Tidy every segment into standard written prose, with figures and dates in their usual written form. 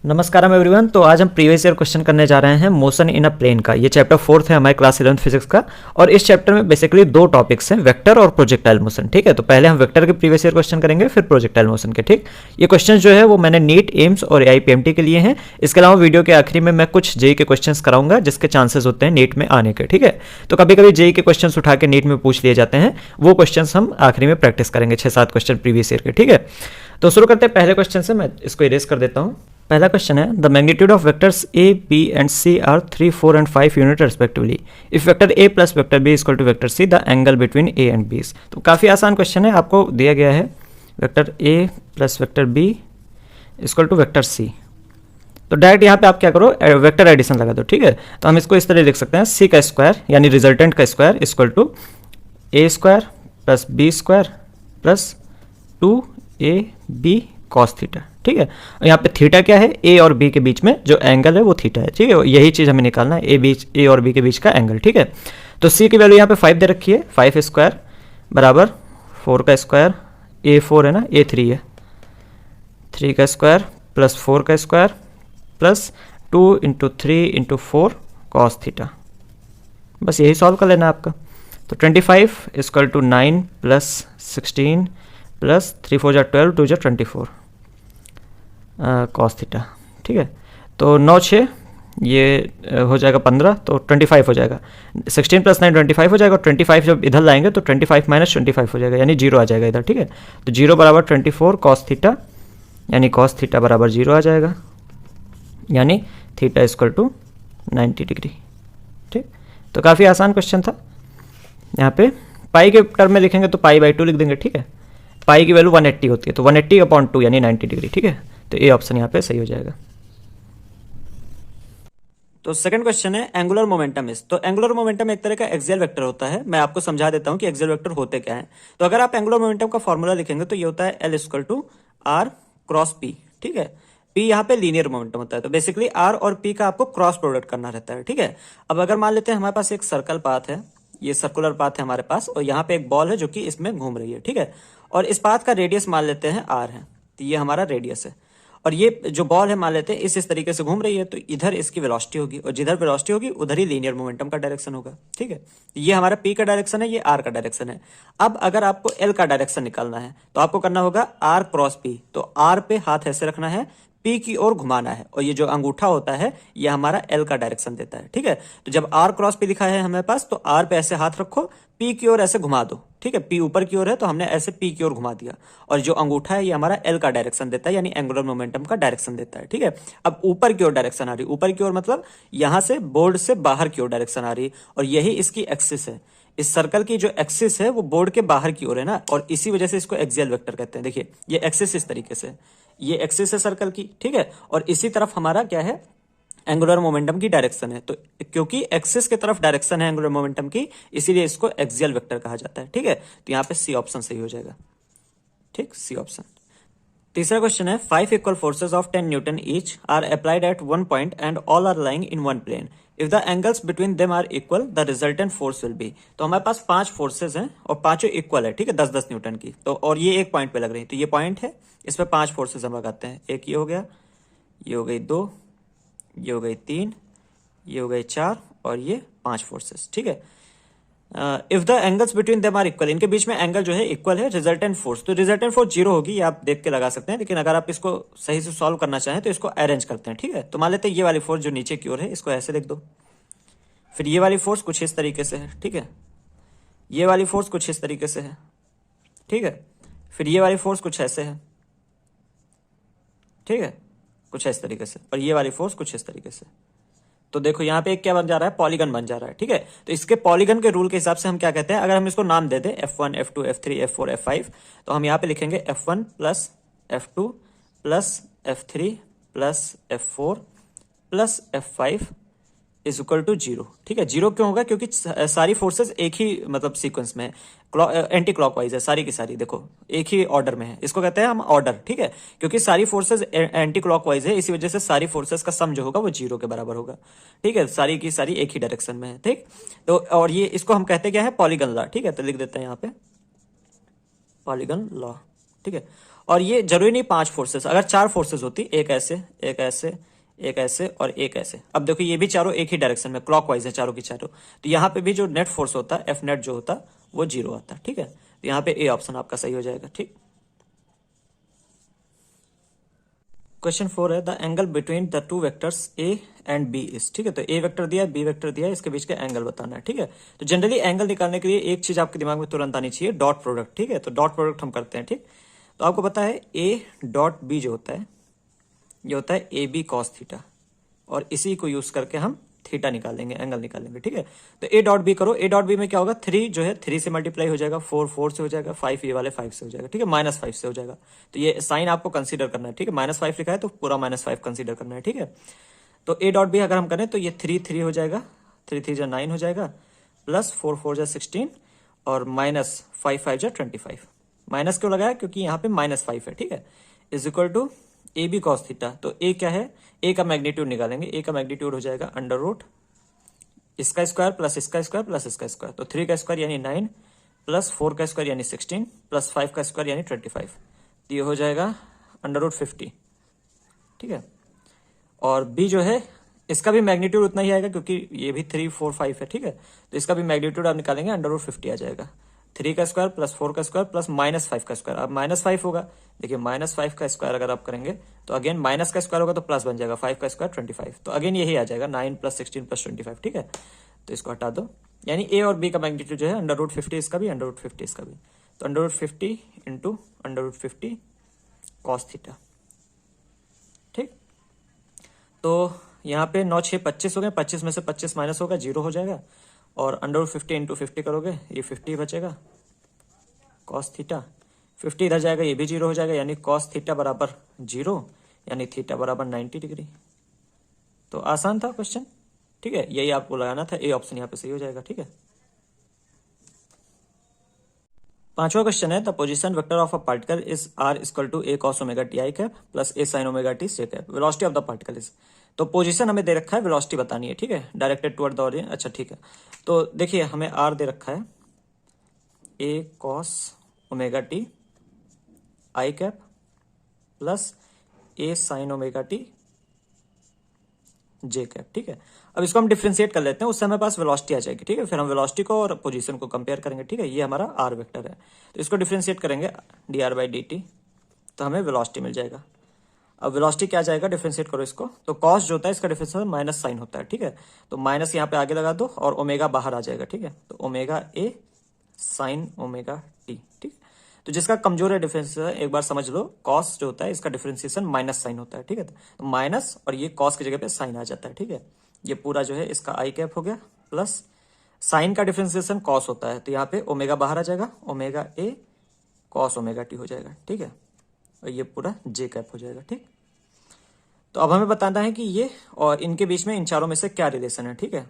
नमस्कारम everyone. तो आज हम प्रीवियस ईयर क्वेश्चन करने जा रहे हैं मोशन इन अ प्लेन का। ये चैप्टर 4th है हमारे क्लास 11th फिजिक्स का। और इस चैप्टर में बेसिकली दो टॉपिक्स हैं, वेक्टर और प्रोजेक्टाइल मोशन। ठीक है, तो पहले हम वेक्टर के प्रीवियस ईयर क्वेश्चन करेंगे, फिर प्रोजेक्टाइल मोशन के। ठीक, ये क्वेश्चन जो है वो मैंने नीट, एम्स और AIPMT के लिए हैं। इसके अलावा वीडियो के आखिरी में मैं कुछ जेई के क्वेश्चन कराऊंगा जिसके चांसेस होते हैं नीट में आने के। ठीक है, तो कभी कभी जेई के क्वेश्चन उठा के नीट में पूछ लिए जाते हैं, वो क्वेश्चन हम आखिरी में प्रैक्टिस करेंगे, 6-7 क्वेश्चन प्रीवियस ईयर के। ठीक है, तो शुरू करते हैं पहले क्वेश्चन से। मैं इसको इरेज कर देता हूँ। पहला क्वेश्चन है, the magnitude of vectors A, B and C are 3, 4 and 5 unit respectively. If vector A plus vector B equal to vector C, the angle between A and B. तो काफ़ी आसान क्वेश्चन है, आपको दिया गया है vector A plus vector B equal to vector C. तो direct यहाँ पे आप क्या करो, वेक्टर एडिशन लगा दो। ठीक है, तो हम इसको इस तरह लिख सकते हैं, सी का स्क्वायर यानी रिजल्टेंट का square equal to A square plus B square plus 2ab cos theta. ठीक है, और यहाँ पे थीटा क्या है, ए और बी के बीच में जो एंगल है वो थीटा है। ठीक है, यही चीज़ हमें निकालना है, ए और बी के बीच का एंगल। ठीक है, तो सी की वैल्यू यहाँ पे 5 दे रखी है, 5 स्क्वायर बराबर 4 का स्क्वायर, ए 4 है ना, ए 3 है, 3 का स्क्वायर प्लस 4 का square plus 2 into 3 into 4 cos theta. बस यही सॉल्व कर लेना आपका। तो 25 equal to 9 plus 16 plus 3 4 12 2 24 cos theta. ठीक है, तो 9 6 ये हो जाएगा 15, तो 25 हो जाएगा। 16 प्लस 9 25 हो जाएगा, और 25 जब इधर लाएंगे तो 25 माइनस 25 हो जाएगा, यानी 0 आ जाएगा इधर। ठीक है, तो 0 बराबर 24 कॉस थीटा, यानी कॉस थीटा बराबर 0 आ जाएगा, यानी थीटा इक्वल टू 90 डिग्री। ठीक, तो काफ़ी आसान क्वेश्चन था। यहाँ पे पाई के टर्म में लिखेंगे तो पाई बाई 2 लिख देंगे। ठीक है, पाई की वैल्यू 180 होती है, तो 180/2 यानी 90 डिग्री। ठीक है, तो ए ऑप्शन यहाँ पे सही हो जाएगा। तो सेकंड क्वेश्चन है, एंगुलर मोमेंटम इज। तो एंगुलर मोमेंटम एक तरह का एक्सियल वेक्टर होता है। मैं आपको समझा देता हूँ कि एक्सियल वेक्टर होते क्या है। तो अगर आप एंगुलर मोमेंटम का फॉर्मूला लिखेंगे तो ये होता है L equal to R cross P. ठीक है, पी यहाँ पे लीनियर मोमेंटम होता है, तो बेसिकली आर और पी का आपको क्रॉस प्रोडक्ट करना रहता है। ठीक है, अब अगर मान लेते हैं हमारे पास एक सर्कल पाथ है, ये सर्कुलर पाथ है हमारे पास, और यहाँ पे एक बॉल है जो कि इसमें घूम रही है। ठीक है, और इस पाथ का रेडियस मान लेते हैं आर है, तो ये हमारा रेडियस है, और ये जो बॉल है मान लेते हैं इस तरीके से घूम रही है, तो इधर इसकी वेलोसिटी होगी, और जिधर वेलोसिटी होगी उधर ही लीनियर मोमेंटम का डायरेक्शन होगा। ठीक है, ये हमारा पी का डायरेक्शन है, ये आर का डायरेक्शन है। अब अगर आपको एल का डायरेक्शन निकालना है तो आपको करना होगा आर क्रॉस पी। तो आर पे हाथ ऐसे रखना है, पी की ओर घुमाना है, और ये जो अंगूठा होता है ये हमारा एल का डायरेक्शन देता है। ठीक है, तो जब आर क्रॉस पी लिखा है हमारे पास, तो आर पे ऐसे हाथ रखो, पी की ओर ऐसे घुमा दो। ठीक है, पी ऊपर की ओर है तो हमने ऐसे पी की ओर घुमा दिया, और जो अंगूठा है ये हमारा एल का डायरेक्शन देता है, यानी एंगुलर मोमेंटम का डायरेक्शन देता है। ठीक है, अब ऊपर की ओर डायरेक्शन आ रही, ऊपर की ओर मतलब यहां से बोर्ड से बाहर की ओर डायरेक्शन आ रही, और यही इसकी एक्सिस है। इस सर्कल की जो एक्सिस है वो बोर्ड के बाहर की ओर है ना, और इसी वजह से इसको एक्सियल वेक्टर कहते हैं। देखिए ये एक्सिस इस तरीके से, ये एक्सिस है सर्कल की। ठीक है, और इसी तरफ हमारा क्या है, एंगुलर मोमेंटम की डायरेक्शन है। तो क्योंकि एक्सिस की तरफ डायरेक्शन है एंगुलर मोमेंटम की, इसीलिए इसको एक्सियल वेक्टर कहा जाता है। ठीक है, तो यहाँ पे सी ऑप्शन सही हो जाएगा। ठीक, सी ऑप्शन। तीसरा क्वेश्चन है, 5 equal forces of 10 newton each are applied at one point and all are lying in one plane. If the angles between them are equal the resultant force will be. तो हमारे पास 5 forces हैं और पांचों equal है। ठीक है, 10-10 Newton की, तो और ये एक पॉइंट पे लग रही है, तो ये पॉइंट है, इस पे 5 फोर्सेज हम लगाते हैं। एक ये हो गया, ये हो गई 2, ये हो गई 3, ये हो गई 4, और ये 5 फोर्सेस। ठीक है, if the angles between them are equal, इनके बीच में एंगल जो है इक्वल है, रिजल्टेंट फोर्स, तो रिजल्टेंट फोर्स 0 होगी, ये आप देख के लगा सकते हैं। लेकिन अगर आप इसको सही से सॉल्व करना चाहें तो इसको अरेंज करते हैं। ठीक है, तो मान लेते हैं ये वाली फोर्स जो नीचे की ओर है इसको ऐसे लिख दो, फिर ये वाली फोर्स कुछ इस तरीके से है। ठीक है, ये वाली फोर्स कुछ इस तरीके से है। ठीक है, फिर ये वाली फोर्स कुछ ऐसे है। ठीक है, कुछ इस तरीके से, और ये वाली फोर्स कुछ इस तरीके से। तो देखो यहाँ पे एक क्या बन जा रहा है, पॉलीगन बन जा रहा है। ठीक है, तो इसके पॉलीगन के रूल के हिसाब से हम क्या कहते हैं, अगर हम इसको नाम दे दें F1 F2 F3 F4 F5, तो हम यहाँ पे लिखेंगे F1 plus F2 plus F3 plus F4 plus F5 is equal to 0। ठीक है, 0 क्यों होगा, क्योंकि सारी फोर्सेस एक ही मतलब सीक्वेंस में है, एंटी क्लॉकवाइज है सारी की सारी, देखो एक ही ऑर्डर में है, इसको कहते हैं हम ऑर्डर। ठीक है, क्योंकि सारी फोर्सेस एंटी क्लॉकवाइज है, इसी वजह से सारी फोर्सेस का सम जो होगा वो 0 के बराबर होगा। ठीक है, सारी की सारी एक ही डायरेक्शन में है। ठीक, तो और ये इसको हम कहते क्या है, पॉलीगन लॉ। ठीक है, तो लिख देते हैं यहाँ पे पॉलीगन लॉ। ठीक है, और ये जरूरी नहीं 5 फोर्सेस, अगर 4 फोर्सेस होती, एक ऐसे, एक ऐसे, एक ऐसे और एक ऐसे। अब देखो ये भी चारों एक ही डायरेक्शन में क्लॉकवाइज है चारों की चारों, तो यहाँ पे भी जो नेट फोर्स होता है एफ नेट जो होता है वो 0 आता है। ठीक है, तो यहाँ पे ए ऑप्शन आपका सही हो जाएगा। ठीक, क्वेश्चन 4 है the angle between the two vectors A and B is. ठीक है, तो ए वेक्टर दिया है, बी वेक्टर दिया है, इसके बीच का एंगल बताना है। ठीक है, तो जनरली एंगल निकालने के लिए एक चीज आपके दिमाग में तुरंत आनी चाहिए, डॉट प्रोडक्ट। ठीक है, तो डॉट प्रोडक्ट हम करते हैं। ठीक, तो आपको पता है ए डॉट बी जो होता है ये होता है ए बी कॉस थीटा, और इसी को यूज करके हम थीटा निकालेंगे, एंगल निकालेंगे। ठीक है, तो ए डॉट बी करो, ए डॉट बी में क्या होगा, 3 जो है 3 से मल्टीप्लाई हो जाएगा, 4 4 से हो जाएगा, 5 ये वाले 5 से हो जाएगा। ठीक है, -5 से हो जाएगा, तो ये साइन आपको कंसीडर करना है। ठीक है, -5 लिखा है तो पूरा -5 कंसीडर करना है। ठीक है, तो ए डॉट बी अगर हम करें तो ये 3 3 हो जाएगा, 3 3 जा 9 हो जाएगा, प्लस 4 4 जा 16 और -5 5 जा 25। माइनस क्यों लगाया, क्योंकि यहाँ पे -5 है। ठीक है, is equal to A B cos theta, तो ए क्या है, ए का मैग्नीट्यूड निकालेंगे, ए का मैग्नीट्यूड हो जाएगा अंडर रूट इसका स्क्वायर प्लस इसका स्क्वायर प्लस इसका स्क्वायर, तो 3 का स्क्वायर यानी 9 प्लस 4 का स्क्वायर यानी 16 प्लस 5 का स्क्वायर यानी 25, तो ये हो जाएगा अंडर रूट 50। ठीक है, और बी जो है इसका भी मैग्नीट्यूड उतना ही आएगा क्योंकि ये भी 3 4 5 है। ठीक है, तो इसका भी मैग्नीट्यूड आप निकालेंगे अंडर रूट 50 आ जाएगा, 3 का स्क्वायर प्लस 4 का स्क्वायर प्लस -5 का स्क्वायर। अब -5 होगा, देखिए -5 का स्क्वायर अगर आप करेंगे तो अगेन माइनस का स्क्वायर होगा तो प्लस बन जाएगा, 5 का स्क्वायर 25, तो अगेन यही आ जाएगा 9 प्लस 16 प्लस 25। ठीक है, तो इसको हटा दो, यानी ए और बी का मैग्नीट्यूड जो है अंडर रूट 50 इसका भी, अंडर रूट 50 इसका भी, तो under root 50 into under root 50 cos theta. ठीक, तो यहाँ पे 9 6 25 हो गए, 25 में से 25 माइनस होगा 0 हो जाएगा, और अंडर रूट 50 इंटू 50 करोगे ये 50 बचेगा कॉस थीटा, 50 इधर जाएगा ये भी 0 हो जाएगा, यानी कॉस थीटा बराबर 0, यानी थीटा बराबर 90 डिग्री। तो आसान था क्वेश्चन। ठीक है, यही आपको लगाना था, ए ऑप्शन यहाँ पे सही हो जाएगा। ठीक है, 5वां क्वेश्चन है the position vector of a particle is R equal to A cos omega T I cap plus A sine omega T C cap, velocity of the particle is. तो पोजीशन हमें दे रखा है, वेलोसिटी बतानी है। ठीक है, डायरेक्टेड टुवर्ड द ऑरिजिन। अच्छा ठीक है, तो देखिए हमें आर दे रखा है A cos omega T I cap plus A sine omega T J cap. ठीक है, अब इसको हम डिफ्रेंशिएट कर लेते हैं, उससे हमारे पास वेलोसिटी आ जाएगी। ठीक है, फिर हम वेलोसिटी को और पोजीशन को कंपेयर करेंगे। ठीक है, ये हमारा आर वेक्टर है, तो इसको डिफ्रेंशिएट करेंगे D R by D T, तो हमें वेलोसिटी मिल जाएगा। अब वेलोसिटी क्या जाएगा, डिफ्रेंशिएट करो इसको, तो कॉस जो होता है इसका डिफरेंशिएशन माइनस साइन होता है। ठीक है, तो माइनस यहाँ पे आगे लगा दो और ओमेगा बाहर आ जाएगा। ठीक है, तो ओमेगा ए साइन ओमेगा टी। ठीक, तो जिसका कमजोर है डिफरेंशिएशन एक बार समझ लो, कॉस जो होता है इसका डिफरेंशिएशन माइनस साइन होता है। ठीक है, तो माइनस और ये कॉस की जगह पे साइन आ जाता है। ठीक है, ये पूरा जो है इसका आई कैप हो गया, प्लस साइन का डिफरेंशिएशन कॉस होता है, तो यहाँ पे ओमेगा बाहर आ जाएगा, omega A cos omega T हो जाएगा। ठीक है, और ये पूरा जे कैप हो जाएगा। ठीक, तो अब हमें बताना है कि ये और इनके बीच में इन चारों में से क्या रिलेशन है। ठीक है,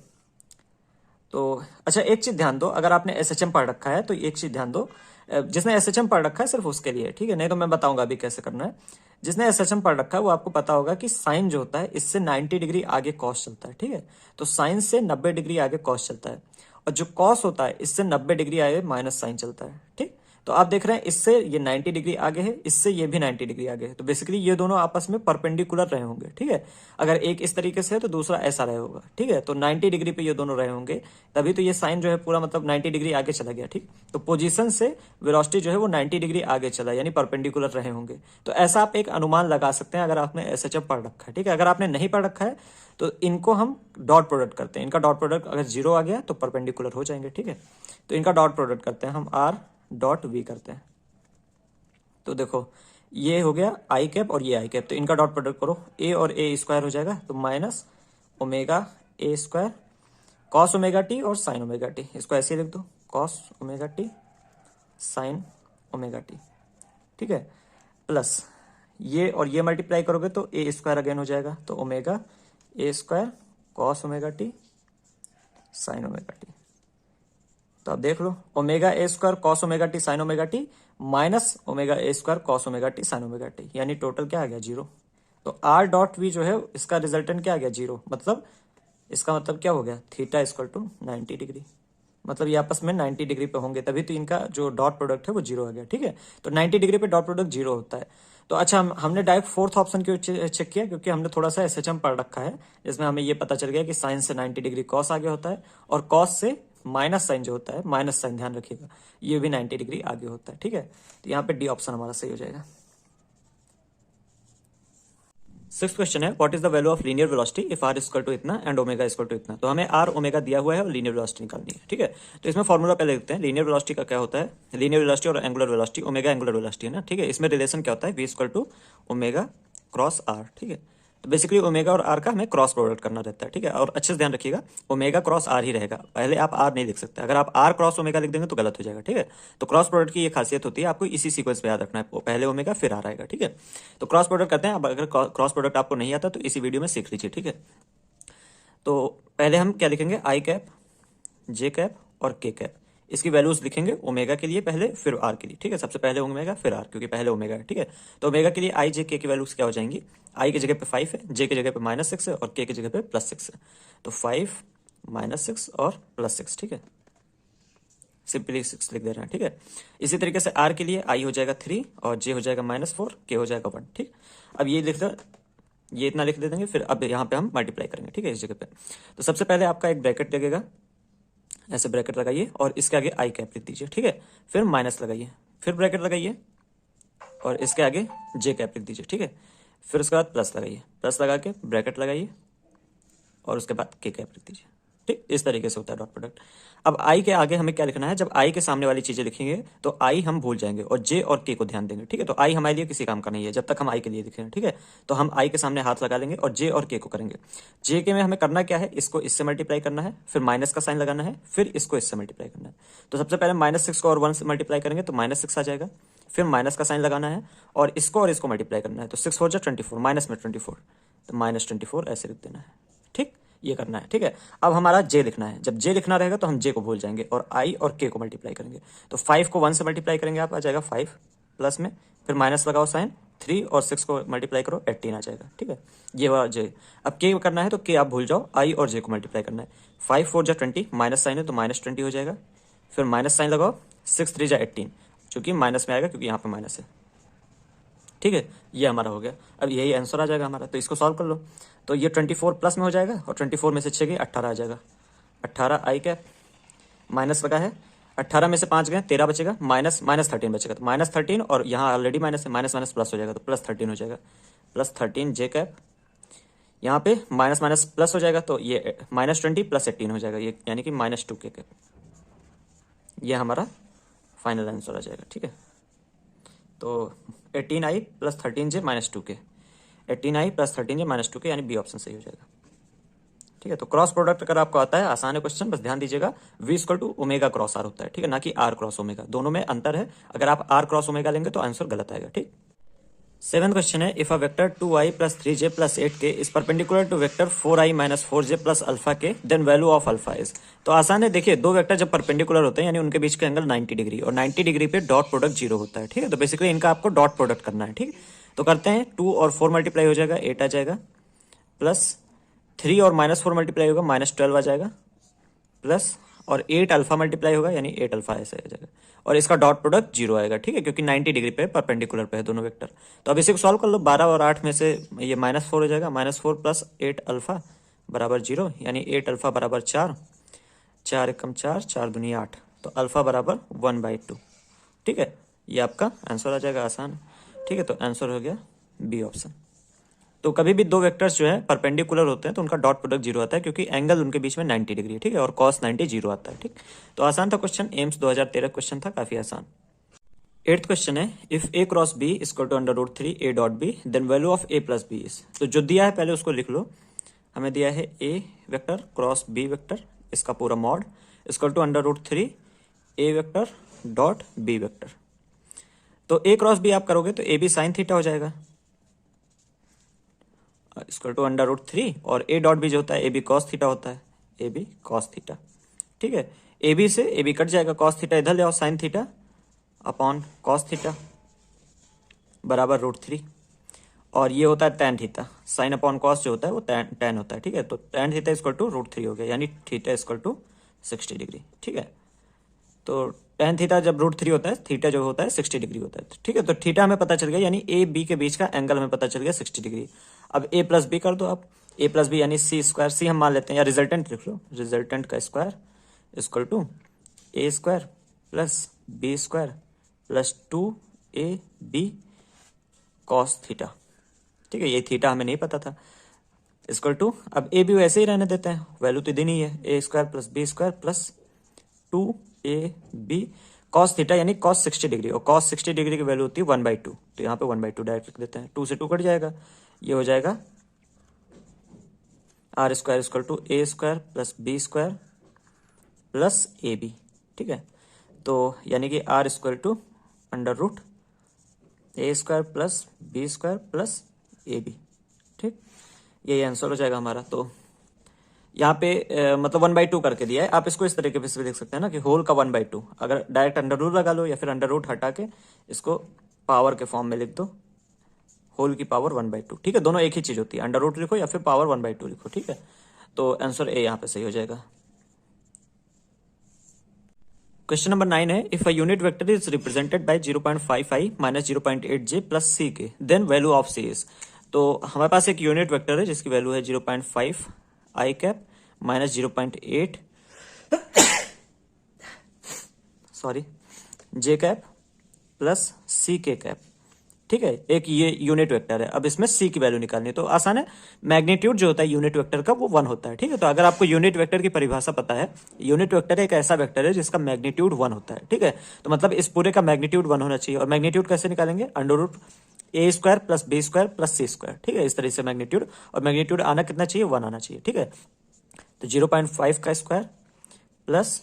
तो अच्छा एक चीज ध्यान दो, अगर आपने एसएचएम पढ़ रखा है तो एक चीज ध्यान दो, जिसने एसएचएम पढ़ रखा है सिर्फ उसके लिए। ठीक है, नहीं तो मैं बताऊंगा अभी कैसे करना है। जिसने एसएचएम पढ़ रखा है वो आपको पता होगा कि साइन जो होता है इससे 90 डिग्री आगे कॉस चलता है। ठीक है, तो साइन से 90 डिग्री आगे कॉस चलता है, और जो कॉस होता है इससे 90 डिग्री आगे माइनस साइन चलता है। ठीक, तो आप देख रहे हैं इससे ये 90 डिग्री आगे है, इससे ये भी 90 डिग्री आगे है, तो बेसिकली ये दोनों आपस में परपेंडिकुलर रहे होंगे। ठीक है, अगर एक इस तरीके से है तो दूसरा ऐसा रहे होगा। ठीक है, तो 90 डिग्री पे ये दोनों रहे होंगे, तभी तो ये साइन जो है पूरा मतलब 90 डिग्री आगे चला गया। ठीक, तो पोजीशन से वेलोसिटी जो है वो 90 डिग्री आगे चला, यानी परपेंडिकुलर रहे होंगे। तो ऐसा आप एक अनुमान लगा सकते हैं अगर आपने एसएचएम पढ़ रखा है। ठीक है, अगर आपने नहीं पढ़ रखा है तो इनको हम डॉट प्रोडक्ट करते हैं, इनका डॉट प्रोडक्ट अगर 0 आ गया तो परपेंडिकुलर हो जाएंगे। ठीक है, तो इनका डॉट प्रोडक्ट करते हैं हम, आर डॉट वी करते हैं। तो देखो ये हो गया आई कैप और ये आई कैप, तो इनका डॉट प्रोडक्ट करो, ए और ए स्क्वायर हो जाएगा, तो minus omega A square cos omega T और साइन ओमेगा टी, इसको ऐसे ही लिख दो, cos omega T sine omega T. ठीक है, प्लस ये और ये मल्टीप्लाई करोगे तो ए स्क्वायर अगेन हो जाएगा, तो omega A square cos omega T sine omega T. तो आप देख लो, omega A square cos omega T sine omega T minus omega A square cos omega T sine omega T, यानी टोटल क्या आ गया 0। तो आर डॉट वी जो है इसका रिजल्टेंट क्या आ गया 0, मतलब इसका मतलब क्या हो गया, थीटा इक्वल टू 90 डिग्री, मतलब ये आपस में 90 डिग्री पे होंगे, तभी तो इनका जो डॉट प्रोडक्ट है वो जीरो आ गया, ठीक है। तो 90 डिग्री पे डॉट प्रोडक्ट जीरो होता है। तो अच्छा, हमने डायरेक्ट फोर्थ ऑप्शन क्यों चेक किया, क्योंकि हमने थोड़ा सा एसएचएम पढ़ रखा है, जिसमें हमें ये पता चल गया कि साइन से 90 डिग्री कॉस आगे होता है, और कॉस से माइनस साइन जो होता है, माइनस साइन ध्यान रखिएगा, ये भी 90 डिग्री आगे होता है, ठीक है। तो यहाँ पे डी ऑप्शन हमारा सही हो जाएगा। सिक्स क्वेश्चन है, what is the value of linear velocity if R equal to इतना एंड ओमेगा इक्वल टू इतना। तो हमें आर ओमेगा दिया हुआ है और लीनियर वेलोसिटी निकालनी है, ठीक है। तो इसमें फॉर्मूला पहले लिखते हैं। लीनियर वेलोसिटी का क्या होता है, लीनियर वेलोसिटी और angular velocity, omega angular velocity है ना, ठीक है। इसमें रिलेशन क्या होता है, V equal to omega cross R, ठीक है। तो बेसिकली ओमेगा और आर का हमें क्रॉस प्रोडक्ट करना रहता है, ठीक है। और अच्छे से ध्यान रखिएगा, ओमेगा क्रॉस आर ही रहेगा, पहले आप आर नहीं लिख सकते। अगर आप आर क्रॉस ओमेगा लिख देंगे तो गलत हो जाएगा, ठीक है। तो क्रॉस प्रोडक्ट की ये खासियत होती है, आपको इसी सीक्वेंस में याद रखना है, पहले ओमेगा फिर आर आएगा, ठीक है। तो क्रॉस प्रोडक्ट करते हैं। अब अगर क्रॉस प्रोडक्ट आपको नहीं आता तो इसी वीडियो में सीख लीजिए, ठीक है। तो पहले हम क्या लिखेंगे, आई कैप, जे कैप और के कैप। इसकी वैल्यूज लिखेंगे ओमेगा के लिए पहले, फिर आर के लिए, ठीक है। सबसे पहले ओमेगा फिर आर, क्योंकि पहले ओमेगा है, ठीक है। तो ओमेगा के लिए आई जे के की वैल्यूज क्या हो जाएंगी, आई की जगह पे 5 है, जे की जगह पे -6 है, और के की जगह पे +6 है। तो 5 -6 और +6, ठीक है। सिंपली 6 लिख दे रहे हैं, ठीक है। इसी तरीके से आर के लिए आई हो जाएगा 3 और जे हो जाएगा -4, के हो जाएगा 1, ठीक। अब ये लिख दो, ये इतना लिख देंगे, फिर अब यहाँ पे हम मल्टीप्लाई करेंगे, ठीक है, इस जगह पे। तो सबसे पहले आपका एक ब्रैकेट लगेगा, ऐसे ब्रैकेट लगाइए और इसके आगे आई कैप लिख दीजिए, ठीक है। फिर माइनस लगाइए, फिर ब्रैकेट लगाइए और इसके आगे जे कैप लिख दीजिए, ठीक है। फिर उसके बाद प्लस लगाइए, प्लस लगा के ब्रैकेट लगाइए और उसके बाद के कैप लिख दीजिए, ठीक। इस तरीके से होता है डॉट प्रोडक्ट। अब आई के आगे हमें क्या लिखना है, जब आई के सामने वाली चीजें लिखेंगे तो आई हम भूल जाएंगे और जे और के को ध्यान देंगे, ठीक है। तो आई हमारे लिए किसी काम का नहीं है जब तक हम आई के लिए लिखेंगे, ठीक है। तो हम आई के सामने हाथ लगा लेंगे और जे और के को करेंगे। जे के में हमें करना क्या है, इसको इससे मल्टीप्लाई करना है, फिर माइनस का साइन लगाना है, फिर इसको इससे मल्टीप्लाई करना है। तो सबसे पहले -6 को और 1 से मल्टीप्लाई करेंगे तो -6 आ जाएगा, फिर माइनस का साइन लगाना है और इसको मल्टीप्लाई करना है, तो 6 4 24, माइनस में 24, तो -24 ऐसे लिख देना है, ठीक। ये करना है, ठीक है। अब हमारा जे लिखना है, जब जे लिखना रहेगा तो हम जे को भूल जाएंगे और आई और के को मल्टीप्लाई करेंगे। तो 5 को 1 से मल्टीप्लाई करेंगे, आप आ जाएगा 5 प्लस में, फिर माइनस लगाओ साइन, 3 और 6 को मल्टीप्लाई करो 18 आ जाएगा, ठीक है। ये वाला जे। अब के करना है तो के आप भूल जाओ, आई और जे को मल्टीप्लाई करना है। 5 4 जा 20, माइनस साइन है तो -20 हो जाएगा, फिर माइनस साइन लगाओ, 6 3 जा 18, चूंकि माइनस में आएगा क्योंकि यहाँ पे माइनस है, ठीक है। ये हमारा हो गया। अब यही आंसर आ जाएगा हमारा, तो इसको सॉल्व कर लो। तो ये 24 प्लस में हो जाएगा और 24 में से 6 गए 18 आ जाएगा। 18 आई कैप, माइनस लगा है, 18 में से 5 गए 13 बचेगा, -13 बचेगा, तो -13 और यहाँ ऑलरेडी माइनस है, माइनस माइनस प्लस हो जाएगा, तो +13 हो जाएगा। +13 जे कैप, यहाँ पे माइनस माइनस प्लस हो जाएगा, तो ये -20 + 18 हो जाएगा, ये यानी कि -2 के कैप। ये हमारा फाइनल आंसर आ जाएगा, ठीक है। तो 18i + 13j - 2k, 18i + 13j - 2k, यानी बी ऑप्शन सही हो जाएगा, ठीक है। तो क्रॉस प्रोडक्ट अगर आपको आता है, आसान है क्वेश्चन, बस ध्यान दीजिएगा, v equal to omega cross R होता है, ठीक है, ना कि r क्रॉस ओमेगा, दोनों में अंतर है। अगर आप r क्रॉस ओमेगा लेंगे तो आंसर गलत आएगा, ठीक। सेवेंथ क्वेश्चन है, if a vector 2i + 3j + 8k is perpendicular to vector 4i - 4j + alpha K, then value of alpha is. तो आसान है, देखिए, दो वेक्टर जब परपेंडिकुलर होते हैं यानी उनके बीच का एंगल 90 डिग्री, और 90 डिग्री पे डॉट प्रोडक्ट 0 होता है, ठीक है। तो बेसिकली इनका आपको डॉट प्रोडक्ट करना है, ठीक। तो करते हैं, 2 और 4 मल्टीप्लाई हो जाएगा, 8 आ जाएगा, प्लस 3 और -4 मल्टीप्लाई होगा, -12 आ जाएगा, प्लस और 8 अल्फा मल्टीप्लाई होगा यानी 8 अल्फा ऐसे आ जाएगा, और इसका डॉट प्रोडक्ट 0 आएगा, ठीक है, क्योंकि 90 डिग्री पे परपेंडिकुलर पे है दोनों वेक्टर। तो अब इसे सॉल्व कर लो, 12 और 8 में से ये -4 हो जाएगा, -4 + 8 अल्फा बराबर 0, यानी 8 अल्फा बराबर 4, 4 एकम 4, 4 दूनी 8, तो अल्फा बराबर 1/2, ठीक है। ये आपका आंसर आ जाएगा, आसान, ठीक है। तो आंसर हो गया बी ऑप्शन। तो कभी भी दो वेक्टर्स जो है परपेंडिकुलर होते हैं तो उनका डॉट प्रोडक्ट 0 आता है, क्योंकि एंगल उनके बीच में 90 डिग्री है, ठीक है, और cos 90 0 आता है, ठीक। तो आसान था क्वेश्चन, एम्स 2013 क्वेश्चन था, काफी आसान। 8th क्वेश्चन है, if a cross b equal to √3 a dot b, then value of a + b is. तो जो दिया है पहले उसको लिख लो। हमें दिया है a vector cross b vector, इसका पूरा mod equal to √3 a vector dot b vector. तो a क्रॉस b आप करोगे तो ए बी साइन थीटा हो जाएगा, इक्वल टू √3, और a डॉट b जो होता है ए बी कॉस थीटा होता है, ए बी कॉस थीटा, ठीक है। ए बी से ए बी कट जाएगा, कॉस थीटा इधर ले आओ, sign theta upon cos theta बराबर √3, और ये होता है tan theta, sign upon cos जो होता है वो tan होता है, ठीक है। तो tan थीटा इक्वल टू √3 हो गया, यानी थीटा इक्वल टू 60 डिग्री, ठीक है। तो tan थीटा जब √3 होता है, थीटा जो होता है 60 डिग्री होता है, ठीक है। तो थीटा हमें पता चल गया, यानी ए बी के बीच का एंगल हमें पता चल गया 60 डिग्री। अब ए प्लस बी कर दो आप, ए प्लस बी यानी सी स्क्वायर, सी हम मान लेते हैं, या रिजल्टेंट लिख लो, रिजल्टेंट का square equal to A square plus B square plus 2ab cos theta, ठीक है। ये थीटा हमें नहीं पता था, इक्वल टू, अब ए बी वैसे ही रहने देते हैं, वैल्यू तो देनी है, A square plus B square plus 2ab cos theta यानी कॉस 60 डिग्री, और कॉस 60 डिग्री की वैल्यू होती है 1/2, तो यहाँ पे 1/2 डायरेक्ट लिख देते हैं, 2 से 2 कट जाएगा, ये हो जाएगा R square equal to A square plus B square plus A B, ठीक है। तो यानी कि R equal to under root A square plus B square plus A B, ठीक, यही आंसर हो जाएगा हमारा। तो यहाँ पे मतलब 1/2 करके दिया है, आप इसको इस तरीके से भी लिख सकते हैं ना कि होल का 1/2, अगर डायरेक्ट अंडर रूट लगा लो या फिर अंडर रूट हटा के इसको पावर के फॉर्म में लिख दो, होल की पावर 1/2, ठीक है। दोनों एक ही चीज होती है, अंडर रूट लिखो या फिर पावर 1/2 लिखो, ठीक है। तो आंसर ए यहाँ पे सही हो जाएगा। क्वेश्चन नंबर 9 है, if a unit vector is represented by 0.55 minus 0.8j plus C K, then value of C is. तो हमारे पास एक यूनिट वेक्टर है जिसकी वैल्यू है 0.5 आई कैप माइनस 0.8 सॉरी जे कैप प्लस सी के कैप, ठीक है। एक ये यूनिट वेक्टर है, अब इसमें सी की वैल्यू निकालनी है, तो आसान है, मैग्नीट्यूड जो होता है यूनिट वेक्टर का वो 1 होता है, ठीक है। तो अगर आपको यूनिट वेक्टर की परिभाषा पता है, यूनिट वेक्टर एक ऐसा वेक्टर है जिसका मैग्नीट्यूड 1 होता है, ठीक है। तो मतलब इस पूरे का मैग्नीट्यूड 1 होना चाहिए, और मैग्नीट्यूड कैसे निकालेंगे, under root A square plus B square plus C square, ठीक है, इस तरह से मैग्नीट्यूड, और मैग्नीट्यूड आना कितना चाहिए, 1 आना चाहिए, ठीक है। तो 0.5 का स्क्वायर प्लस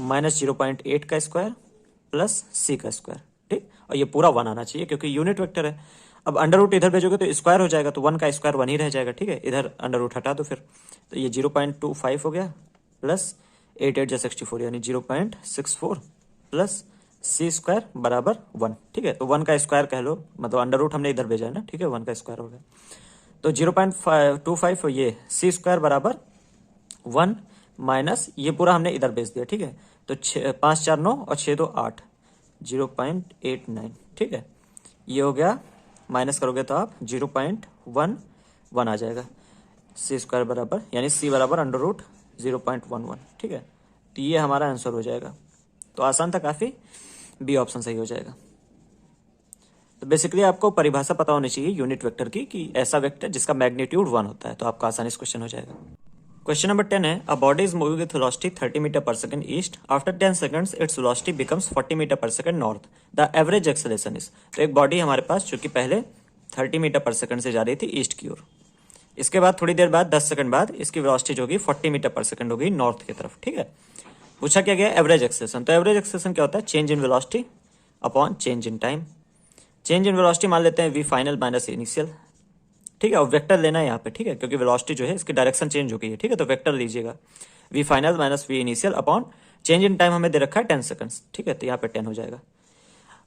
माइनस 0.8 का स्क्वायर प्लस सी का स्क्वायर, ठीक, और ये पूरा 1 आना चाहिए क्योंकि यूनिट वेक्टर है। अब अंडर रूट इधर भेजोगे तो स्क्वायर हो जाएगा, तो 1 का स्क्वायर 1 ही रह जाएगा, ठीक है। इधर अंडर रूट हटा दो फिर, तो ये 0.25 हो गया प्लस 8 जा 64 यानी 0.64 प्लस सी स्क्वायर बराबर 1, ठीक है। तो 1 का स्क्वायर कह लो, मतलब अंडर रूट हमने इधर भेजा है ना, ठीक है, 1 का स्क्वायर हो गया, तो 0.25 ये सी स्क्वायर बराबर 1 माइनस ये पूरा हमने इधर भेज दिया, ठीक है। तो 5 4 9 और 6 2 8, 0.89, ठीक है। ये हो गया, माइनस करोगे तो आप 0.11 आ जाएगा, सी स्क्वायर बराबर यानी सी बराबर अंडर रूट 0.11, ठीक है। तो ये हमारा आंसर हो जाएगा। तो आसान था काफ़ी, बी ऑप्शन सही हो जाएगा। तो बेसिकली आपको परिभाषा पता होनी चाहिए यूनिट वेक्टर की कि ऐसा वेक्टर जिसका मैग्नीट्यूड 1 होता है, तो आपका आसानी से क्वेश्चन हो जाएगा। क्वेश्चन नंबर 10 है, a body is moving with velocity 30 metre per second east, after 10 seconds its velocity becomes 40 metre per second north, the average acceleration is. तो एक बॉडी हमारे पास जो कि पहले 30 मीटर पर सेकंड से जा रही थी ईस्ट की ओर, इसके बाद थोड़ी देर बाद 10 सेकंड बाद इसकी वेलोसिटी जो होगी 40 मीटर पर सेकंड होगी नॉर्थ की तरफ, ठीक है। पूछा क्या गया, एवरेज एक्सेलरेशन। तो एवरेज एक्सेलरेशन क्या होता है, change in velocity upon change in time. Change in velocity मान लेते हैं वी फाइनल माइनस इनिशियल, ठीक है, और वेक्टर लेना है यहाँ पे, ठीक है, क्योंकि वेलोसिटी जो है इसकी डायरेक्शन चेंज हो गई है, ठीक है। तो वेक्टर लीजिएगा, V final minus V initial upon change in time हमें दे रखा है 10 सेकंड्स, ठीक है, तो यहाँ पे 10 हो जाएगा।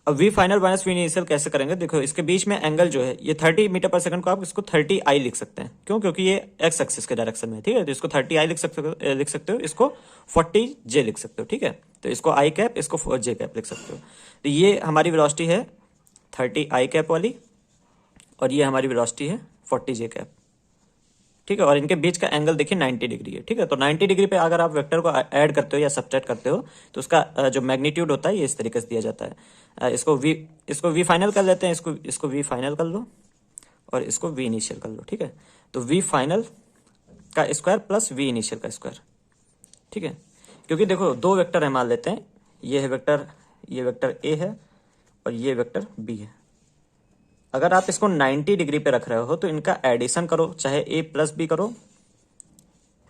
अब V final minus V initial कैसे करेंगे, देखो इसके बीच में एंगल जो है ये 30 मीटर पर सेकंड को आप इसको 30 आई लिख सकते हैं, क्यों, क्योंकि ये एक्स एक्सिस के डायरेक्शन में, ठीक है। तो इसको 30 आई लिख सकते हो, इसको 40 जे लिख सकते हो, ठीक है। तो इसको आई कैप, इसको जे कैप लिख सकते हो। तो ये हमारी वेलोसिटी है 30 आई कैप वाली, और ये हमारी वेलोसिटी है 40 जे कैप, ठीक है। और इनके बीच का एंगल देखिए 90 डिग्री है, ठीक है। तो 90 डिग्री पे अगर आप वेक्टर को ऐड करते हो या सब्ट्रैक्ट करते हो तो उसका जो मैग्नीट्यूड होता है ये इस तरीके से दिया जाता है। इसको वी फाइनल कर लेते हैं, इसको वी फाइनल कर लो और इसको वी इनिशियल कर लो, ठीक है। तो वी फाइनल का स्क्वायर प्लस वी इनिशियल का स्क्वायर, ठीक है। क्योंकि देखो दो वेक्टर है, मान लेते हैं ये है वेक्टर, ये वेक्टर ए है और ये वेक्टर बी है। अगर आप इसको 90 डिग्री पे रख रहे हो तो इनका एडिशन करो, चाहे ए प्लस बी करो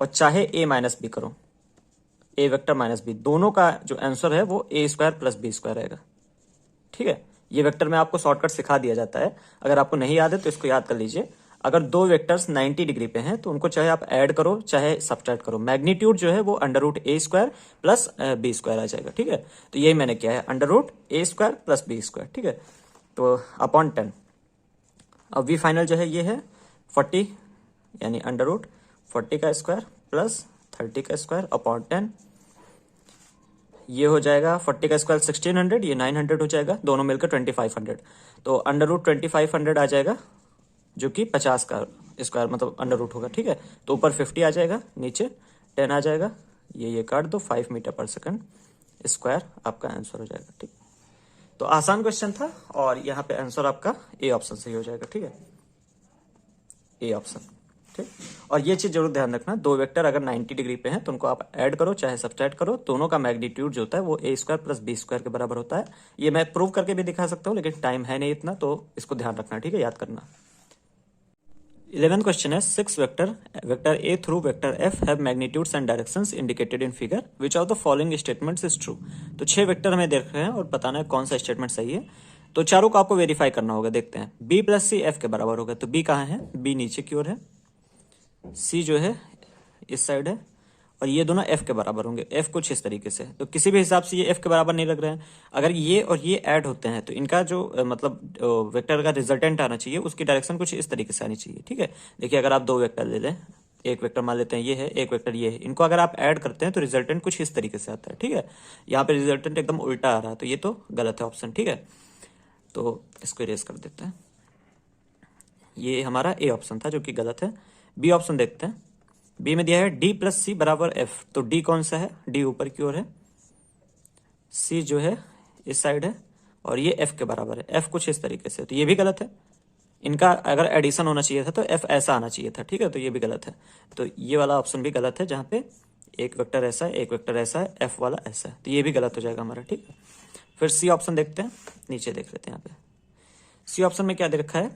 और चाहे ए माइनस बी करो, ए वेक्टर माइनस बी, दोनों का जो आंसर है वो ए स्क्वायर प्लस बी स्क्वायर रहेगा, ठीक है। ये वेक्टर में आपको शॉर्टकट सिखा दिया जाता है, अगर आपको नहीं याद है तो इसको याद कर लीजिए। अगर दो वेक्टर्स 90 डिग्री पे हैं तो उनको चाहे आप ऐड करो चाहे सब्ट्रैक्ट करो, मैग्नीट्यूड जो है वो under root A square plus B square आ जाएगा, ठीक है। तो यही मैंने किया है, under root A square plus B square, ठीक है। तो अपॉन 10, अब वी फाइनल जो है ये है 40 यानी अंडर रूट 40 का स्क्वायर प्लस 30 का स्क्वायर अपॉन 10, ये हो जाएगा 40 का स्क्वायर 1600, ये 900 हो जाएगा, दोनों मिलकर 2500। तो अंडर रूट 2500 आ जाएगा, जो कि 50 का स्क्वायर मतलब अंडर रूट होगा। ठीक है, तो ऊपर 50 आ जाएगा, नीचे 10 आ जाएगा, ये काट दो, 5 मीटर पर सेकंड स्क्वायर आपका आंसर हो जाएगा। ठीक, तो आसान क्वेश्चन था और यहाँ पे आंसर आपका ए ऑप्शन सही हो जाएगा। ठीक है, ए ऑप्शन। ठीक, और ये चीज जरूर ध्यान रखना, दो वेक्टर अगर 90 डिग्री पे हैं तो उनको आप ऐड करो चाहे सब्ट्रैक्ट करो, दोनों का मैग्नीट्यूड जो होता है वो ए स्क्वायर प्लस बी स्क्वायर के बराबर होता है। ये मैं प्रूव करके भी दिखा सकता हूँ, लेकिन टाइम है नहीं इतना, तो इसको ध्यान रखना। ठीक है, याद करना। 11th क्वेश्चन है, 6 vector A through vector F have magnitudes and directions indicated in figure, which of the following statements is true. तो 6 वेक्टर हमें देख रहे हैं और बताना है कौन सा स्टेटमेंट सही है। तो चारों को आपको वेरीफाई करना होगा। देखते हैं, बी प्लस सी एफ के बराबर होगा, तो बी कहाँ है, बी नीचे की ओर है, सी जो है इस साइड है, और ये दोनों एफ के बराबर होंगे। एफ कुछ इस तरीके से, तो किसी भी हिसाब से ये एफ के बराबर नहीं लग रहे हैं। अगर ये और ये ऐड होते हैं तो इनका जो मतलब वेक्टर का रिजल्टेंट आना चाहिए, उसकी डायरेक्शन कुछ इस तरीके से आनी चाहिए। ठीक है, देखिए अगर आप दो वेक्टर ले लें, एक वेक्टर मान लेते हैं ये है, एक वेक्टर ये है, इनको अगर आप ऐड करते हैं तो रिजल्टेंट कुछ इस तरीके से आता है। ठीक है, यहाँ पे रिजल्टेंट एकदम उल्टा आ रहा है, तो ये तो गलत है ऑप्शन। ठीक है, तो इसको इरेज कर देते हैं। ये हमारा ए ऑप्शन था जो कि गलत है। बी ऑप्शन देखते हैं, बी में दिया है डी प्लस सी बराबर एफ, तो डी कौन सा है, डी ऊपर की ओर है, सी जो है इस साइड है, और ये एफ के बराबर है, एफ कुछ इस तरीके से, तो ये भी गलत है। इनका अगर एडिशन होना चाहिए था तो एफ ऐसा आना चाहिए था। ठीक है, तो ये भी गलत है, तो ये वाला ऑप्शन भी गलत है, जहाँ पे एक वेक्टर ऐसा है, एक वेक्टर ऐसा है, एफ वाला ऐसा है, तो ये भी गलत हो जाएगा हमारा। ठीक है, फिर सी ऑप्शन देखते हैं, नीचे देख लेते हैं। यहाँ पे सी ऑप्शन में क्या दे रखा है,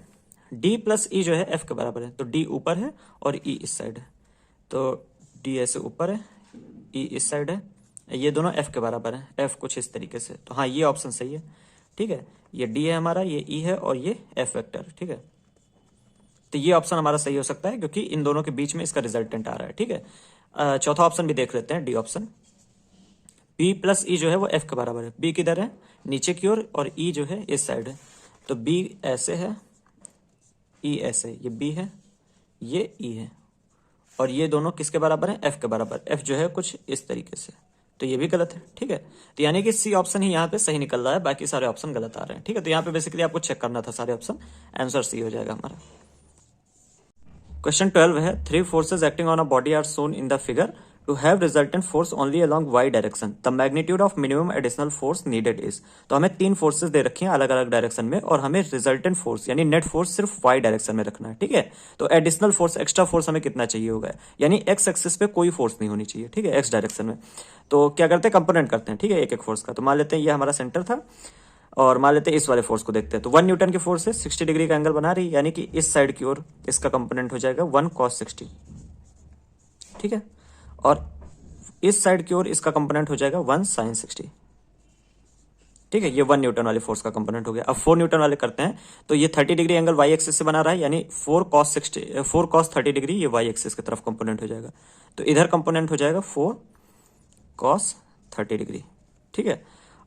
डी प्लस ई जो है एफ के बराबर है, तो डी ऊपर है और ई इस साइड है, तो डी ऐसे ऊपर है, ई इस साइड है, ये दोनों एफ के बराबर है, एफ कुछ इस तरीके से, तो हाँ ये ऑप्शन सही है। ठीक है, ये डी है हमारा, ये ई है, और ये एफ वेक्टर। ठीक है, तो ये ऑप्शन हमारा सही हो सकता है क्योंकि इन दोनों के बीच में इसका रिजल्टेंट आ रहा है। ठीक है, चौथा ऑप्शन भी देख लेते हैं, डी ऑप्शन। बी प्लस ई जो है वो एफ के बराबर है, बी किधर है, नीचे की ओर, और ई जो है इस साइड है, तो बी ऐसे है, ई ऐसे, ये बी है, ये ई है, और ये दोनों किसके बराबर है, एफ के बराबर, एफ जो है कुछ इस तरीके से, तो ये भी गलत है। ठीक है, तो यानी कि सी ऑप्शन ही यहाँ पे सही निकल रहा है, बाकी सारे ऑप्शन गलत आ रहे हैं। ठीक है, तो यहाँ पे बेसिकली आपको चेक करना था सारे ऑप्शन, आंसर सी हो जाएगा हमारा। क्वेश्चन 12 है, 3 forces acting on a body are shown in the figure to have resultant force only along Y direction, the magnitude of minimum additional force needed is. तो हमें 3 forces दे रखी हैं अलग अलग डायरेक्शन में, और हमें रिजल्टेंट फोर्स यानी नेट फोर्स सिर्फ वाई डायरेक्शन में रखना है। ठीक है, तो एडिशनल फोर्स, एक्स्ट्रा फोर्स हमें कितना चाहिए होगा, यानी एक्स एक्सिस पे कोई फोर्स नहीं होनी चाहिए। ठीक है, एक्स डायरेक्शन में, तो क्या करते हैं, कंपोनेंट करते हैं। ठीक है, एक एक फोर्स का, तो मान लेते हैं ये हमारा सेंटर था, और मान लेते हैं इस वाले फोर्स को देखते हैं, तो 1 न्यूटन की फोर्स है, 60 डिग्री का एंगल बना रही है, यानी कि इस साइड की ओर इसका कंपोनेंट हो जाएगा 1 cos 60। ठीक है, और इस साइड की ओर इसका कंपोनेंट हो जाएगा 1 sin 60। ठीक है, ये 1 न्यूटन वाले फोर्स का कंपोनेंट हो गया। अब 4 न्यूटन वाले करते हैं, तो ये 30 डिग्री एंगल वाई एक्सिस से बना रहा है, यानी 4 cos 30 डिग्री ये वाई एक्सिस की तरफ कंपोनेंट हो जाएगा, तो इधर कंपोनेंट हो जाएगा 4 cos 30 डिग्री। ठीक है,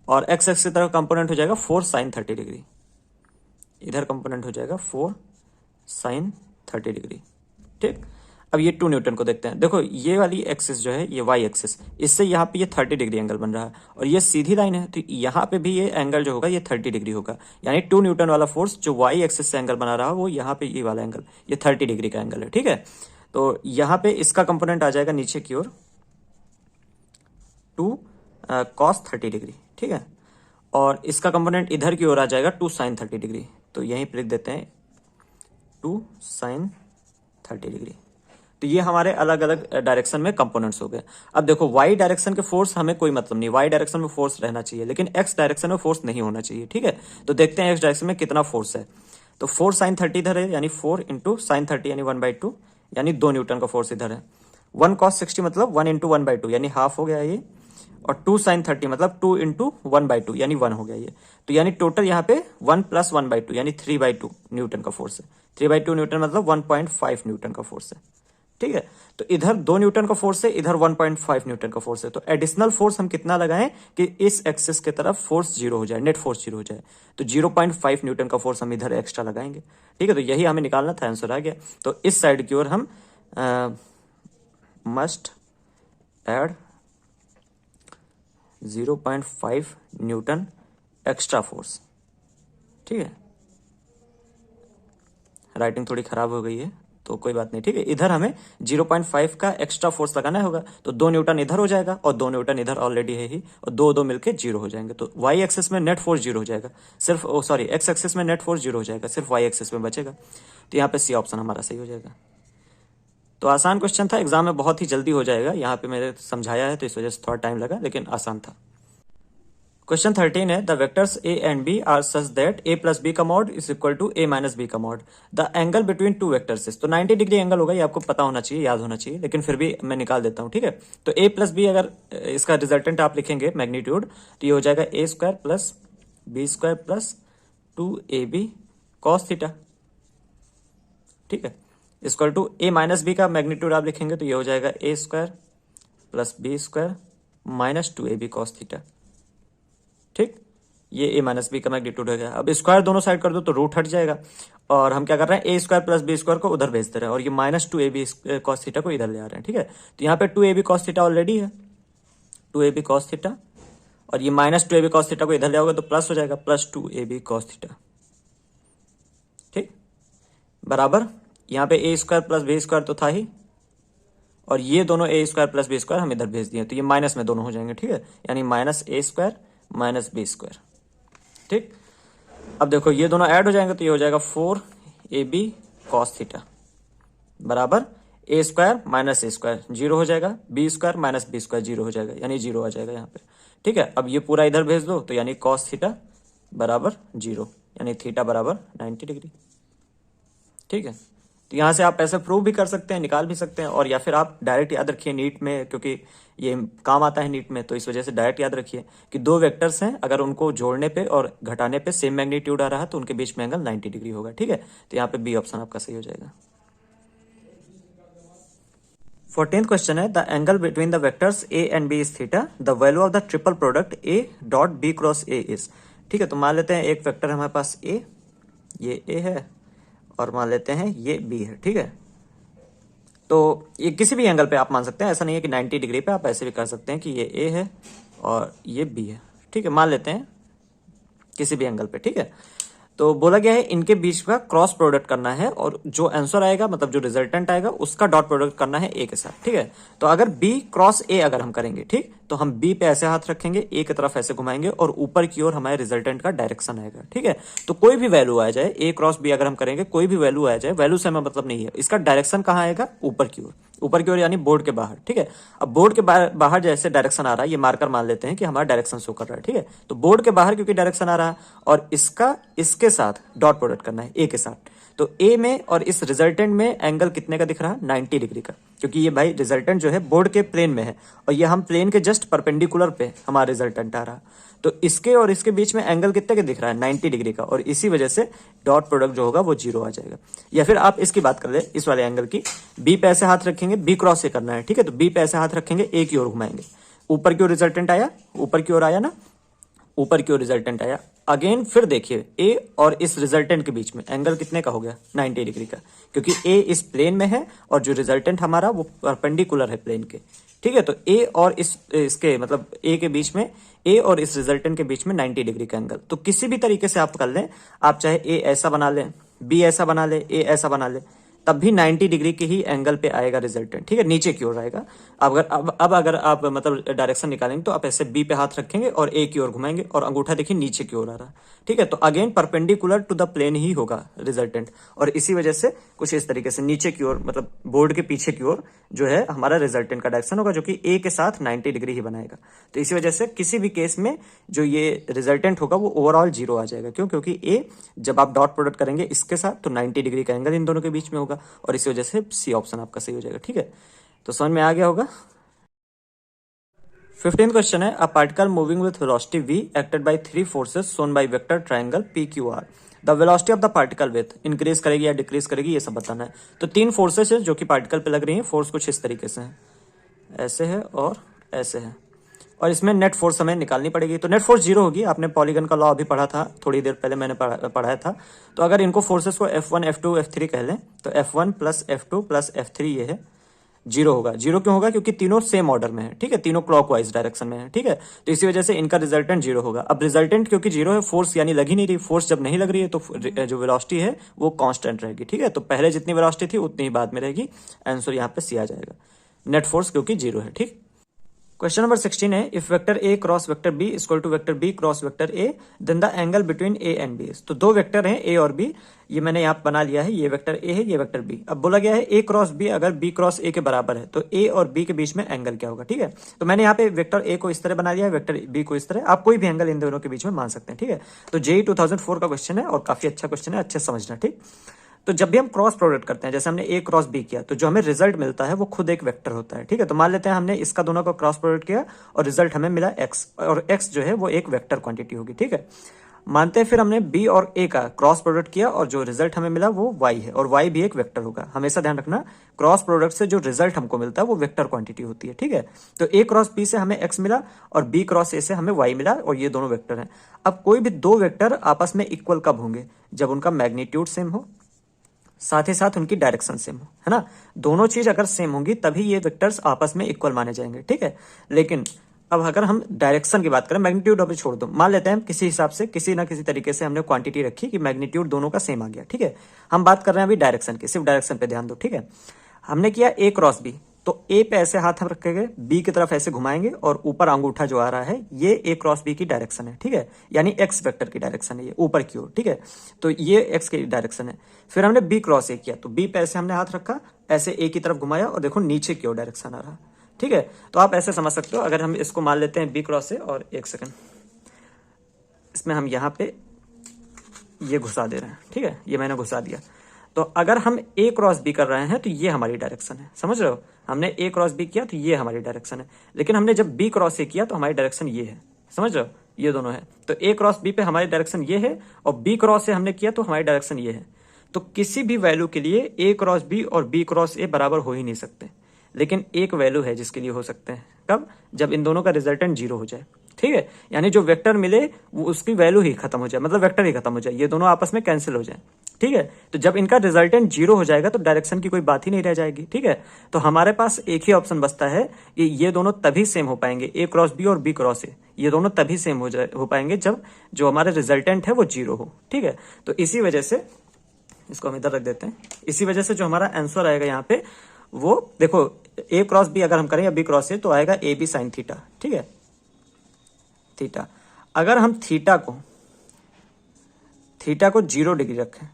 और एक्स एक्सिस की तरफ कंपोनेंट हो जाएगा 4 sin 30 डिग्री, इधर कंपोनेंट हो जाएगा 4 sin 30 डिग्री। ठीक, अब ये 2 न्यूटन को देखते हैं। देखो ये वाली एक्सिस जो है, ये वाई एक्सिस, इससे यहाँ पे ये 30 डिग्री एंगल बन रहा है, और ये सीधी लाइन है, तो यहाँ पे भी ये एंगल जो होगा ये 30 डिग्री होगा, यानी 2 न्यूटन वाला फोर्स जो वाई एक्सिस से एंगल बना रहा है, वो यहाँ पे ये वाला एंगल, ये 30 डिग्री का एंगल है। ठीक है, तो यहाँ पे इसका कंपोनेंट आ जाएगा नीचे की ओर 2 cos 30 डिग्री। ठीक है, और इसका कंपोनेंट इधर की ओर आ जाएगा 2 sin 30 डिग्री, तो यहीं पर लिख देते हैं 2 sin 30 डिग्री। तो ये हमारे अलग अलग डायरेक्शन में कंपोनेंट्स हो गए। अब देखो वाई डायरेक्शन के फोर्स हमें कोई मतलब नहीं, वाई डायरेक्शन में फोर्स रहना चाहिए, लेकिन एक्स डायरेक्शन में फोर्स नहीं होना चाहिए। ठीक है, तो देखते हैं एक्स डायरेक्शन में कितना फोर्स है, तो 4 sin 30 इधर है, यानी 4 इंटू साइन 30 यानी 1/2, यानी 2 न्यूटन का फोर्स इधर है। 1 cos 60 मतलब 1 इंटू 1/2 यानी हाफ हो गया ये, और 2 sin 30 मतलब 2 इंटू 1/2 यानी 1 हो गया ये, तो यानी टोटल यहाँ पे 1 + 1/2 यानी 3/2 न्यूटन का फोर्स है। 3/2 न्यूटन मतलब 1.5 न्यूटन का फोर्स है। ठीक है, तो इधर 2 न्यूटन का फोर्स है, इधर 1.5 न्यूटन का फोर्स है, तो एडिशनल फोर्स हम कितना लगाएं कि इस एक्सिस के तरफ फोर्स 0 हो जाए, नेट फोर्स 0 हो जाए, तो 0.5 न्यूटन का फोर्स हम इधर एक्स्ट्रा लगाएंगे। ठीक है, तो यही हमें निकालना था, आंसर आ गया। तो इस साइड की ओर हम must add 0.5 Newton extra force. ठीक है, राइटिंग थोड़ी खराब हो गई है तो कोई बात नहीं। ठीक है, इधर हमें 0.5 का एक्स्ट्रा फोर्स लगाना होगा, तो 2 न्यूटन इधर हो जाएगा और 2 न्यूटन इधर ऑलरेडी है ही, और 2 मिलके 0 हो जाएंगे। तो वाई एक्सेस में नेट फोर्स 0 हो जाएगा सिर्फ, सॉरी एक्स एक्सेस में नेट फोर्स 0 हो जाएगा, सिर्फ वाई एक्सेस में बचेगा। तो यहाँ पे सी ऑप्शन हमारा सही हो जाएगा। तो आसान क्वेश्चन था, एग्जाम में बहुत ही जल्दी हो जाएगा। यहाँ पे मैंने समझाया है तो इस वजह से थोड़ा टाइम लगा, लेकिन आसान था। क्वेश्चन 13 है, the vectors A and B are such that A plus B का mod is equal to A minus B का mod. The angle between two vectors is, तो 90 डिग्री एंगल होगा, ये आपको पता होना चाहिए, याद होना चाहिए, लेकिन फिर भी मैं निकाल देता हूँ। ठीक है, तो ए प्लस बी अगर इसका रिजल्टेंट आप लिखेंगे मैग्नीट्यूड, तो ये हो जाएगा A square plus B square plus 2ab cos theta. ठीक है, equal to A minus B का मैग्नीट्यूड आप लिखेंगे तो ये हो जाएगा A square plus B square minus 2ab cos theta. ठीक, ये ए माइनस बी का मैग्नीट्यूड हो गया। अब स्क्वायर दोनों साइड कर दो तो रूट हट जाएगा, और हम क्या कर रहे हैं, ए स्क्वायर प्लस बी स्क्वायर को उधर भेज दे रहे हैं, और ये माइनस 2ab कॉस थीटा को इधर ले आ रहे हैं। ठीक है, तो यहाँ पे 2ab कॉस थीटा ऑलरेडी है, 2ab कॉस थीटा, और ये माइनस 2ab कॉस थीटा को इधर ले आओगे तो प्लस हो जाएगा, प्लस 2ab कॉस थीटा। ठीक, बराबर यहाँ पे ए स्क्वायर प्लस बी स्क्वायर तो था ही, और ये दोनों ए स्क्वायर प्लस बी स्क्वायर हम इधर भेज दिए, तो ये माइनस में दोनों हो जाएंगे। ठीक है, यानी minus A square minus B square. ठीक, अब देखो ये दोनों ऐड हो जाएंगे तो ये हो जाएगा 4ab कॉस थीटा बराबर A square minus A square 0 हो जाएगा, B square minus B square 0 हो जाएगा, यानी 0 आ जाएगा यहाँ पे। ठीक है, अब ये पूरा इधर भेज दो तो यानी कॉस थीटा बराबर 0, यानी थीटा बराबर 90 डिग्री। ठीक है, तो यहाँ से आप ऐसे प्रूव भी कर सकते हैं, निकाल भी सकते हैं, और या फिर आप डायरेक्ट याद रखिए नीट में, क्योंकि ये काम आता है नीट में, तो इस वजह से डायरेक्ट याद रखिए कि 2 वेक्टर्स हैं, अगर उनको जोड़ने पे और घटाने पे सेम मैग्नीट्यूड आ रहा है तो उनके बीच में एंगल 90 डिग्री होगा। ठीक है, तो यहाँ पे बी ऑप्शन आपका सही हो जाएगा। 14th क्वेश्चन है, the angle between the vectors A and B is theta, the value of the triple product A dot B cross A is. ठीक है, तो मान लेते हैं एक वेक्टर हमारे पास ए, ये ए है, और मान लेते हैं ये बी है। ठीक है, तो ये किसी भी एंगल पे आप मान सकते हैं, ऐसा नहीं है कि 90 डिग्री पे, आप ऐसे भी कर सकते हैं कि ये ए है और ये बी है। ठीक है, मान लेते हैं किसी भी एंगल पे। ठीक है, तो बोला गया है इनके बीच का क्रॉस प्रोडक्ट करना है, और जो आंसर आएगा, मतलब जो रिजल्टेंट आएगा, उसका डॉट प्रोडक्ट करना है ए के साथ। ठीक है, तो अगर बी क्रॉस ए अगर हम करेंगे, ठीक, तो हम बी पे ऐसे हाथ रखेंगे, ए की तरफ ऐसे घुमाएंगे, और ऊपर की ओर हमारे रिजल्टेंट का डायरेक्शन आएगा। ठीक है, तो कोई भी वैल्यू आ जाए, ए क्रॉस बी अगर हम करेंगे, कोई भी वैल्यू आ जाए, वैल्यू से हमें मतलब नहीं है, इसका डायरेक्शन कहाँ आएगा, ऊपर की ओर, ऊपर की ओर यानी बोर्ड के बाहर। ठीक है, अब बोर्ड के बाहर जैसे डायरेक्शन आ रहा है, ये मार्कर मान लेते हैं कि हमारा डायरेक्शन शो कर रहा है। ठीक है, तो बोर्ड के बाहर क्योंकि डायरेक्शन आ रहा है, और इसका इसके साथ डॉट प्रोडक्ट करना है ए के साथ, तो ए में और इस रिजल्टेंट में एंगल कितने का दिख रहा है, 90 डिग्री का, क्योंकि ये भाई रिजल्टेंट जो है बोर्ड के प्लेन में है, और ये हम प्लेन के जस्ट परपेंडिकुलर पे हमारा रिजल्टेंट आ रहा है, तो इसके और इसके बीच में एंगल कितने का दिख रहा है, 90 डिग्री का, और इसी वजह से डॉट प्रोडक्ट जो होगा वो 0 आ जाएगा। या फिर आप इसकी बात कर ले, इस वाले एंगल की, बी पे ऐसे हाथ रखेंगे, बी क्रॉस से करना है। ठीक है, तो बी पे ऐसे हाथ रखेंगे, ए की ओर घुमाएंगे, ऊपर की ओर रिजल्टेंट आया, ऊपर की ओर आया ना, ऊपर की ओर रिजल्टेंट आया। अगेन फिर देखिए ए और इस रिजल्टेंट के बीच में एंगल कितने का हो गया, 90 डिग्री का, क्योंकि ए इस प्लेन में है और जो रिजल्टेंट हमारा वो परपेंडिकुलर है प्लेन के। ठीक है, तो ए और इसके मतलब ए के बीच में, ए और इस रिजल्टेंट के बीच में 90 डिग्री का एंगल, तो किसी भी तरीके से आप कर लें, आप चाहे ए ऐसा बना लें, बी ऐसा बना ले, ए ऐसा बना ले, तब भी 90 डिग्री के ही एंगल पे आएगा रिजल्टेंट। ठीक है, नीचे की ओर आएगा। अब अगर आप मतलब डायरेक्शन निकालेंगे तो आप ऐसे बी पे हाथ रखेंगे और ए की ओर घुमाएंगे, और अंगूठा देखिए नीचे की ओर आ रहा है। ठीक है, तो again perpendicular to the plane ही होगा रिजल्टेंट, और इसी वजह से कुछ इस तरीके से नीचे की ओर, मतलब बोर्ड के पीछे की ओर जो है हमारा रिजल्टेंट का डायरेक्शन होगा, जो कि ए के साथ 90 डिग्री ही बनाएगा। तो इसी वजह से किसी भी केस में जो ये रिजल्टेंट होगा वो ओवरऑल 0 आ जाएगा। क्यों? क्योंकि ए जब आप डॉट प्रोडक्ट करेंगे इसके साथ तो 90 डिग्री का एंगल इन दोनों के बीच में होगा, और इसी वजह से सी ऑप्शन आपका सही हो जाएगा। ठीक है, तो समझ में आ गया होगा। 15th क्वेश्चन है, a particle moving with velocity v acted by 3 forces shown by vector triangle PQR, the velocity of the particle with increase करेगी या डिक्रीज करेगी, ये सब बताना है। तो 3 फोर्सेस है जो कि पार्टिकल पे लग रही हैं। फोर्स कुछ इस तरीके से है, ऐसे है और ऐसे है, और इसमें नेट फोर्स हमें निकालनी पड़ेगी। तो नेट फोर्स 0 होगी। आपने पॉलीगन का लॉ अभी पढ़ा था, थोड़ी देर पहले मैंने पढ़ाया था। तो अगर इनको फोर्सेस को F1 F2 F3 कह लें, तो F1 plus F2 plus F3 ये है, जीरो होगा। जीरो क्यों होगा? क्योंकि तीनों सेम ऑर्डर में है, ठीक है, तीनों क्लॉकवाइज डायरेक्शन में है, ठीक है, तो इसी वजह से इनका रिजल्टेंट जीरो होगा। अब रिजल्टेंट क्योंकि जीरो है, फोर्स यानी लग ही नहीं रही, फोर्स जब नहीं लग रही है तो जो वेलोसिटी है वो कांस्टेंट रहेगी, ठीक है, तो पहले जितनी वेलोसिटी थी उतनी ही बाद में रहेगी। आंसर यहाँ पे सी आ जाएगा, नेट फोर्स क्योंकि जीरो है, ठीक। क्वेश्चन नंबर 16 है, if vector A cross vector B equal to vector B cross vector A then the angle between A and B. तो दो वेक्टर हैं ए और बी, ये मैंने यहाँ बना लिया है, ये वेक्टर ए है, ये वेक्टर बी। अब बोला गया है ए क्रॉस बी अगर बी क्रॉस ए के बराबर है तो ए और बी के बीच में एंगल क्या होगा, ठीक है। तो मैंने यहाँ पे वेक्टर ए को इस तरह बना लिया है, वेक्टर बी को इस तरह, आप कोई भी एंगल इन दोनों के बीच में मान सकते हैं, ठीक है। तो जेई 2004 का क्वेश्चन है और काफी अच्छा क्वेश्चन है, अच्छे से समझना, ठीक। तो जब भी हम क्रॉस प्रोडक्ट करते हैं, जैसे हमने ए क्रॉस बी किया, तो जो हमें रिजल्ट मिलता है वो खुद एक वेक्टर होता है, ठीक है। तो मान लेते हैं हमने इसका दोनों का क्रॉस प्रोडक्ट किया और रिजल्ट हमें मिला एक्स, और एक्स जो है वो एक वेक्टर क्वांटिटी होगी, ठीक है। मानते हैं फिर हमने बी और ए का क्रॉस प्रोडक्ट किया और जो रिजल्ट हमें मिला वो वाई है, और वाई भी एक वेक्टर होगा। हमेशा ध्यान रखना, क्रॉस प्रोडक्ट से जो रिजल्ट हमको मिलता है वो वेक्टर क्वांटिटी होती है, ठीक है। तो ए क्रॉस बी से हमें एक्स मिला और बी क्रॉस ए से हमें वाई मिला, और ये दोनों वेक्टर हैं। अब कोई भी दो वेक्टर आपस में इक्वल कब होंगे? जब उनका मैग्नीट्यूड सेम हो, साथ ही साथ उनकी डायरेक्शन सेम हो, है ना। दोनों चीज अगर सेम होंगी तभी ये वेक्टर्स आपस में इक्वल माने जाएंगे, ठीक है। लेकिन अब अगर हम डायरेक्शन की बात करें, मैग्नीट्यूड अभी छोड़ दो, मान लेते हैं किसी हिसाब से किसी ना किसी तरीके से हमने क्वांटिटी रखी कि मैग्नीट्यूड दोनों का सेम आ गया, ठीक है। हम बात कर रहे हैं अभी डायरेक्शन की, सिर्फ डायरेक्शन पे ध्यान दो, ठीक है। हमने किया ए क्रॉस बी, तो ए पे ऐसे हाथ हम रखेंगे, बी की तरफ ऐसे घुमाएंगे और ऊपर अंगूठा जो आ रहा है ये ए क्रॉस बी की डायरेक्शन है, ठीक है, यानी एक्स वेक्टर की डायरेक्शन है ये ऊपर की ओर, ठीक है। तो ये एक्स की डायरेक्शन है। फिर हमने बी क्रॉस ए किया, तो बी पे ऐसे हमने हाथ रखा, ऐसे ए की तरफ घुमाया और देखो नीचे की ओर डायरेक्शन आ रहा, ठीक है। तो आप ऐसे समझ सकते हो, अगर हम इसको मान लेते हैं बी क्रॉस ए, और एक सेकेंड इसमें हम यहाँ पे ये घुसा दे रहे हैं, ठीक है, ये मैंने घुसा दिया। तो अगर हम ए क्रॉस बी कर रहे हैं तो ये हमारी डायरेक्शन है, समझ रहे हो। हमने ए क्रॉस बी किया तो ये हमारी डायरेक्शन है, लेकिन हमने जब बी क्रॉस ए किया तो हमारी डायरेक्शन ये है, समझ रहे हो, ये दोनों है। तो ए क्रॉस बी पे हमारी डायरेक्शन ये है और बी क्रॉस ए हमने किया तो हमारी डायरेक्शन ये है। तो किसी भी वैल्यू के लिए ए क्रॉस बी और बी क्रॉस ए बराबर हो ही नहीं सकते, लेकिन एक वैल्यू है जिसके लिए हो सकते हैं, कब? जब इन दोनों का रिजल्टेंट जीरो हो जाए, ठीक है, यानी जो वेक्टर मिले वो उसकी वैल्यू ही खत्म हो जाए, मतलब वेक्टर ही खत्म हो जाए, ये दोनों आपस में कैंसिल हो जाए, ठीक है। तो जब इनका रिजल्टेंट जीरो हो जाएगा तो डायरेक्शन की कोई बात ही नहीं रह जाएगी, ठीक है। तो हमारे पास एक ही ऑप्शन बचता है कि ये दोनों तभी सेम हो पाएंगे, ए क्रॉस बी और बी क्रॉस ए, ये दोनों तभी सेम हो पाएंगे जब जो हमारे रिजल्टेंट है वो जीरो हो, ठीक है। तो इसी वजह से इसको हम इधर रख देते हैं, इसी वजह से जो हमारा आंसर आएगा यहाँ पे वो देखो, ए क्रॉस बी अगर हम करें या बी क्रॉस ए तो आएगा ए बी साइन थीटा, ठीक है, थीटा। अगर हम थीटा को 0 डिग्री रखें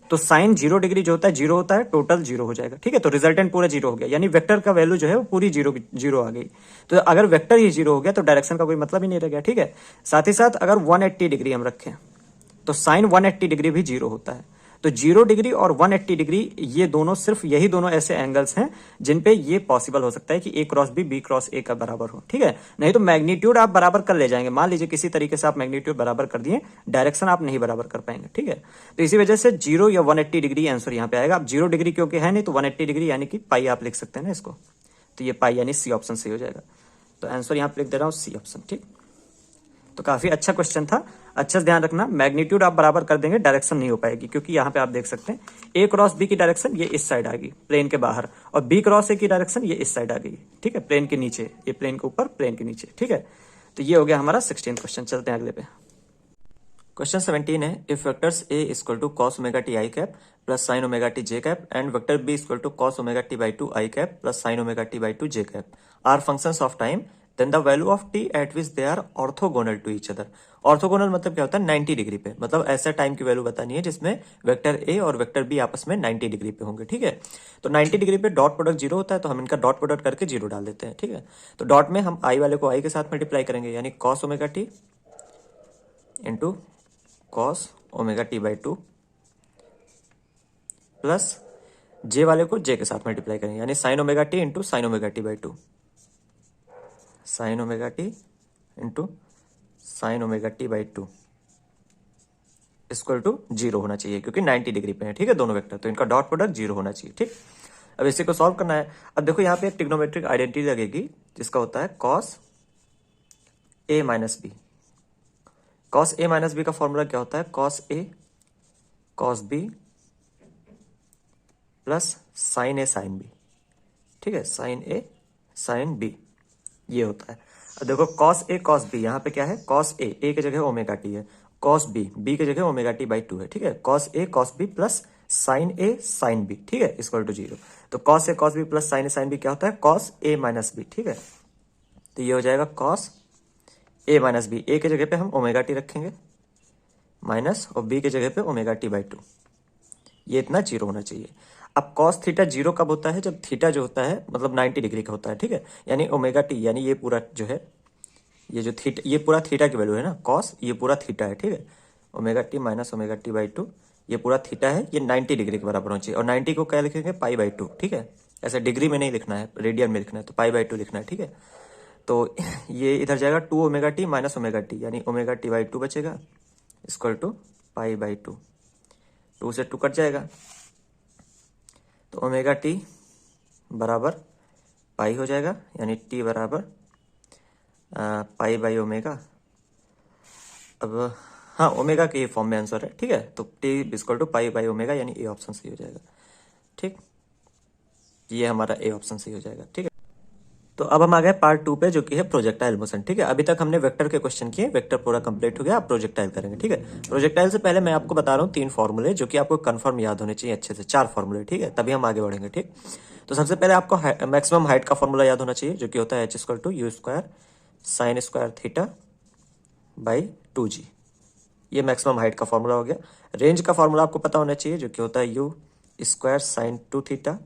तो साइन 0 डिग्री जो होता है जीरो होता है, टोटल जीरो हो जाएगा, ठीक है। तो रिजल्टेंट पूरा जीरो हो गया, यानी वेक्टर का वैल्यू जो है वो पूरी जीरो आ गई। तो अगर वेक्टर ही जीरो हो गया तो डायरेक्शन का कोई मतलब ही नहीं रह गया, ठीक है। साथ ही साथ अगर 180 डिग्री हम रखें तो साइन 180 डिग्री भी जीरो होता है। तो 0 डिग्री और 180 डिग्री ये दोनों, सिर्फ यही दोनों ऐसे एंगल्स हैं जिन पे ये पॉसिबल हो सकता है कि ए क्रॉस बी क्रॉस ए का बराबर हो, ठीक है। नहीं तो मैग्नीट्यूड आप बराबर कर ले जाएंगे, मान लीजिए किसी तरीके से आप मैग्नीट्यूड बराबर कर दिए, डायरेक्शन आप नहीं बराबर कर पाएंगे, ठीक है। तो इसी वजह से 0 या 180 डिग्री आंसर यहाँ पे आएगा। अब 0 डिग्री क्योंकि है नहीं तो 180 डिग्री यानी कि पाई आप लिख सकते हैं ना इसको, तो ये पाई यानी सी ऑप्शन सही हो जाएगा। तो आंसर यहाँ पे लिख दे रहा हूँ सी ऑप्शन, ठीक। तो काफी अच्छा क्वेश्चन था, अच्छे से ध्यान रखना, मैग्नीट्यूड आप बराबर कर देंगे, डायरेक्शन नहीं हो पाएगी, क्योंकि यहाँ पे आप देख सकते हैं ए क्रॉस बी की डायरेक्शन ये इस साइड आ गई प्लेन के बाहर, और बी क्रॉस ए की डायरेक्शन ये इस साइड आ गई, ठीक है, प्लेन के नीचे, ये प्लेन के ऊपर प्लेन के नीचे, ठीक है। तो ये हो गया हमारा 16 क्वेश्चन। चलते हैं अगले पे। क्वेश्चन 17 है, if vectors A equal to cos omega T I cap plus sine omega T J cap and vector B equal to cos omega T by two I cap plus sine omega T by two J cap are functions of time, then the value of T at which they are orthogonal to each other. Orthogonal मतलब क्या होता है? 90 degree पे, मतलब ऐसा time की value बतानी है जिसमें वेक्टर ए और वेक्टर बी आपस में 90 डिग्री पे होंगे, ठीक है। तो 90 डिग्री पे डॉट प्रोडक्ट जीरो होता है, तो हम इनका डॉट प्रोडक्ट करके जीरो डाल देते हैं, ठीक है। तो डॉट में हम आई वाले को आई के साथ मल्टीप्लाई करेंगे, यानी cos omega T into cos omega T by two plus J वाले को जे के साथ मल्टीप्लाई करेंगे, यानी sine omega T into sine omega T by two, sine omega T into sine omega T by two equal to zero होना चाहिए, क्योंकि 90 degree पे है, ठीक है, दोनों वेक्टर, तो इनका डॉट प्रोडक्ट जीरो होना चाहिए, ठीक। अब इसी को सॉल्व करना है। अब देखो यहाँ पे एक ट्रिग्नोमेट्रिक आइडेंटिटी लगेगी जिसका होता है cos A minus B. Cos A minus B का फॉर्मूला क्या होता है? Cos A cos B plus sign A sine B, ठीक है, साइन ए साइन बी ये होता है। अब देखो कॉस ए कॉस बी, यहाँ पे क्या है, कॉस ए की जगह ओमेगा टी है, कॉस बी की जगह ओमेगा टी बाई 2 है, ठीक है, cos A cos B plus sign A sine B, ठीक है, इक्वल टू 0। तो cos A cos B plus sign A sine B क्या होता है, कॉस ए माइनस बी, ठीक है। तो ये हो जाएगा कॉस ए माइनस बी, ए की जगह पे हम ओमेगा टी रखेंगे माइनस, और बी की जगह पे ओमेगा टी बाई 2, ये इतना 0 होना चाहिए। अब कॉस थीटा 0 कब होता है, जब थीटा जो होता है मतलब 90 डिग्री का होता है, ठीक है, यानी ओमेगा टी, यानी ये पूरा जो है, ये जो थीटा, ये पूरा थीटा की वैल्यू है ना, कॉस ये पूरा थीटा है, ठीक है, omega T minus omega T by 2, ये पूरा थीटा है, ये 90 डिग्री के बराबर होना चाहिए। और 90 को क्या लिखेंगे, पाई बाई 2, ठीक है, ऐसे डिग्री में नहीं लिखना है, रेडियन में लिखना है, तो पाई बाई 2 लिखना है, ठीक है। तो ये इधर जाएगा 2 omega T minus omega T, यानी ओमेगा टी बाई 2 बचेगा, इक्वल टू पाई बाई 2, 2 से 2 कट जाएगा, तो ओमेगा टी बराबर पाई हो जाएगा, यानी टी बराबर पाई बाई ओमेगा। अब हाँ, ओमेगा के फॉर्म में आंसर है, ठीक है, तो T equal to pi by omega, यानी ए ऑप्शन सही हो जाएगा, ठीक, ये हमारा ए ऑप्शन सही हो जाएगा, ठीक है। तो अब हम आ गए पार्ट 2 पे, जो कि है प्रोजेक्टाइल मोशन, ठीक है। अभी तक हमने वेक्टर के क्वेश्चन किए, वेक्टर पूरा कंप्लीट हो गया, आप प्रोजेक्टाइल करेंगे, ठीक है। प्रोजेक्टाइल से पहले मैं आपको बता रहा हूँ 3 फॉर्मूले, जो कि आपको कंफर्म याद होने चाहिए अच्छे से, 4 फॉर्मूले, ठीक है, तभी हम आगे बढ़ेंगे, ठीक। तो सबसे पहले आपको मैक्सिमम हाइट का फॉर्मूला याद होना चाहिए, जो कि होता है H equal to U square sine square theta by 2g, ये मैक्सिमम हाइट का फॉर्मूला हो गया। रेंज का फॉर्मूला आपको पता होना चाहिए, जो कि होता है you square sine 2 theta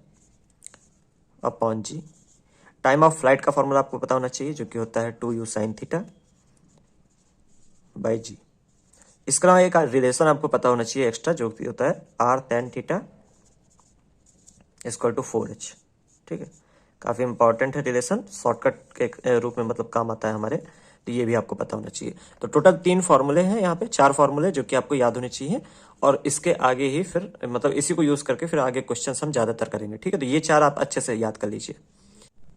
upon G. Time of flight का फॉर्मूला आपको पता होना चाहिए, जो कि होता है 2u साइन थीटा बाई जी। इसके अलावा एक रिलेशन आपको पता होना चाहिए एक्स्ट्रा, जो कि होता है r tan theta equal to 4h, ठीक है, काफी इंपॉर्टेंट है रिलेशन, शॉर्टकट के रूप में मतलब काम आता है हमारे, तो ये भी आपको पता होना चाहिए। तो टोटल 3 फॉर्मूले हैं यहाँ पे, 4 फॉर्मूले जो कि आपको याद होने चाहिए, और इसके आगे ही फिर मतलब इसी को यूज करके फिर आगे क्वेश्चन हम ज्यादातर करेंगे, ठीक है। तो ये 4 आप अच्छे से याद कर लीजिए।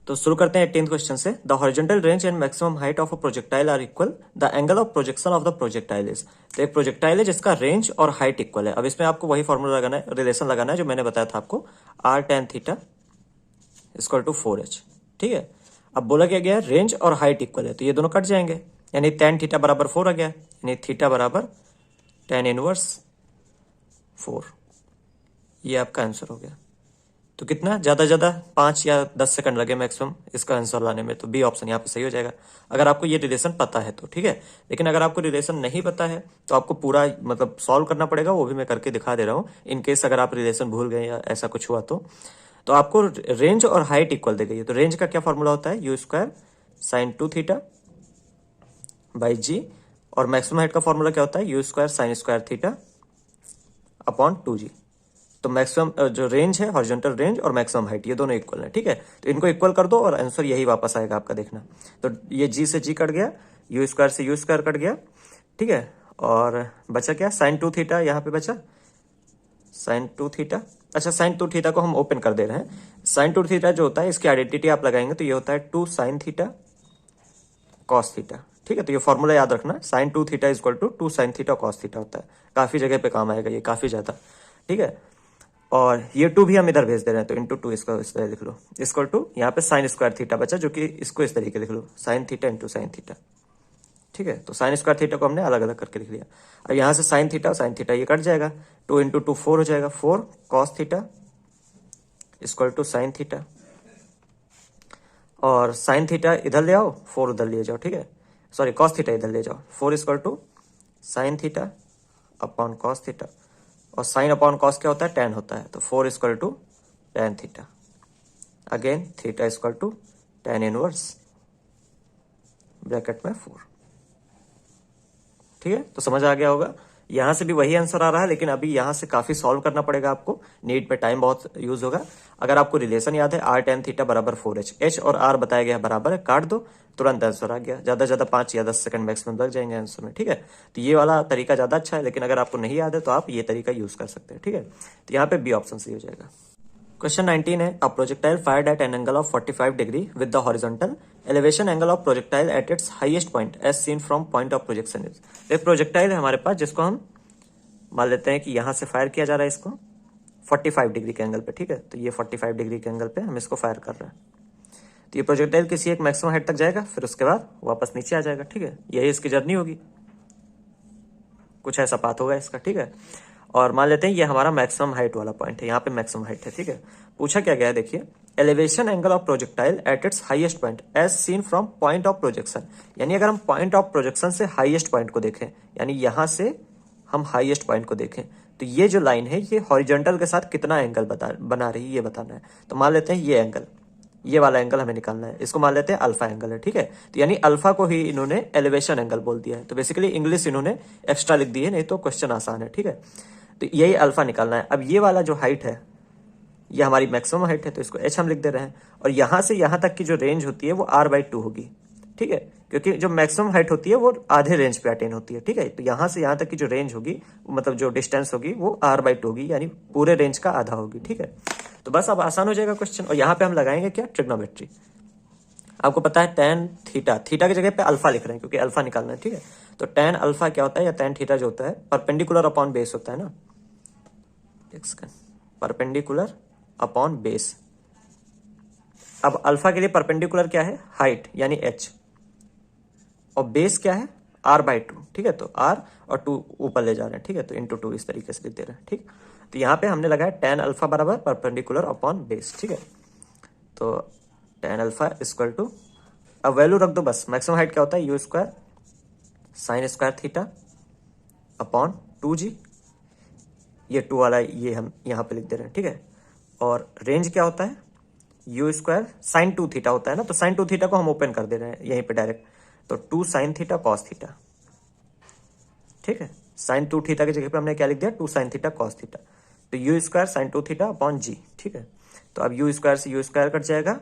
तो शुरू करते हैं 18th क्वेश्चन से। The horizontal range and maximum height of a projectile are equal, the angle of projection of the projectile is. तो एक प्रोजेक्टाइल है जिसका रेंज और हाइट इक्वल है। अब इसमें आपको वही फॉर्मूला लगाना है, रिलेशन लगाना है जो मैंने बताया था आपको, r tan theta equal to 4h, ठीक है। अब बोला क्या गया है, रेंज और हाइट इक्वल है, तो ये दोनों कट जाएंगे, यानी tan थीटा बराबर 4 आ गया, यानी थीटा बराबर tan इनवर्स 4, ये आपका आंसर हो गया। तो कितना, ज्यादा ज्यादा 5 या 10 सेकंड लगे मैक्सिमम इसका आंसर लाने में, तो बी ऑप्शन यहाँ पे सही हो जाएगा, अगर आपको ये रिलेशन पता है तो, ठीक है। लेकिन अगर आपको रिलेशन नहीं पता है तो आपको पूरा मतलब सॉल्व करना पड़ेगा, वो भी मैं करके दिखा दे रहा हूँ, इन केस अगर आप रिलेशन भूल गए या ऐसा कुछ हुआ तो आपको रेंज और हाइट इक्वल दी गई है। तो रेंज का क्या फॉर्मूला होता है, you square sine 2 theta by G, और मैक्सिमम हाइट का फॉर्मूला क्या होता है, you square sine square theta upon 2g। तो मैक्सिमम जो रेंज है, हॉरिजॉन्टल रेंज और मैक्सिमम हाइट, ये दोनों इक्वल है, ठीक है। तो इनको इक्वल कर दो और आंसर यही वापस आएगा आपका, देखना। तो ये जी से जी कट गया, यू स्क्वायर से यू स्क्वायर कट गया, ठीक है, और बचा क्या, साइन 2 थीटा, यहाँ पे बचा साइन 2 थीटा। अच्छा, साइन 2 थीटा को हम ओपन कर दे रहे हैं। साइन 2 थीटा जो होता है, इसकी आइडेंटिटी आप लगाएंगे तो ये होता है 2 साइन थीटा कॉस थीटा, ठीक है। तो ये फॉर्मूला याद रखना, sine 2 theta equal to 2 sine theta cos theta होता है, काफी जगह पे काम आएगा ये, काफी ज्यादा, ठीक है। और ये 2 भी हम इधर भेज दे रहे हैं, तो इंटू 2 इसको इस तरह लिख लो, इक्वल टू यहाँ पे साइन स्क्वायर थीटा बचा, जो कि इसको इस तरीके लिख लो, sine theta into sine theta, ठीक है। तो साइन स्क्वायर थीटा को हमने अलग अलग करके लिख लिया। अब यहाँ से साइन थीटा ये कट जाएगा, 2 इंटू 2 4 हो जाएगा, 4 cos theta equal to sine theta, और साइन थीटा इधर ले आओ, 4 उधर ले जाओ, ठीक है, सॉरी कॉस थीटा इधर ले जाओ, 4 equal to sine theta upon cos theta, और साइन अपॉन कॉस क्या होता है, tan होता है, तो 4 equal to tan theta, again theta equal to tan inverse bracket में 4, ठीक है। तो समझ आ गया होगा, यहां से भी वही आंसर आ रहा है, लेकिन अभी यहां से काफी सॉल्व करना पड़ेगा आपको, नीट पे टाइम बहुत यूज होगा। अगर आपको रिलेशन याद है, r tan थीटा बराबर 4h, h और r बताया गया बराबर है, काट दो, तुरंत आंसर आ गया, ज्यादा ज्यादा 5 या 10 सेकंड मैक्सिमम लग जाएंगे आंसर में, ठीक है। तो ये वाला तरीका ज्यादा अच्छा है, लेकिन अगर आपको नहीं याद है तो आप ये तरीका यूज कर सकते हैं, ठीक है। तो यहाँ पे बी ऑप्शन सही हो जाएगा। क्वेश्चन 19 है, a projectile fired at an angle of 45 degree with the horizontal elevation angle of projectile at its highest point as seen from point of projection is. एक प्रोजेक्टाइल है हमारे पास, जिसको हम मान लेते हैं कि यहां से फायर किया जा रहा है इसको, 45 डिग्री के एंगल पे, ठीक है। तो ये 45 डिग्री के एंगल पे हम इसको फायर कर रहे हैं। तो ये प्रोजेक्टाइल किसी एक मैक्सिमम हाइट तक जाएगा, फिर उसके बाद वापस नीचे आ जाएगा, ठीक है। यही इसकी जर्नी होगी, कुछ ऐसा पाथ होगा इसका, ठीक है। और मान लेते हैं ये हमारा मैक्सिमम हाइट वाला पॉइंट है, यहाँ पे मैक्सिमम हाइट है, ठीक है। पूछा क्या गया है, देखिए, elevation angle of projectile at its highest point as seen from point of projection. यानी अगर हम पॉइंट ऑफ प्रोजेक्शन से हाईएस्ट पॉइंट को देखें, यानी यहां से हम हाईएस्ट पॉइंट को देखें, तो ये जो लाइन है ये हॉरिजॉन्टल के साथ कितना एंगल बना रही है ये बताना है। तो मान लेते हैं ये एंगल, ये वाला एंगल हमें निकालना है, इसको मान लेते हैं अल्फा एंगल है, ठीक है। तो यानी अल्फा को ही इन्होंने एलिवेशन एंगल बोल दिया है। तो बेसिकली इंग्लिश इन्होंने एक्स्ट्रा लिख दी है, नहीं तो क्वेश्चन आसान है, ठीक है। तो यही अल्फा निकालना है। अब ये वाला जो हाइट है ये हमारी मैक्सिमम हाइट है, तो इसको एच हम लिख दे रहे हैं। और यहां से यहां तक की जो रेंज होती है वो r/2 होगी, ठीक है, क्योंकि जो मैक्सिमम हाइट होती है वो आधे रेंज पे अटेन होती है, ठीक है। तो यहां से यहां तक की जो रेंज होगी, मतलब जो डिस्टेंस होगी वो r/2 होगी, यानी पूरे रेंज का आधा होगी, ठीक है। तो बस अब आसान हो जाएगा क्वेश्चन। और यहाँ पे हम लगाएंगे क्या, ट्रिग्नोमेट्री। आपको पता है tan थीटा, थीटा की जगह पे अल्फा लिख रहे हैं क्योंकि अल्फा निकालना है, ठीक है। तो tan अल्फा क्या होता है, या tan थीटा जो होता है, परपेंडिकुलर अपॉन बेस होता है ना, परपेंडिकुलर अपॉन बेस। अब अल्फा के लिए परपेंडिकुलर क्या है, हाइट यानी h, और बेस क्या है, r/2, ठीक है। तो r और 2 ऊपर ले जा रहे हैं, ठीक है। तो इंटू 2 इस तरीके से लिख दे रहे हैं, ठीक। तो यहाँ पे हमने लगाया tan अल्फा बराबर परपेंडिकुलर अपॉन बेस, ठीक है। तो tan अल्फा इक्वल टू, अब वैल्यू रख दो बस। मैक्सिमम हाइट क्या होता है, u² sign square theta upon 2g, ये 2 वाला ये हम यहाँ पे लिख दे रहे हैं, ठीक है। और रेंज क्या होता है, u² साइन 2 थीटा होता है ना, तो साइन 2 थीटा को हम ओपन कर दे रहे हैं यहीं पे डायरेक्ट। तो 2 साइन थीटा कॉस थीटा, ठीक है। साइन 2 थीटा की जगह पे हमने क्या लिख दिया, 2 साइन थीटा कॉस थीटा। तो u² sine 2 theta upon g, ठीक है। तो अब u² से u² कट जाएगा,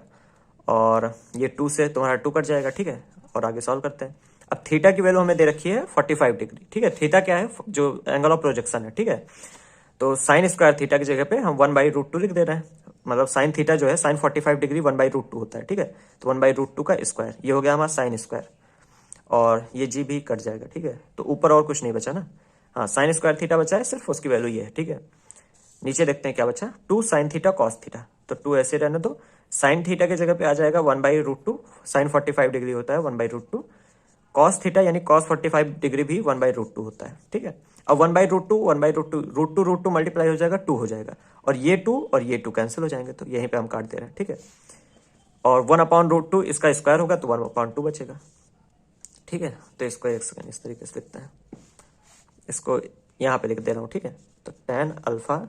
और ये 2 से तुम्हारा 2 कट जाएगा, ठीक है। और आगे सॉल्व करते हैं। अब थीटा की वैल्यू हमें दे रखी है 45 डिग्री, ठीक है। थीटा क्या है, जो एंगल ऑफ प्रोजेक्शन है, ठीक है। तो साइन स्क्वायर थीटा की जगह पे हम 1/√2 लिख दे रहे हैं। मतलब साइन थीटा जो है, साइन 45 डिग्री 1/√2 होता है, ठीक है। तो 1/√2 का स्क्वायर, ये हो गया हमारा साइन स्क्वायर, और ये जी भी कट जाएगा, ठीक है। तो ऊपर और कुछ नहीं बचा ना, हाँ, साइन स्क्वायर थीटा बचा है, सिर्फ उसकी वैल्यू ये है, ठीक है। नीचे देखते हैं क्या बचा, 2 साइन थीटा कॉस थीटा। तो 2 ऐसे रहने दो, साइन थीटा की जगह पे आ जाएगा 1/√2, साइन 45 डिग्री होता है 1/√2, कॉस थीटा यानी कॉस 45 डिग्री भी 1/√2 होता है, ठीक है। अब 1/√2 √2 मल्टीप्लाई हो जाएगा, 2 हो जाएगा, और ये 2 और ये 2 कैंसिल हो जाएंगे, तो यहीं पे हम काट दे रहे हैं, ठीक है। और 1/√2 इसका स्क्वायर होगा, तो 1/2 बचेगा, ठीक है। तो इसको एक सेकंड इस तरीके से लिखते हैं, इसको यहाँ पे लिख दे रहा हूँ, ठीक है। तो tan अल्फा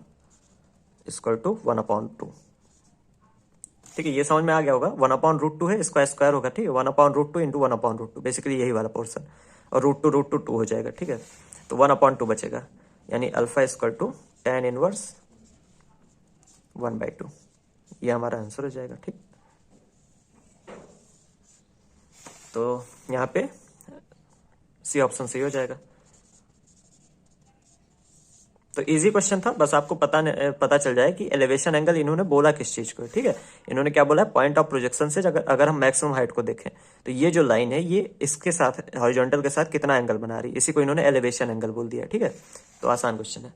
इक्वल टू 1/2, ठीक है। ये समझ में आ गया होगा, 1/√2 है, इसका स्क्वायर होगा, ठीक है। 1/√2 इंटू 1/√2, बेसिकली यही वाला पोर्सन, और √2 2 हो जाएगा, ठीक है। तो 1/2 बचेगा, यानी alpha equal to tan inverse 1/2, ये हमारा आंसर हो जाएगा, ठीक। तो यहाँ पे सी ऑप्शन सही हो जाएगा। तो इजी क्वेश्चन था, बस आपको पता चल जाए कि एलिवेशन एंगल इन्होंने बोला किस चीज को, ठीक है। इन्होंने क्या बोला है, पॉइंट ऑफ प्रोजेक्शन से अगर हम मैक्सिमम हाइट को देखें, तो ये जो लाइन है ये इसके साथ हॉरिजॉन्टल के साथ कितना एंगल बना रही है, इसी को इन्होंने एलिवेशन एंगल बोल दिया, ठीक है। तो आसान क्वेश्चन है।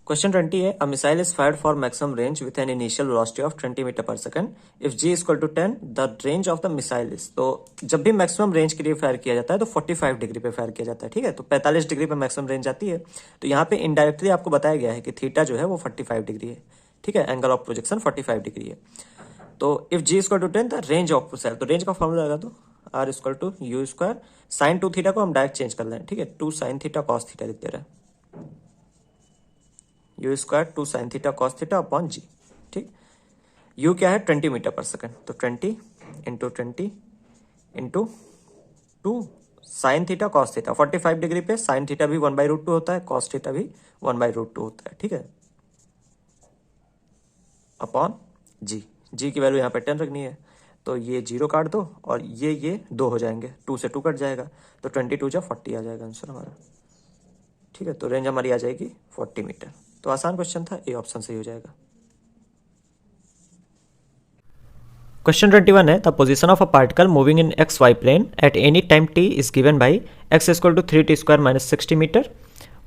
क्वेश्चन 20 है, a missile is fired for maximum range with an initial velocity of 20 metre per second if g equal to 10 the range of the missile is. तो जब भी मैक्सिमम रेंज के लिए फायर किया जाता है तो 45 डिग्री पे फायर किया जाता है, ठीक है। तो 45 डिग्री पे मैक्सिमम रेंज आती है। तो यहाँ पे इनडायरेक्टली आपको बताया गया है कि थीटा जो है वो 45 डिग्री है, ठीक है। एंगल ऑफ प्रोजेक्शन 45 डिग्री है। तो if g equal to 10 the range of missile, तो रेंज का फॉर्मूला लगा दो, r equal to u², sine 2 theta को हम डायरेक्ट चेंज कर लें, ठीक है। 2 साइन थीटा कॉस थीटा लिख दे रहे हैं, u², 2 sine theta cos theta upon g, ठीक। u क्या है, 20 मीटर पर सेकंड, तो 20 into 20 into 2 sine theta cos theta. 45 degree पे साइन थीटा भी 1/√2 होता है, कॉस थीटा भी 1/√2 होता है, ठीक है, अपॉन g की वैल्यू यहाँ पे 10 रखनी है। तो ये 0 काट दो, और ये 2 हो जाएंगे, 2 से 2 कट जाएगा, तो 22 जा 40 आ जाएगा आंसर हमारा, ठीक है। तो रेंज हमारी आ जाएगी 40 मीटर। तो आसान क्वेश्चन था, ए ऑप्शन सही हो जाएगा। क्वेश्चन 21 है, the position of a particle moving in x y plane at any time t is given by x equal to 3t² - 60 metre,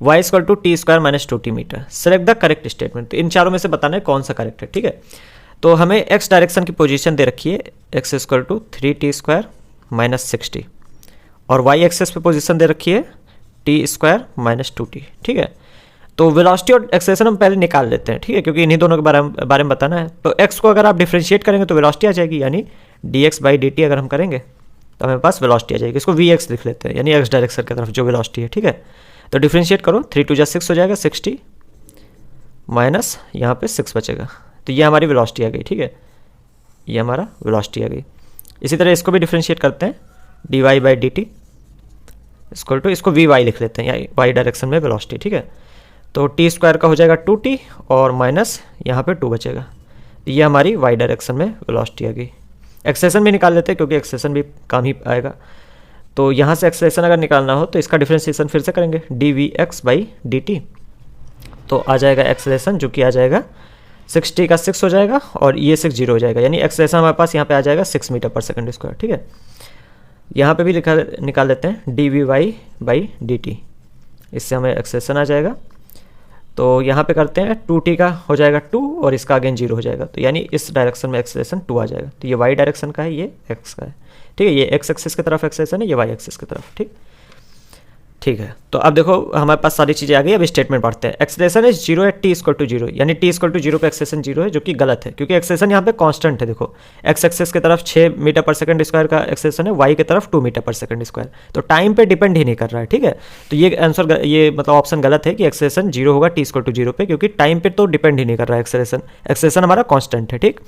y equal to t square minus 2t metre. Select the correct statement. तो इन चारों में से बताना है कौन सा correct है, ठीक है। तो हमें x डायरेक्शन की पोजीशन दे रखी है, x equal to 3t square minus 6t, और y एक्सेस पे पोजीशन दे रखी है टी स्क्वायर माइनस 2t, ठीक है। तो वेलोसिटी और एक्सेलेरेशन हम पहले निकाल लेते हैं, ठीक है, क्योंकि इन्हीं दोनों के बारे में बताना है। तो x को अगर आप डिफ्रेंशिएट करेंगे तो वेलोसिटी आ जाएगी, यानी dx बाई dt अगर हम करेंगे तो हमें पास वेलोसिटी आ जाएगी। इसको vx लिख लेते हैं, यानी x डायरेक्शन की तरफ जो वेलोसिटी है, ठीक है। तो डिफ्रेंशिएट करो, 3 2 6 हो जाएगा 60 माइनस यहाँ पे 6 बचेगा, तो ये हमारी वेलोसिटी आ गई, ठीक है, ये हमारा वेलोसिटी आ गई। इसी तरह इसको भी डिफ्रेंशिएट करते हैं, dy by dt equal to, इसको vy लिख लेते हैं, या y डायरेक्शन में वेलोसिटी, ठीक है। तो टी स्क्वायर का हो जाएगा 2t और माइनस यहाँ पे 2 बचेगा, ये हमारी y डायरेक्शन में वेलोसिटी आ गई। एक्सेलेरेशन भी निकाल लेते हैं क्योंकि एक्सेलेरेशन भी काम ही आएगा। तो यहाँ से एक्सेलेरेशन अगर निकालना हो तो इसका डिफ्रेंशिएशन फिर से करेंगे, dvx बाई dt, तो आ जाएगा एक्सेलेरेशन जो कि आ जाएगा 60 का 6 हो जाएगा और ये 6 0 हो जाएगा, यानी एक्सेलेरेशन हमारे पास यहाँ पे आ जाएगा 6 मीटर पर सेकंड स्क्वायर, ठीक है। यहाँ पे भी निकाल लेते हैं dvy बाई dt, इससे हमें एक्सेलेरेशन आ जाएगा। तो यहाँ पे करते हैं 2t का हो जाएगा 2 और इसका अगेन 0 हो जाएगा, तो यानी इस डायरेक्शन में एक्सेलेरेशन 2 आ जाएगा। तो ये y डायरेक्शन का है, ये x का है, ठीक है, ये x एक्सिस की तरफ एक्सेलेरेशन है, ये y एक्सिस की तरफ, ठीक है। तो अब देखो हमारे पास सारी चीज़ें आ गई, अब स्टेटमेंट पढ़ते हैं। Acceleration is 0 at t equal to 0, यानी t इक्वल टू 0 पे एक्सेलेरेशन 0 है, जो कि गलत है क्योंकि एक्सेलेरेशन यहाँ पे कांस्टेंट है। देखो x एक्सेस की तरफ 6 मीटर पर सेकंड स्क्वायर का एक्सेलेरेशन है, y की तरफ 2 मीटर पर सेकंड स्क्वायर, तो टाइम पे डिपेंड ही नहीं कर रहा है, ठीक है। तो ये आंसर, ये मतलब ऑप्शन गलत है कि एक्सेलेरेशन 0 होगा t इक्वल टू 0 पे, क्योंकि टाइम पे तो डिपेंड ही नहीं कर रहा है एक्सेलेरेशन हमारा कॉन्स्टेंट है, ठीक।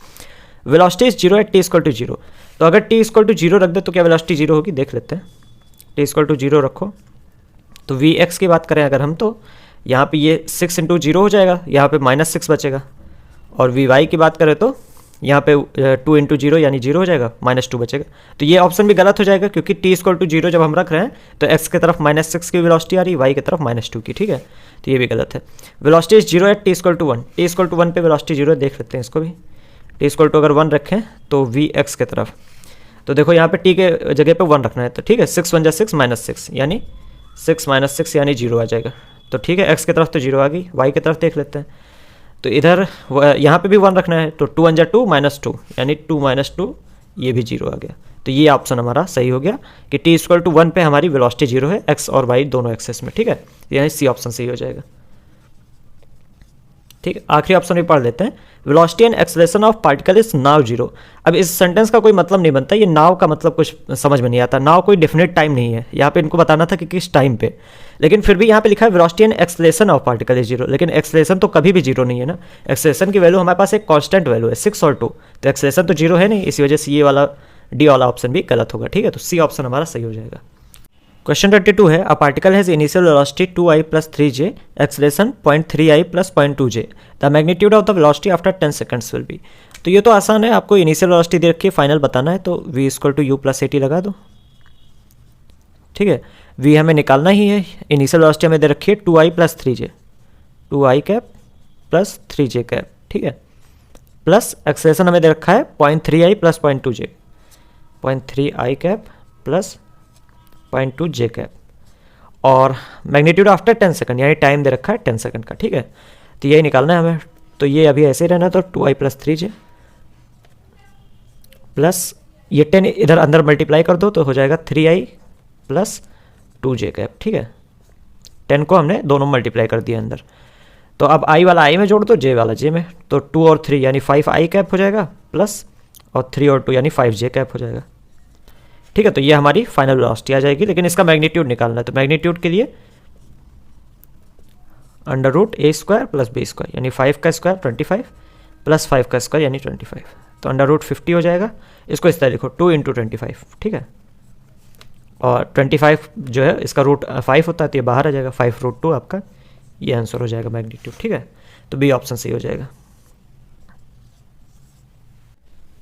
Velocity is 0 at t equal to 0, तो अगर t इक्वल टू 0 रख दे तो क्या वेलोसिटी 0 होगी, देख लेते हैं। t इक्वल टू 0 रखो तो vx की बात करें अगर हम, तो यहाँ पे ये 6 इंटू 0 हो जाएगा, यहाँ पे माइनस 6 बचेगा, और vy की बात करें तो यहाँ पे 2 इंटू 0 यानी 0 हो जाएगा, माइनस 2 बचेगा। तो ये ऑप्शन भी गलत हो जाएगा क्योंकि t इक्वल टू 0 जब हम रख रहे हैं तो x की तरफ माइनस 6 की वेलोसिटी आ रही है, y की तरफ माइनस 2 की, ठीक है, तो ये भी गलत है। Velocity is 0 at t equal to 1, t equal to 1 पे वेलोसिटी 0 देख लेते हैं इसको भी। t इक्वल टू अगर 1 रखें तो vx की तरफ, तो देखो यहाँ पे t के जगह पे 1 रखना है, तो ठीक है, 6 1 जा 6 माइनस 6, यानी 6 माइनस 6 यानी 0 आ जाएगा। तो ठीक है, x की तरफ तो 0 आ गई, y की तरफ देख लेते हैं। तो इधर यहाँ पे भी 1 रखना है, तो 2 1 जा 2 माइनस 2, यानी 2 माइनस 2, ये भी 0 आ गया। तो ये ऑप्शन हमारा सही हो गया कि t इक्वल टू 1 पे हमारी वेलोसिटी 0 है, x और y दोनों एक्सेस में, ठीक है, यानी सी ऑप्शन सही हो जाएगा। ठीक है, आखिरी ऑप्शन भी पढ़ लेते हैं। Velocity and acceleration of particle is now 0। अब इस सेंटेंस का कोई मतलब नहीं बनता, ये नाउ का मतलब कुछ समझ में नहीं आता। नाउ कोई डेफिनेट टाइम नहीं है, यहाँ पे इनको बताना था कि किस टाइम पे, लेकिन फिर भी यहाँ पे लिखा है velocity and acceleration of particle is 0, लेकिन एक्सेलरेशन तो कभी भी 0 नहीं है ना। एक्सेलरेशन की वैल्यू हमारे पास एक कांस्टेंट वैल्यू है 6 और 2, तो एक्सेलरेशन तो 0 है नहीं, इसी वजह से ये वाला डी वाला ऑप्शन भी गलत होगा। ठीक है, तो सी ऑप्शन हमारा सही हो जाएगा। क्वेश्चन 22 है, a particle has initial velocity 2i plus 3j, acceleration 0.3i plus 0.2j, the magnitude of the velocity after 10 seconds will be. तो ये तो आसान है, आपको इनिशियल वेलोसिटी दे रखी है, फाइनल बताना है, तो v equal to U plus AT लगा दो। ठीक है, v हमें निकालना ही है, इनिशियल वेलोसिटी हमें दे रखी है 2i plus 3j, 2i cap plus 3j cap, ठीक है, प्लस एक्सेलरेशन हमें दे रखा है 0.3i plus 0.2j, 0.3i cap plus 0.2j cap, और मैग्नीट्यूड आफ्टर 10 सेकंड, यानी टाइम दे रखा है 10 सेकंड का। ठीक है, तो यही निकालना है हमें, तो ये अभी ऐसे ही रहना, तो 2i प्लस 3j प्लस ये 10 इधर अंदर मल्टीप्लाई कर दो तो हो जाएगा 3i प्लस 2j कैप। ठीक है, 10 को हमने दोनों मल्टीप्लाई कर दिया अंदर, तो अब i वाला i में जोड़ दो, j वाला j में, तो 2 और 3 यानी 5i कैप हो जाएगा, प्लस और 3 और 2 यानी 5j कैप हो जाएगा। ठीक है, तो ये हमारी फाइनल वेलोसिटी आ जाएगी, लेकिन इसका मैग्नीट्यूड निकालना है, तो मैग्नीट्यूड के लिए under root a square plus b square, यानी 5 का स्क्वायर 25 प्लस 5 का स्क्वायर यानी 25, तो अंडर रूट 50 हो जाएगा। इसको इस तरह लिखो 2 इंटू 25, ठीक है, और 25 जो है इसका रूट 5 होता है, तो ये बाहर आ जाएगा, 5 रूट 2 आपका ये आंसर हो जाएगा मैग्नीट्यूड। ठीक है, तो बी ऑप्शन सही हो जाएगा।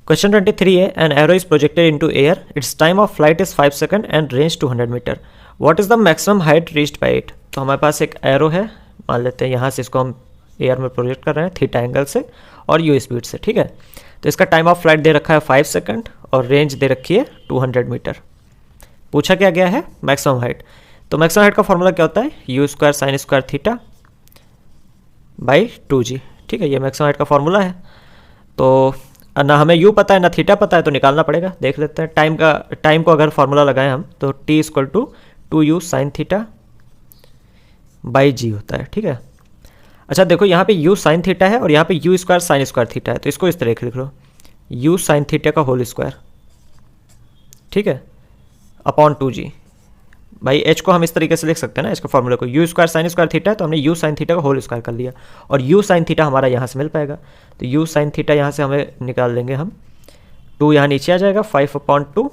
क्वेश्चन 23 है, an arrow is projected into air, its time of flight is 5 second and range 200 metre, what is the maximum height reached by it. तो हमारे पास एक एरो है, मान लेते हैं यहाँ से इसको हम एयर में प्रोजेक्ट कर रहे हैं थीटा एंगल से और यू स्पीड से। ठीक है, तो इसका टाइम ऑफ फ्लाइट दे रखा है 5 सेकंड और रेंज दे रखी है 200 मीटर। पूछा क्या गया है मैक्सिमम हाइट, तो मैक्सिमम हाइट का फॉर्मूला क्या होता है, you square sine square theta by 2g, ठीक है, ये मैक्सिमम हाइट का फॉर्मूला है। तो ना हमें यू पता है ना थीटा पता है, तो निकालना पड़ेगा, देख लेते हैं। टाइम को अगर फॉर्मूला लगाएं हम तो T equal to 2u sine theta by G होता है, ठीक है। अच्छा देखो यहाँ पे u साइन थीटा है और यहाँ पे you square sine square theta है, तो इसको इस तरह लिख लो, u साइन थीटा का होल स्क्वायर, ठीक है, अपॉन 2g। भाई h को हम इस तरीके से लिख सकते हैं ना, इसके फॉर्मूले को, you square sine square theta है तो हमने यू साइन थीटा का होल स्क्वायर कर लिया, और यू साइन थीटा हमारा यहाँ से मिल पाएगा, तो यू साइन थीटा यहाँ से हमें निकाल लेंगे हम, 2 यहाँ नीचे आ जाएगा, 5/2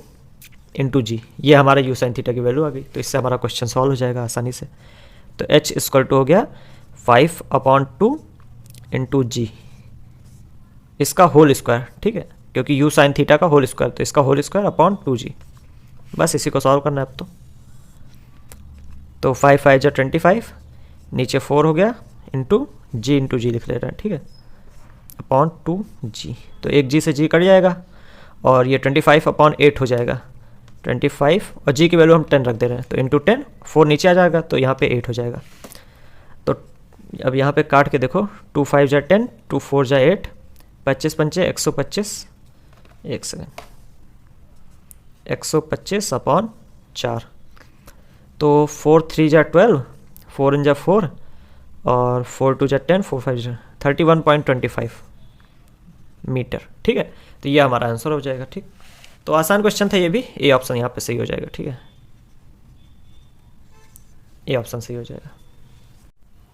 इंटू जी, ये हमारा यू साइन थीटा की वैल्यू आ गई। तो इससे हमारा क्वेश्चन सॉल्व हो जाएगा आसानी से। तो h इक्वल टू हो गया 5/2 इंटू जी, इसका होल स्क्वायर, ठीक है, क्योंकि यू साइन थीटा का होल स्क्वायर, तो इसका होल स्क्वायर अपॉन 2g। बस इसी को सॉल्व करना है अब तो 5 5 जा 25, नीचे 4 हो गया, इंटू जी लिख ले रहे हैं, ठीक है, अपॉन 2g। तो एक जी से जी कट जाएगा और ये 25/8 हो जाएगा, 25, और जी की वैल्यू हम 10 रख दे रहे हैं, तो इंटू 10, 4 नीचे आ जाएगा, तो यहाँ पे 8 हो जाएगा। तो अब यहाँ पे काट के देखो, 2 5 जा 10, 2 4 जा 8, 25 पंचे 125, एक सेकेंड, 125/4, तो 4 3 जा 12, 4 इन जा 4, और 4 2 जा 10, 4 5 जा 31.25 मीटर, ठीक है। तो ये हमारा आंसर हो जाएगा, ठीक। तो आसान क्वेश्चन था ये भी, ए ऑप्शन यहाँ पे सही हो जाएगा, ठीक है, ए ऑप्शन सही हो जाएगा।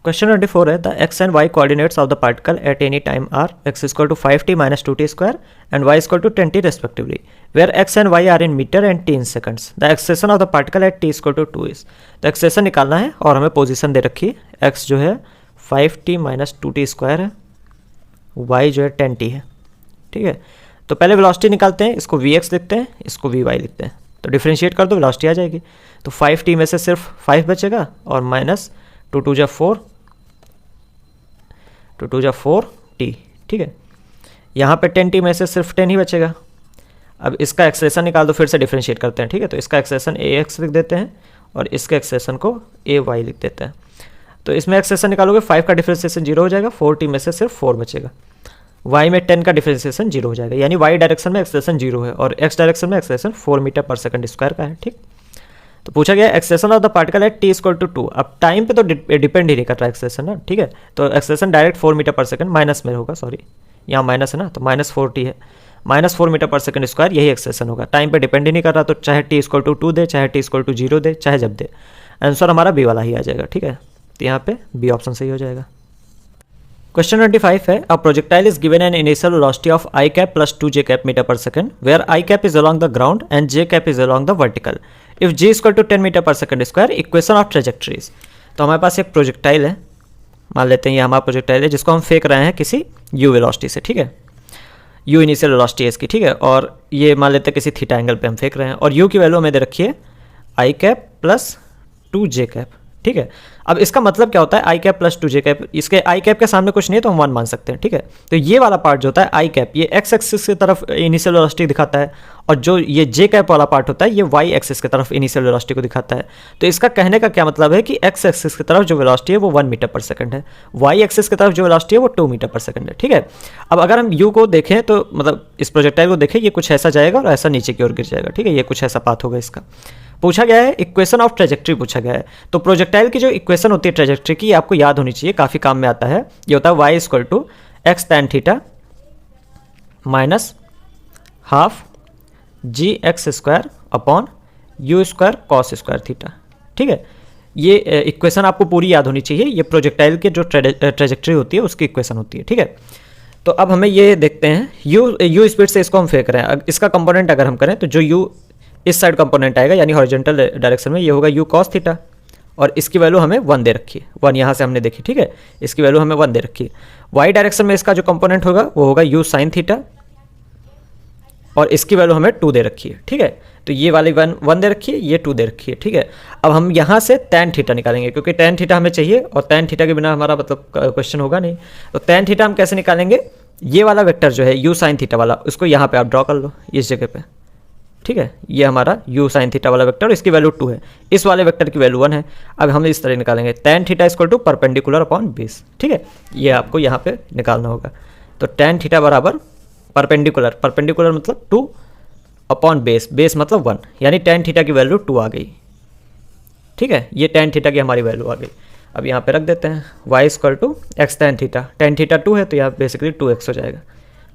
क्वेश्चन 24 है, the x and y coordinates of the particle at any time are x equal to 5t minus 2t square and y equal to 10t respectively, where x and y are in metre and t in seconds. The acceleration of the particle at t equal to 2 is. तो acceleration निकालना है और हमें position दे रखी है, x जो है 5t माइनस 2t स्क्वायर है, वाई जो है 10t है, ठीक है। तो पहले वेलोसिटी निकालते हैं, इसको vx लिखते हैं, इसको vy लिखते हैं, तो डिफ्रेंशिएट कर दो, वेलोसिटी आ जाएगी। तो 5t में से सिर्फ 5 बचेगा और माइनस 2 2 जा 4, 2 2 जा 4t, ठीक है। यहाँ पे 10t में से सिर्फ 10 ही बचेगा। अब इसका एक्सेलेरेशन निकाल दो, फिर से डिफ्रेंशिएट करते हैं, ठीक है। तो इसका एक्सेलेरेशन ax लिख देते हैं और इसके एक्सेलेरेशन को ay लिख देते हैं। तो इसमें एक्सेलेरेशन निकालोगे, 5 का डिफ्रेंशिएशन 0 हो जाएगा, 4t में से सिर्फ 4 बचेगा, y में 10 का डिफ्रेंशिएशन 0 हो जाएगा, यानी y डायरेक्शन में एक्सेलेरेशन 0 है और x डायरेक्शन में acceleration 4 metre per second square का है, ठीक। तो पूछा गया acceleration of the particle at t equal to 2। अब टाइम पे तो डिपेंड ही नहीं कर रहा एक्सेलेरेशन ना, ठीक है। तो acceleration direct 4 metre per second minus में होगा, सॉरी यहाँ माइनस है ना, तो माइनस 4t है, minus 4 metre per second square, यही एक्सेलेरेशन होगा, टाइम पे डिपेंड ही नहीं कर रहा, तो चाहे t इक्वल टू 2 दे, चाहे t इक्वल टू 0 दे, चाहे जब दे, आंसर हमारा बी वाला ही आ जाएगा, ठीक है। तो यहाँ पे बी ऑप्शन सही हो जाएगा। क्वेश्चन 25 है, a projectile is given an initial velocity of i cap plus 2j cap metre per second, where i cap is along the ground and j cap is along the vertical, if j equal to 10 metre per second square, equation of trajectories. तो हमारे पास एक projectile है, मान लेते हैं ये हमारा projectile है, जिसको हम फेंक रहे हैं किसी u वेलोसिटी से, ठीक है, u इनिशियल वेलोसिटी है इसकी, ठीक है, और ये मान लेते हैं किसी थीटा एंगल पे हम फेंक रहे हैं, और u की वैल्यू हमें दे रखी है i cap plus 2j cap, ठीक है। अब इसका मतलब क्या होता है, आई कैप प्लस 2j कैप, इसके आई कैप के सामने कुछ नहीं है तो हम 1 मान सकते हैं, ठीक है। तो ये वाला पार्ट जो होता है आई कैप, ये एक्स एक्सिस की तरफ इनिशियल वेलोसिटी दिखाता है, और जो ये जे कैप वाला पार्ट होता है ये वाई एक्सिस की तरफ इनिशियल वेलोसिटी को दिखाता है। तो इसका कहने का क्या मतलब है कि एक्स एक्सिस की तरफ जो वेलोसिटी है वो 1 मीटर पर सेकंड है, वाई एक्सिस की तरफ जो वेलोसिटी है वो 2 मीटर पर सेकंड है, ठीक है। अब अगर हम यू को देखें तो मतलब इस प्रोजेक्टाइल को देखें, ये कुछ ऐसा जाएगा और ऐसा नीचे की ओर गिर जाएगा, ठीक है, ये कुछ ऐसा पाथ होगा इसका। पूछा गया है इक्वेशन ऑफ ट्रेजेक्ट्री पूछा गया है, तो प्रोजेक्टाइल की जो इक्वेशन होती है ट्रेजेक्ट्री की, आपको याद होनी चाहिए, काफ़ी काम में आता है। ये होता है y equal to x tan theta minus half g x square upon u square cos square theta, ठीक है। ये इक्वेशन आपको पूरी याद होनी चाहिए, ये प्रोजेक्टाइल की जो ट्रेजेक्ट्री होती है उसकी इक्वेशन होती है, ठीक है। तो अब हमें ये देखते हैं, यू स्पीड से इसको हम फेंक रहे हैं, इसका कंपोनेंट अगर हम करें तो जो यू इस साइड कंपोनेंट आएगा यानी हॉरिजॉन्टल डायरेक्शन में, ये होगा यू कॉस थीटा, और इसकी वैल्यू हमें 1 दे रखी है, 1 यहाँ से हमने देखी, ठीक है, इसकी वैल्यू हमें 1 दे रखी है। वाई डायरेक्शन में इसका जो कंपोनेंट होगा वो होगा यू साइन थीटा, और इसकी वैल्यू हमें 2 दे रखी है, ठीक है। तो ये वाली 1 दे रखी है, ये 2 दे रखी है, ठीक है। अब हम यहाँ से टैन थीटा निकालेंगे, क्योंकि टैन थीटा हमें चाहिए और टैन थीटा के बिना हमारा मतलब क्वेश्चन होगा नहीं। तो टैन थीटा हम कैसे निकालेंगे, ये वाला वेक्टर जो है यू साइन थीटा वाला, उसको यहाँ पे आप ड्रॉ कर लो इस जगह पे, ठीक है, ये हमारा u sin थीटा वाला वेक्टर, इसकी वैल्यू 2 है, इस वाले वेक्टर की वैल्यू 1 है। अब हम इस तरह निकालेंगे tan theta equal to perpendicular upon base, ठीक है, ये आपको यहाँ पे निकालना होगा। तो tan थीटा बराबर परपेंडिकुलर, परपेंडिकुलर मतलब 2 अपॉन बेस, बेस मतलब 1, यानी tan थीटा की वैल्यू 2 आ गई, ठीक है, ये tan थीटा की हमारी वैल्यू आ गई। अब यहाँ पे रख देते हैं y equal to x tan theta 2 है तो यहाँ बेसिकली 2x हो जाएगा,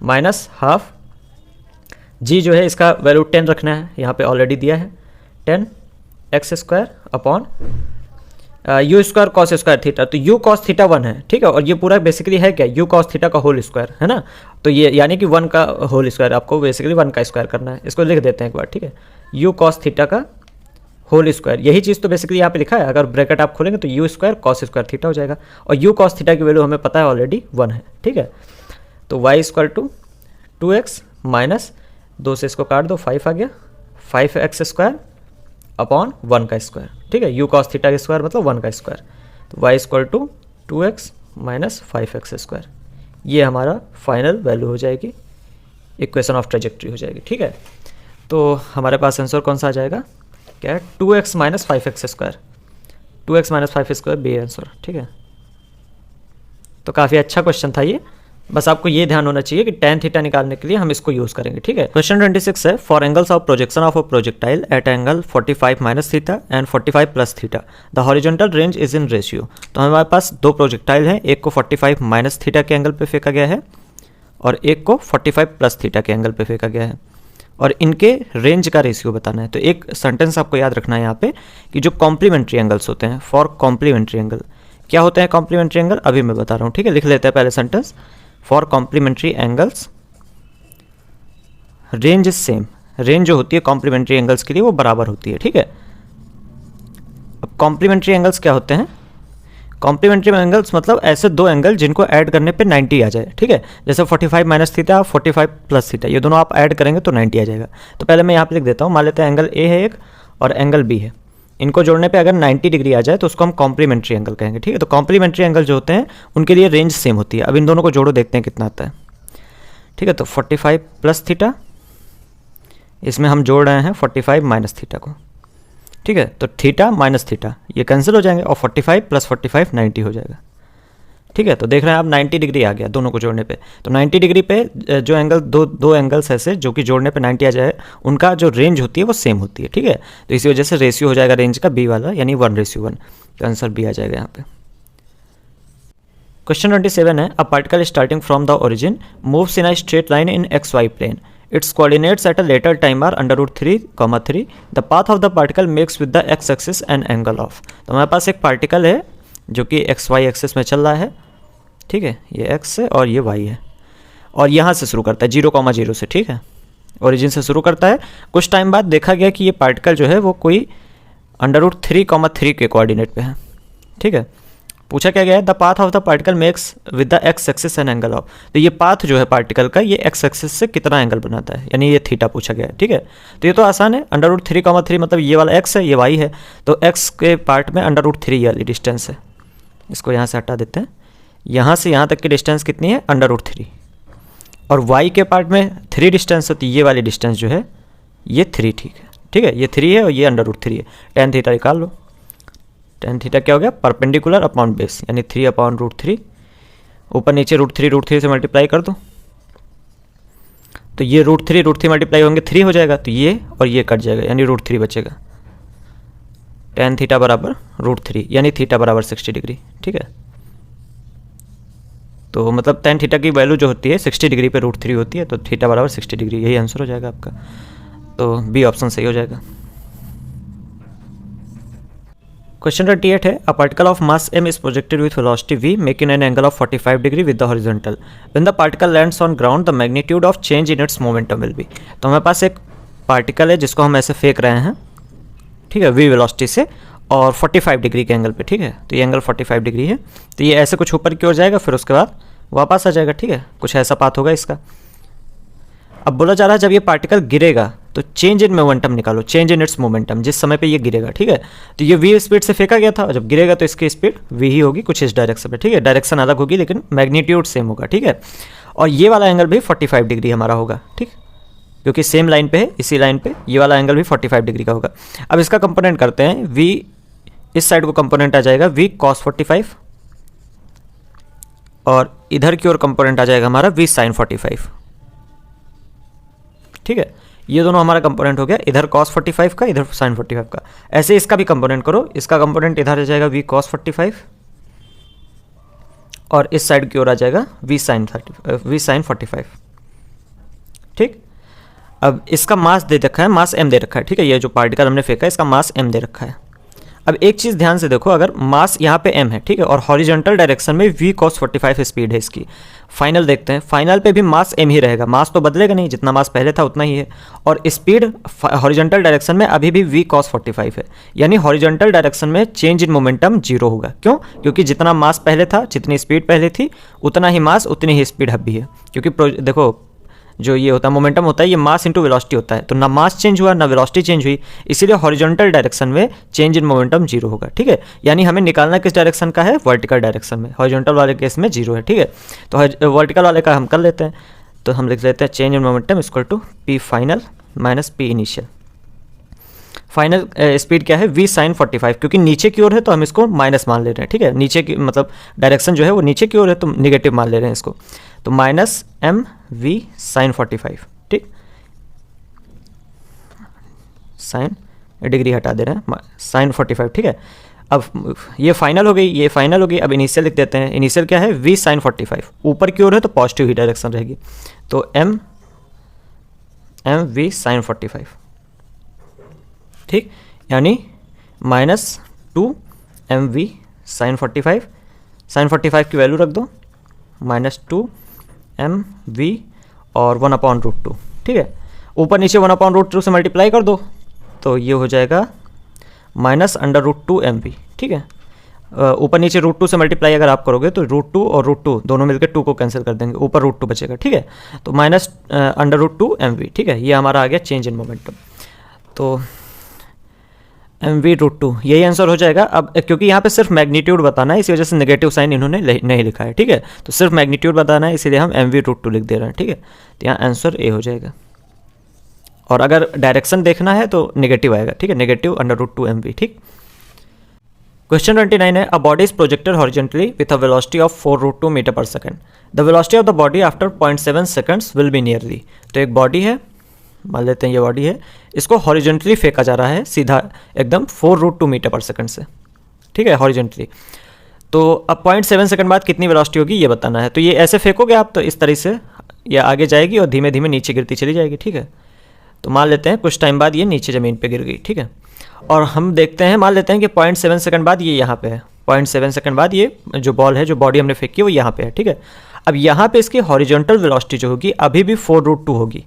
माइनस हाफ g जो है इसका वैल्यू 10 रखना है, यहाँ पे ऑलरेडी दिया है 10 x square upon u square cos square theta, तो u कॉस थीटा 1 है, ठीक है, और ये पूरा बेसिकली है क्या, u कॉस थीटा का होल स्क्वायर है ना, तो ये यानी कि 1 का होल स्क्वायर, आपको बेसिकली 1 का स्क्वायर करना है, इसको लिख देते हैं एक बार, ठीक है, u कॉस थीटा का होल स्क्वायर, यही चीज़ तो बेसिकली यहाँ पे लिखा है, अगर ब्रैकेट आप खोलेंगे तो you square cos square theta हो जाएगा, और यू कॉस थीटा की वैल्यू हमें पता है ऑलरेडी 1 है, ठीक है। तो y equal to 2x minus 2 से इसको काट दो, 5 आ गया, 5x स्क्वायर अपॉन 1 का स्क्वायर, ठीक है, यू कॉस थीटा का स्क्वायर मतलब 1 का स्क्वायर, तो y equal to 2x minus 5x square, ये हमारा फाइनल वैल्यू हो जाएगी, इक्वेशन ऑफ ट्रेजेक्ट्री हो जाएगी, ठीक है। तो हमारे पास आंसर कौन सा आ जाएगा, क्या है, 2x minus 5x square, 2x minus 5 square B answer, ठीक है। तो काफ़ी अच्छा क्वेश्चन था ये, बस आपको ये ध्यान होना चाहिए कि tan थीटा निकालने के लिए हम इसको यूज़ करेंगे, ठीक है। क्वेश्चन 26 है, for angles of projection of a projectile eight angle 45 minus theta and 45 plus theta the horizontal range is in ratio. तो हमारे पास दो प्रोजेक्टाइल हैं, एक को 45 माइनस थीटा के एंगल पे फेंका गया है और एक को 45 प्लस थीटा के एंगल पे फेंका गया है, और इनके रेंज का रेशियो बताना है। तो एक सेंटेंस आपको याद रखना है यहाँ पे कि जो कॉम्प्लीमेंट्री एंगल्स होते हैं, फॉर कॉम्प्लीमेंट्री एंगल, क्या होते हैं कॉम्प्लीमेंट्री एंगल, अभी मैं बता रहा हूँ, ठीक है, लिख लेते हैं पहले sentence, for complementary angles range is same, range जो होती है कॉम्प्लीमेंट्री एंगल्स के लिए वो बराबर होती है, ठीक है। अब कॉम्प्लीमेंट्री एंगल्स क्या होते हैं, कॉम्प्लीमेंट्री एंगल्स मतलब ऐसे दो एंगल जिनको ऐड करने पे 90 आ जाए, ठीक है, जैसे 45 माइनस थीटा 45 प्लस थीटा, ये दोनों आप ऐड करेंगे तो 90 आ जाएगा। तो पहले मैं यहाँ पे लिख देता हूँ, मान लेते हैं एंगल ए है एक और एंगल बी है, इनको जोड़ने पे अगर 90 डिग्री आ जाए तो उसको हम कॉम्प्लीमेंट्री एंगल कहेंगे, ठीक है। तो कॉम्प्लीमेंट्री एंगल जो होते हैं उनके लिए रेंज सेम होती है। अब इन दोनों को जोड़ो, देखते हैं कितना आता है, ठीक है। तो 45 प्लस थीटा, इसमें हम जोड़ रहे हैं 45 माइनस थीटा को, ठीक है, तो थीटा माइनस थीटा ये कैंसिल हो जाएंगे और 45 प्लस 45 90 हो जाएगा, ठीक है। तो देख रहे हैं आप 90 डिग्री आ गया दोनों को जोड़ने पे। तो 90 डिग्री पे जो एंगल दो एंगल्स ऐसे जो कि जोड़ने पे 90 आ जाए, उनका जो रेंज होती है वो सेम होती है, ठीक है। तो इसी वजह से रेशियो हो जाएगा रेंज का बी वाला, यानी 1:1, तो आंसर बी आ जाएगा यहाँ पे। क्वेश्चन 27 है, a particle starting from the origin moves in a straight line in XY plane, its coordinates at a later time are √3,3, the path of the particle makes with the x axis an angle of। तो हमारे पास एक particle है जो कि XY axis में चल रहा है, ठीक है, ये x है और ये y है, और यहाँ से शुरू करता है 0,0 से, ठीक है, ओरिजिन से शुरू करता है। कुछ टाइम बाद देखा गया कि ये पार्टिकल जो है वो कोई √3,3 के कोऑर्डिनेट पे है, ठीक है। पूछा क्या गया है, the path of the particle makes with the x axis an angle of, तो ये पाथ जो है पार्टिकल का ये एक्स एक्सिस से कितना एंगल बनाता है, यानी ये थीटा पूछा गया है, ठीक है। तो ये तो आसान है, √3,3 मतलब ये वाला एक्स है, ये वाई है, तो एक्स के पार्ट में √3 वाली डिस्टेंस है, इसको यहाँ से हटा देते हैं, यहाँ से यहाँ तक की डिस्टेंस कितनी है √3, और वाई के पार्ट में 3 डिस्टेंस है, तो ये वाली डिस्टेंस जो है ये 3, ठीक है, ये 3 है और ये √3 है। tan थीटा निकाल लो, tan थीटा क्या हो गया, परपेंडिकुलर अपॉन बेस, यानी 3/√3, ऊपर नीचे √3 से मल्टीप्लाई कर दो, तो ये √3 मल्टीप्लाई होंगे 3 हो जाएगा, तो ये और ये कट जाएगा, यानी √3 बचेगा। tan थीटा बराबर √3, यानी थीटा बराबर 60 डिग्री, ठीक है। तो मतलब tan थीटा की वैल्यू जो होती है 60 डिग्री पे √3 होती है, तो थीटा बराबर 60 डिग्री, यही आंसर हो जाएगा आपका। तो बी ऑप्शन सही हो जाएगा। क्वेश्चन 28 है, a particle of mass m is projected with velocity v making an angle of 45 degree with the horizontal, when the particle lands on ground the magnitude of change in its momentum will be. तो हमारे पास एक particle है जिसको हम ऐसे फेंक रहे हैं, ठीक है, v वेलोसिटी से, और 45 डिग्री के एंगल पे, ठीक है। तो ये एंगल 45 डिग्री है, तो ये ऐसे कुछ ऊपर की ओर जाएगा, फिर उसके बाद वापस आ जाएगा, ठीक है, कुछ ऐसा पाथ होगा इसका। अब बोला जा रहा है जब ये पार्टिकल गिरेगा तो चेंज इन मोमेंटम निकालो, चेंज इन इट्स मोमेंटम, जिस समय पे ये गिरेगा, ठीक है। तो ये v स्पीड से फेंका गया था, और जब गिरेगा तो इसकी स्पीड v ही होगी, कुछ इस डायरेक्शन पे, ठीक है, डायरेक्शन अलग होगी लेकिन मैग्नीट्यूड सेम होगा, ठीक है। और ये वाला एंगल भी 45 डिग्री हमारा होगा, ठीक। क्योंकि सेम लाइन पे है, इसी लाइन पे ये वाला एंगल भी 45 डिग्री का होगा। अब इसका कंपोनेंट करते हैं, v इस साइड को कंपोनेंट आ जाएगा v cos 45 और इधर की ओर कंपोनेंट आ जाएगा हमारा v sin 45। ठीक है, ये दोनों हमारा कंपोनेंट हो गया, इधर cos 45 का, इधर sin 45 का। ऐसे इसका भी कंपोनेंट करो, इसका कंपोनेंट इधर आ जाएगा v cos 45 और इस साइड की ओर आ जाएगा v sin 45। ठीक, अब इसका मास दे रखा है, मास m दे रखा है। ठीक है, ये जो पार्टिकल हमने फेंका है इसका मास m दे रखा है। अब एक चीज़ ध्यान से देखो, अगर मास यहाँ पे m है, ठीक है, और हॉरिजॉन्टल डायरेक्शन में v cos 45 स्पीड है इसकी। फाइनल देखते हैं, फाइनल पे भी मास m ही रहेगा, मास तो बदलेगा नहीं, जितना मास पहले था उतना ही है। और स्पीड हॉरिजॉन्टल डायरेक्शन में अभी भी v cos 45 है, यानी हॉरिजॉन्टल डायरेक्शन में चेंज इन मोमेंटम 0 होगा। क्यों? क्योंकि जितना मास पहले था, जितनी स्पीड पहले थी, उतना ही मास उतनी ही स्पीड अब भी है। क्योंकि देखो जो ये होता है मोमेंटम होता है, ये मास इंटू वेलोसिटी होता है, तो ना मास चेंज हुआ ना वेलोसिटी चेंज हुई, इसीलिए हॉरिजॉन्टल डायरेक्शन में चेंज इन मोमेंटम 0 होगा। ठीक है, यानी हमें निकालना किस डायरेक्शन का है? वर्टिकल डायरेक्शन में। हॉरिजॉन्टल वाले केस में 0 है। ठीक है, तो वर्टिकल वाले का हम कर लेते हैं, तो हम लिख लेते हैं change in momentum equal to p final minus p initial. Final speed क्या है? v sin 45, क्योंकि नीचे की ओर है तो हम इसको माइनस मान ले रहे हैं। ठीक है, नीचे की मतलब डायरेक्शन जो है वो नीचे की ओर है तो निगेटिव मान ले रहे हैं इसको, तो माइनस एम वी साइन 45। ठीक, साइन डिग्री हटा दे रहे हैं, साइन 45। ठीक है, अब ये फाइनल हो गई, ये फाइनल हो गई। अब इनिशियल लिख देते हैं, इनिशियल क्या है? v sin 45, ऊपर की ओर है तो पॉजिटिव ही डायरेक्शन रहेगी, तो एम वी साइन 45। ठीक, यानी minus 2 m v sine 45, sine 45 की वैल्यू रख दो, माइनस 2 एम वी और 1/√2। ठीक है, ऊपर नीचे 1/√2 से मल्टीप्लाई कर दो तो ये हो जाएगा माइनस √2 एम वी। ठीक है, ऊपर नीचे √2 से मल्टीप्लाई अगर आप करोगे तो √2 और √2 दोनों मिलकर 2 को कैंसिल कर देंगे, ऊपर √2 बचेगा। ठीक है, तो माइनस √2 एम वी। ठीक है, ये हमारा आ गया चेंज इन मोमेंटम, तो mv√2 यही आंसर हो जाएगा। अब क्योंकि यहाँ पे सिर्फ मैग्नीट्यूड बताना है, इसी वजह से नेगेटिव साइन इन्होंने नहीं लिखा है। ठीक है, तो सिर्फ मैग्नीट्यूड बताना है, इसीलिए हम mv√2 लिख दे रहे हैं। ठीक है, तो यहाँ आंसर ए हो जाएगा, और अगर डायरेक्शन देखना है तो नेगेटिव आएगा। ठीक है, नेगेटिव √2 mv। ठीक, क्वेश्चन 29 है, a body is projected horizontally with a velocity of 4√2 metre per second. The velocity of the body after 0.7 seconds will be nearly. तो एक बॉडी है, मान लेते हैं ये बॉडी है, इसको हॉरिजॉन्टली फेंका जा रहा है सीधा एकदम 4√2 मीटर पर सेकंड से। ठीक है, हॉरिजॉन्टली। तो अब 0.7 सेकंड बाद कितनी वेलोसिटी होगी ये बताना है। तो ये ऐसे फेंकोगे आप तो इस तरह से ये आगे जाएगी और धीमे धीमे नीचे गिरती चली जाएगी। ठीक है, तो मान लेते हैं कुछ टाइम बाद ये नीचे ज़मीन पे गिर गई। ठीक है, और हम देखते हैं, मान लेते हैं कि 0.7 सेकंड बाद ये यहाँ पे है, 0.7 सेकंड बाद ये जो बॉल है, जो बॉडी हमने फेंकी है वो यहाँ पे है। ठीक है, अब यहाँ पे इसकी हॉरिजॉन्टल वेलोसिटी जो होगी अभी भी 4√2 होगी।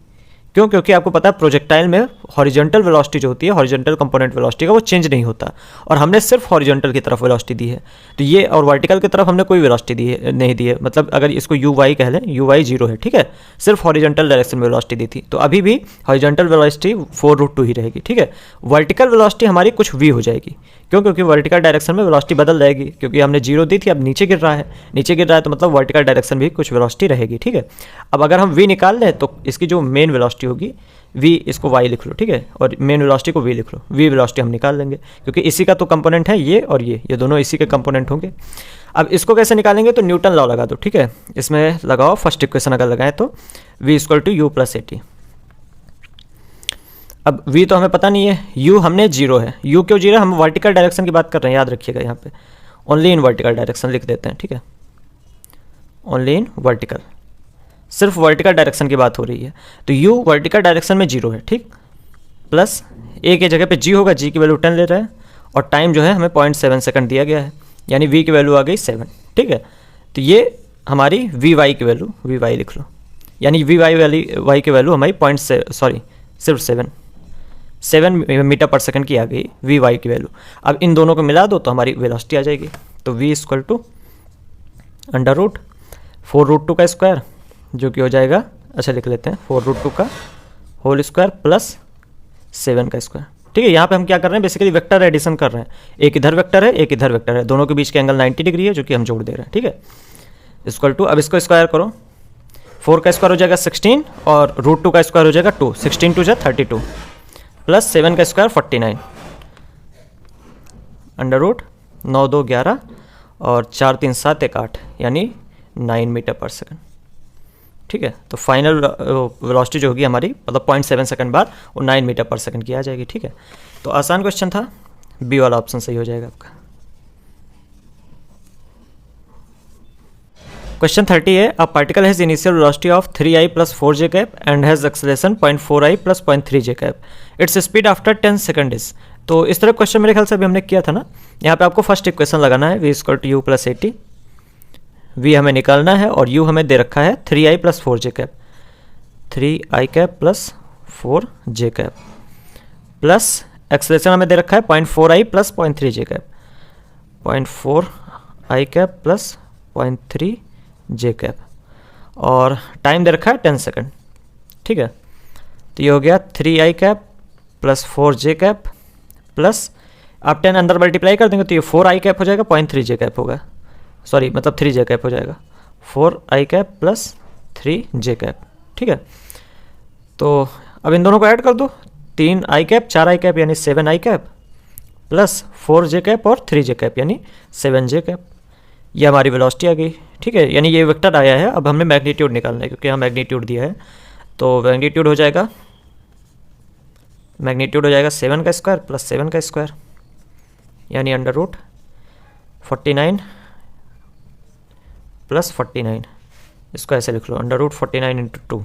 क्यों? क्योंकि आपको पता है प्रोजेक्टाइल में हॉरिजॉन्टल वेलोसिटी जो होती है, हॉरिजॉन्टल कंपोनेंट वेलोसिटी का, वो चेंज नहीं होता, और हमने सिर्फ हॉरिजॉन्टल की तरफ वेलोसिटी दी है। तो ये और वर्टिकल की तरफ हमने कोई वेलोसिटी नहीं दी है, मतलब अगर इसको यू वाई कह लें, यू वाई 0 है। ठीक है, सिर्फ हॉरिजॉन्टल डायरेक्शन में वेलोसिटी दी थी, तो अभी भी हॉरिजॉन्टल वेलोसिटी 4√2 ही रहेगी। ठीक है, वर्टिकल वेलोसिटी हमारी कुछ v हो जाएगी। क्यों? क्योंकि वर्टिकल डायरेक्शन में वेलोसिटी बदल जाएगी, क्योंकि हमने 0 दी थी, अब नीचे गिर रहा है, नीचे गिर रहा है तो मतलब वर्टिकल डायरेक्शन भी कुछ वेलोसिटी रहेगी। ठीक है, अब अगर हम v निकाल लें तो इसकी जो मेन वेलोसिटी होगी v, इसको y लिख लो। ठीक है, और मेन वेलोसिटी को v लिख लो, v वेलोसिटी हम निकाल लेंगे, क्योंकि इसी का तो कंपोनेंट है ये, और ये दोनों इसी के कंपोनेंट होंगे। अब इसको कैसे निकालेंगे? तो न्यूटन लॉ लगा दो। ठीक है, इसमें लगाओ, फर्स्ट इक्वेशन अगर लगाएं तो v = u + at। अब v तो हमें पता नहीं है, u हमने 0 है। u क्यों 0 है? हम वर्टिकल डायरेक्शन की बात कर रहे हैं, याद रखिएगा, यहाँ पे ओनली इन वर्टिकल डायरेक्शन लिख देते हैं। ठीक है, ओनली इन वर्टिकल, सिर्फ वर्टिकल डायरेक्शन की बात हो रही है, तो u वर्टिकल डायरेक्शन में 0 है। ठीक, प्लस a की जगह पे g होगा, g की वैल्यू 10 ले रहे हैं, और टाइम जो है हमें 0.7 सेकंड दिया गया है, यानी v की वैल्यू आ गई 7। ठीक है, तो ये हमारी vy की वैल्यू, vy लिख लो, यानी vy की वैल्यू हमारी सिर्फ 7 मीटर पर सेकंड की आ गई vy की वैल्यू। अब इन दोनों को मिला दो तो हमारी वेलोसिटी आ जाएगी, तो v = √4√2 का स्क्वायर, जो कि हो जाएगा, अच्छा लिख लेते हैं, 4√2 का होल स्क्वायर प्लस 7 का स्क्वायर। ठीक है, यहाँ पे हम क्या कर रहे हैं? बेसिकली वेक्टर एडिशन कर रहे हैं, एक इधर वेक्टर है, एक इधर वेक्टर है, दोनों के बीच के एंगल 90 डिग्री है, जो कि हम जोड़ दे रहे हैं। ठीक है, = अब इसको स्क्वायर करो, 4 का स्क्वायर हो जाएगा 16 और √2 का स्क्वायर हो जाएगा 2, 16 2 जा 32 प्लस 7 का स्क्वायर 49 अंडर रूट 9 2 11 और 4 3 7 1 8 यानी 9 मीटर पर सेकंड। ठीक है, तो फाइनल वेलोसिटी जो होगी हमारी मतलब 0.7 सेकंड बाद वो 9 मीटर पर सेकंड की आ जाएगी। ठीक है, तो आसान क्वेश्चन था, बी वाला ऑप्शन सही हो जाएगा आपका। क्वेश्चन 30 है, a particle has initial velocity of 3i + 4j cap and has acceleration 0.4i + 0.3j cap, its speed after 10 second is. तो इस तरह क्वेश्चन मेरे ख्याल से अभी हमने किया था ना। यहाँ पे आपको फर्स्ट इक्वेशन लगाना है, v = u + 80, v हमें निकालना है और u हमें दे रखा है 3i + 4j cap, 3i cap + 4j cap plus acceleration हमें दे रखा है 0.4i + 0.3j cap, 0.4i cap + 0.3j cap और टाइम दे रखा है 10 सेकंड। ठीक है, तो ये हो गया 3i cap + 4j cap plus आप 10 अंदर मल्टीप्लाई कर देंगे तो ये 4i कैप हो जाएगा, 0.3j कैप होगा, सॉरी मतलब 3j कैप हो जाएगा, 4i कैप + 3j कैप। ठीक है, तो अब इन दोनों को ऐड कर दो, 3i कैप 4i कैप यानी 7i cap plus 4j cap और 3j कैप यानी 7j कैप। ये हमारी वेलोसिटी आ गई। ठीक है, यानी ये वेक्टर आया है, अब हमने मैग्नीट्यूड निकालना है क्योंकि यहाँ मैग्नीट्यूड दिया है, तो मैग्नीट्यूड हो जाएगा 7 का स्क्वायर + 7 का स्क्वायर यानी अंडर रूट 49 + 49, इसको ऐसे लिख लो अंडर रूट 49 × 2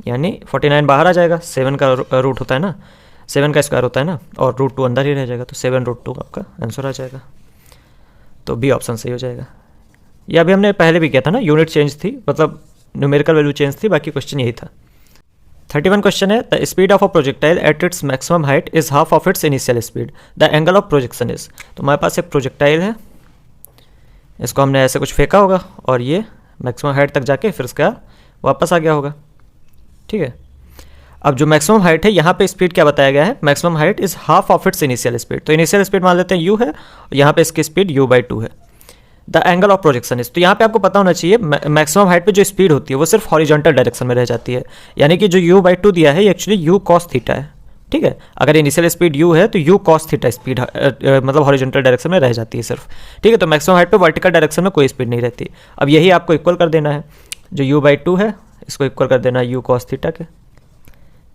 यानी 49 बाहर आ जाएगा, 7 का रूट होता है ना, 7 का स्क्वायर होता है ना और √2 अंदर ही रह जाएगा, तो 7 √2 आपका आंसर आ जाएगा। तो बी ऑप्शन सही हो जाएगा। यह अभी हमने पहले भी किया था ना, यूनिट चेंज थी मतलब न्यूमेरिकल वैल्यू चेंज थी, बाकी क्वेश्चन यही था। 31 क्वेश्चन है, the speed of a projectile at its maximum height is half of its initial speed, the angle of projection is. तो हमारे पास एक प्रोजेक्टाइल है, इसको हमने ऐसे कुछ फेंका होगा और ये मैक्सिमम हाइट तक जाके फिर उसके बाद वापस आ गया होगा। ठीक है, अब जो मैक्सिमम हाइट है यहाँ पे स्पीड क्या बताया गया है, maximum height is half of its initial speed, तो इनिशियल स्पीड मान लेते हैं u है और यहाँ पे इसकी स्पीड u/2 है। The angle of projection is, तो यहाँ पे आपको पता होना चाहिए मैक्सिमम हाइट पे जो स्पीड होती है वो सिर्फ हॉरिजॉन्टल डायरेक्शन में रह जाती है, यानी कि जो u/2 दिया है ये एक्चुअली u cos थीटा है। ठीक है, अगर इनिशियल स्पीड u है तो u cos थीटा स्पीड मतलब हॉरिजॉन्टल डायरेक्शन में रह जाती है सिर्फ। ठीक है, तो मैक्सिमम हाइट पे वर्टिकल डायरेक्शन में कोई स्पीड नहीं रहती। अब यही आपको इक्वल कर देना है, जो u/2 है इसको इक्वल कर देना है u cos थीटा के,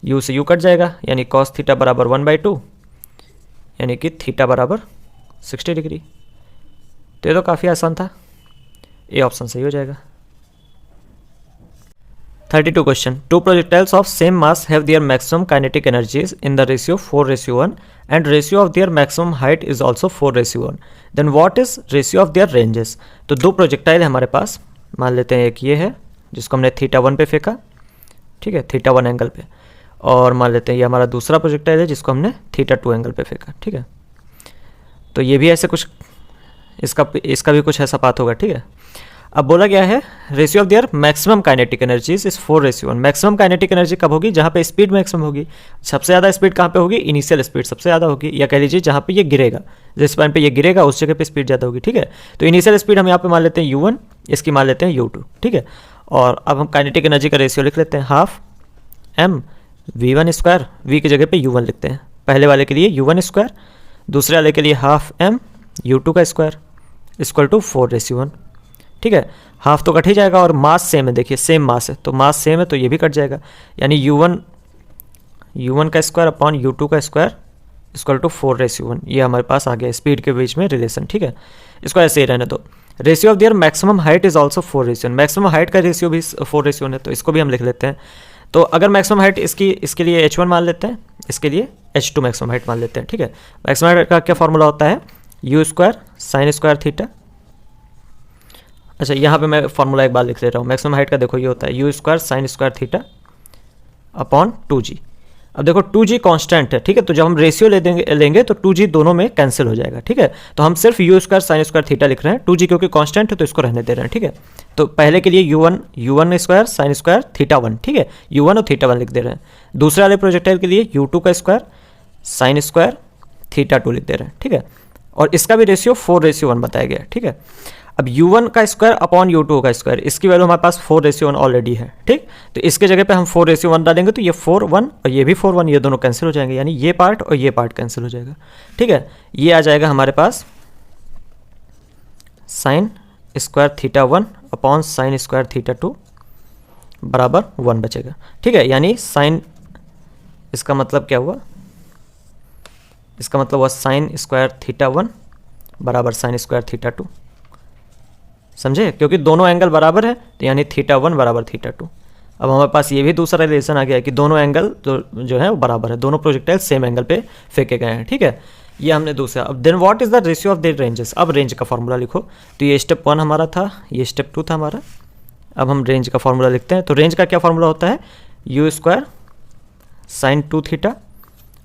u से u कट जाएगा यानी cos थीटा बराबर 1/2 यानी कि थीटा बराबर 60 डिग्री। तो ये तो काफ़ी आसान था, ए ऑप्शन सही हो जाएगा। 32 question, two projectiles of same mass have their maximum kinetic energies in the ratio 4:1 and ratio of their maximum height is also 4:1, then what is ratio of their ranges. तो दो projectile हमारे पास, मान लेते हैं एक ये है जिसको हमने θ1 पे फेंका, ठीक है θ1 एंगल पे, और मान लेते हैं ये हमारा दूसरा प्रोजेक्टाइल है जिसको हमने θ2 एंगल पे फेंका। ठीक है, तो ये भी ऐसे कुछ इसका भी कुछ ऐसा पाथ होगा। ठीक है, अब बोला गया है ratio of their maximum kinetic energies is 4:1। Maximum kinetic energy कब होगी, जहाँ पे स्पीड मैक्सिमम होगी। सबसे ज़्यादा स्पीड कहाँ पे होगी, इनिशियल स्पीड सबसे ज़्यादा होगी, या कह लीजिए जहाँ पे ये गिरेगा, जिस पॉइंट पे ये गिरेगा उस जगह पे स्पीड ज़्यादा होगी। ठीक है, तो इनिशियल स्पीड हम यहाँ पे मान लेते हैं u1, इसकी मान लेते हैं u2। ठीक है, और अब हम काइनेटिक एनर्जी का रेशियो लिख लेते हैं हाफ m v1², v की जगह पे u1 लिखते हैं, पहले वाले के लिए u1², दूसरे वाले के लिए हाफ m u2 का स्क्वायर इक्वल टू 4:1। ठीक है, हाफ तो कट ही जाएगा और मास सेम है, देखिए सेम मास है तो मास सेम है तो ये भी कट जाएगा, यानी u1 का स्क्वायर अपॉन u2 का स्क्वायर इक्वल टू 4:1। ये हमारे पास आ गया स्पीड के बीच में रिलेशन। ठीक है, इसको ऐसे ही रहने दो। Ratio of their maximum height is also 4:1, maximum height का रेशियो भी 4:1 है, तो इसको भी हम लिख लेते हैं। तो अगर मैक्सिमम हाइट इसके लिए h1 मान लेते हैं, इसके लिए h2 मैक्सिमम हाइट मान लेते हैं। ठीक है, मैक्सिमम हाइट का क्या फॉर्मूला होता है, u² sin स्क्वायर थीटा। अच्छा, यहाँ पे मैं फॉर्मूला एक बार लिख ले रहा हूँ, मैक्सिमम हाइट का देखो ये होता है u² sin square theta upon 2g। अब देखो 2g कांस्टेंट है। ठीक है, तो जब हम रेशियो लेंगे तो 2g दोनों में कैंसिल हो जाएगा। ठीक है, तो हम सिर्फ u² sin स्क्वायर थीटा लिख रहे हैं, 2g क्योंकि कांस्टेंट है तो इसको रहने दे रहे हैं। ठीक है, तो पहले के लिए u1² sin स्क्वायर θ1, ठीक है u1 और θ1 लिख दे रहे हैं। दूसरे वाले प्रोजेक्टाइल के लिए u2 का स्क्वायर sin स्क्वायर θ2 लिख दे रहे हैं। ठीक है, और इसका भी रेशियो 4:1 बताया गया। ठीक है, अब u1 का स्क्वायर अपॉन u2 का स्क्वायर, इसकी वैल्यू हमारे पास 4:1 ऑलरेडी है, ठीक। तो इसके जगह पे हम 4:1 डालेंगे तो ये 4:1 और ये भी 4:1, ये दोनों कैंसिल हो जाएंगे, यानी ये पार्ट और ये पार्ट कैंसिल हो जाएगा, ठीक है। ये आ जाएगा हमारे पास sine square theta 1 upon sine square theta 2 बराबर 1 बचेगा, ठीक है। यानी साइन, इसका मतलब क्या हुआ, इसका मतलब हुआ साइन स्क्वायर थीटा 1 बराबर साइन स्क्वायर थीटा 2, समझे, क्योंकि दोनों एंगल बराबर है तो यानी थीटा 1 बराबर थीटा 2। अब हमारे पास ये भी दूसरा रिलेशन आ गया है कि दोनों एंगल जो है वो बराबर है, दोनों प्रोजेक्टाइल सेम एंगल पे फेंके गए हैं, ठीक है। ये हमने दूसरा। अब then what is the ratio of the ranges, अब रेंज का फॉर्मूला लिखो। तो ये स्टेप 1 हमारा था, ये स्टेप 2 था हमारा। अब हम रेंज का फॉर्मूला लिखते हैं। तो रेंज का क्या फॉर्मूला होता है, you square sine 2 theta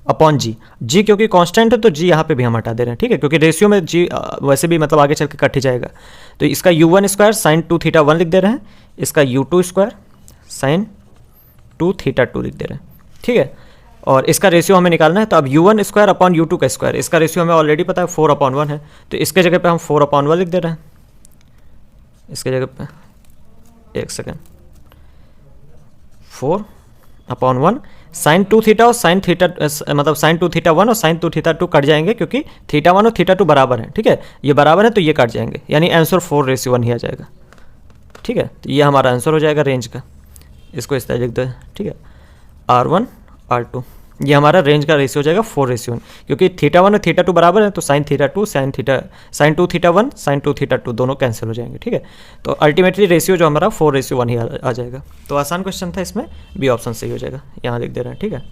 upon G. G क्योंकि कांस्टेंट है तो जी यहाँ पे भी हम हटा दे रहे हैं, ठीक है, क्योंकि रेशियो में जी वैसे भी मतलब आगे चल के कट ही जाएगा। तो इसका u1 स्क्वायर साइन 2 थीटा 1 लिख दे रहे हैं, इसका u2 स्क्वायर साइन 2 थीटा 2 लिख दे रहे हैं, ठीक है। और इसका रेशियो हमें निकालना है। तो अब u1 स्क्वायर अपॉन u2 का स्क्वायर, इसका रेशियो हमें ऑलरेडी पता है 4/1 है, तो इसके जगह पे हम 4/1 लिख दे रहे हैं। इसके जगह पे एक सेकेंड, 4/1 साइन 2 थीटा और साइन थीटा मतलब साइन 2 थीटा 1 और साइन 2 थीटा 2 कट जाएंगे, क्योंकि थीटा 1 और थीटा 2 बराबर हैं, ठीक है। ये बराबर है तो ये कट जाएंगे, यानी आंसर 4:1 ही आ जाएगा, ठीक है। तो ये हमारा आंसर हो जाएगा रेंज का। इसको इस तरह लिख दो, ठीक है, R1 R2, ये हमारा रेंज का रेशियो हो जाएगा 4:1, क्योंकि थीटा 1 और थीटा 2 बराबर है तो sine theta 2 sine 2 theta 1 sine 2 theta 2 दोनों कैंसिल हो जाएंगे, ठीक है। तो अल्टीमेटली रेशियो जो हमारा 4:1 ही आ जाएगा। तो आसान क्वेश्चन था, इसमें बी ऑप्शन सही हो जाएगा, यहाँ लिख दे रहे हैं, ठीक है।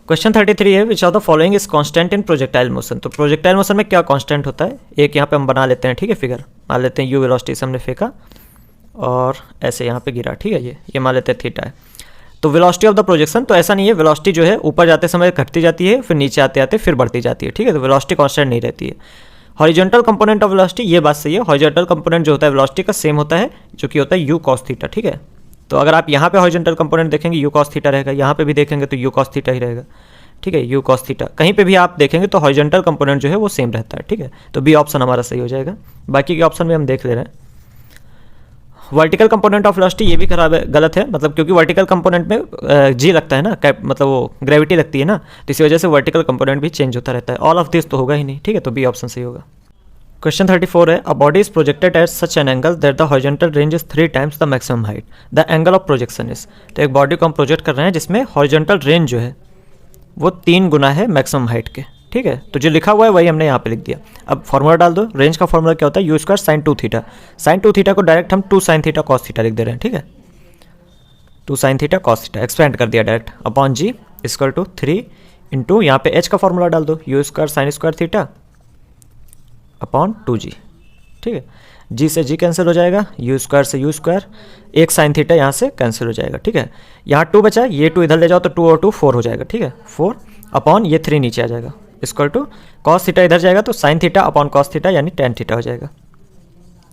क्वेश्चन 33 है, which of the following is constant in projectile motion. तो प्रोजेक्टाइल मोशन में क्या कांस्टेंट होता है, एक यहाँ पे हम बना लेते हैं, ठीक है। फिगर मान लेते हैं, यू वेलोसिटी से हमने फेंका और ऐसे यहाँ पे गिरा, ठीक है। ये मान लेते हैं थीटा है। तो वेलोसिटी ऑफ द प्रोजेक्शन, तो ऐसा नहीं है, वेलोसिटी जो है ऊपर जाते समय घटती जाती है, फिर नीचे आते आते फिर बढ़ती जाती है, ठीक है। तो वेलोसिटी कांस्टेंट नहीं रहती है। हॉरिजॉन्टल कंपोनेंट ऑफ वेलोसिटी, ये बात सही है, हॉरिजॉन्टल कंपोनेंट जो होता है वेलोसिटी का सेम होता है, जो कि होता है यू कॉस थीटा, ठीक है। तो अगर आप यहाँ पे हॉरिजॉन्टल कंपोनेंट देखेंगे यू कॉस थीटा रहेगा, यहाँ पे भी देखेंगे तो यू कॉस थीटा ही रहेगा, ठीक है, यू कॉस थीटा। कहीं पे भी आप देखेंगे तो हॉरिजॉन्टल कंपोनेंट जो है वो सेम रहता है, ठीक है। तो बी ऑप्शन हमारा सही हो जाएगा। बाकी के ऑप्शन में हम देख ले रहे हैं। वर्टिकल कंपोनेंट ऑफ वेलोसिटी, ये भी खराब है, गलत है, मतलब क्योंकि वर्टिकल कंपोनेंट में जी लगता है ना, मतलब वो ग्रेविटी लगती है ना, तो इसी वजह से वर्टिकल कंपोनेंट भी चेंज होता रहता है। ऑल ऑफ दिस तो होगा ही नहीं, ठीक है। तो बी ऑप्शन सही होगा। क्वेश्चन 34 है, a body is projected at such an angle that the horizontal range is 3 times the maximum height, the angle of projection is. तो एक बॉडी को हम प्रोजेक्ट कर रहे हैं जिसमें हॉरिजॉन्टल रेंज जो है वो 3 गुना है मैक्सिमम हाइट के, ठीक है। तो जो लिखा हुआ है वही हमने यहाँ पे लिख दिया। अब फॉर्मूला डाल दो। रेंज का फॉर्मूला क्या होता है, you square sine 2 theta. Sine 2 theta को डायरेक्ट हम 2 साइन थीटा कॉस थीटा लिख दे रहे हैं, ठीक है। 2 sine theta cos theta expand कर दिया direct, upon g equal to 3 into यहाँ पे एच का फॉर्मूला डाल दो, u square sine square theta upon 2g, ठीक है। जी से जी कैंसिल हो जाएगा, यू स्क्वायर से यू स्क्वायर, एक साइन थीटा यहाँ से कैंसिल हो जाएगा, ठीक है। यहाँ 2 बचा, ये 2 इधर ले जाओ तो 2 और 2 4 हो जाएगा, ठीक है। 4 अपॉन ये 3 नीचे आ जाएगा, इक्वल टू कॉस थीटा इधर जाएगा तो sine theta upon cos theta यानी टेन थीटा हो जाएगा,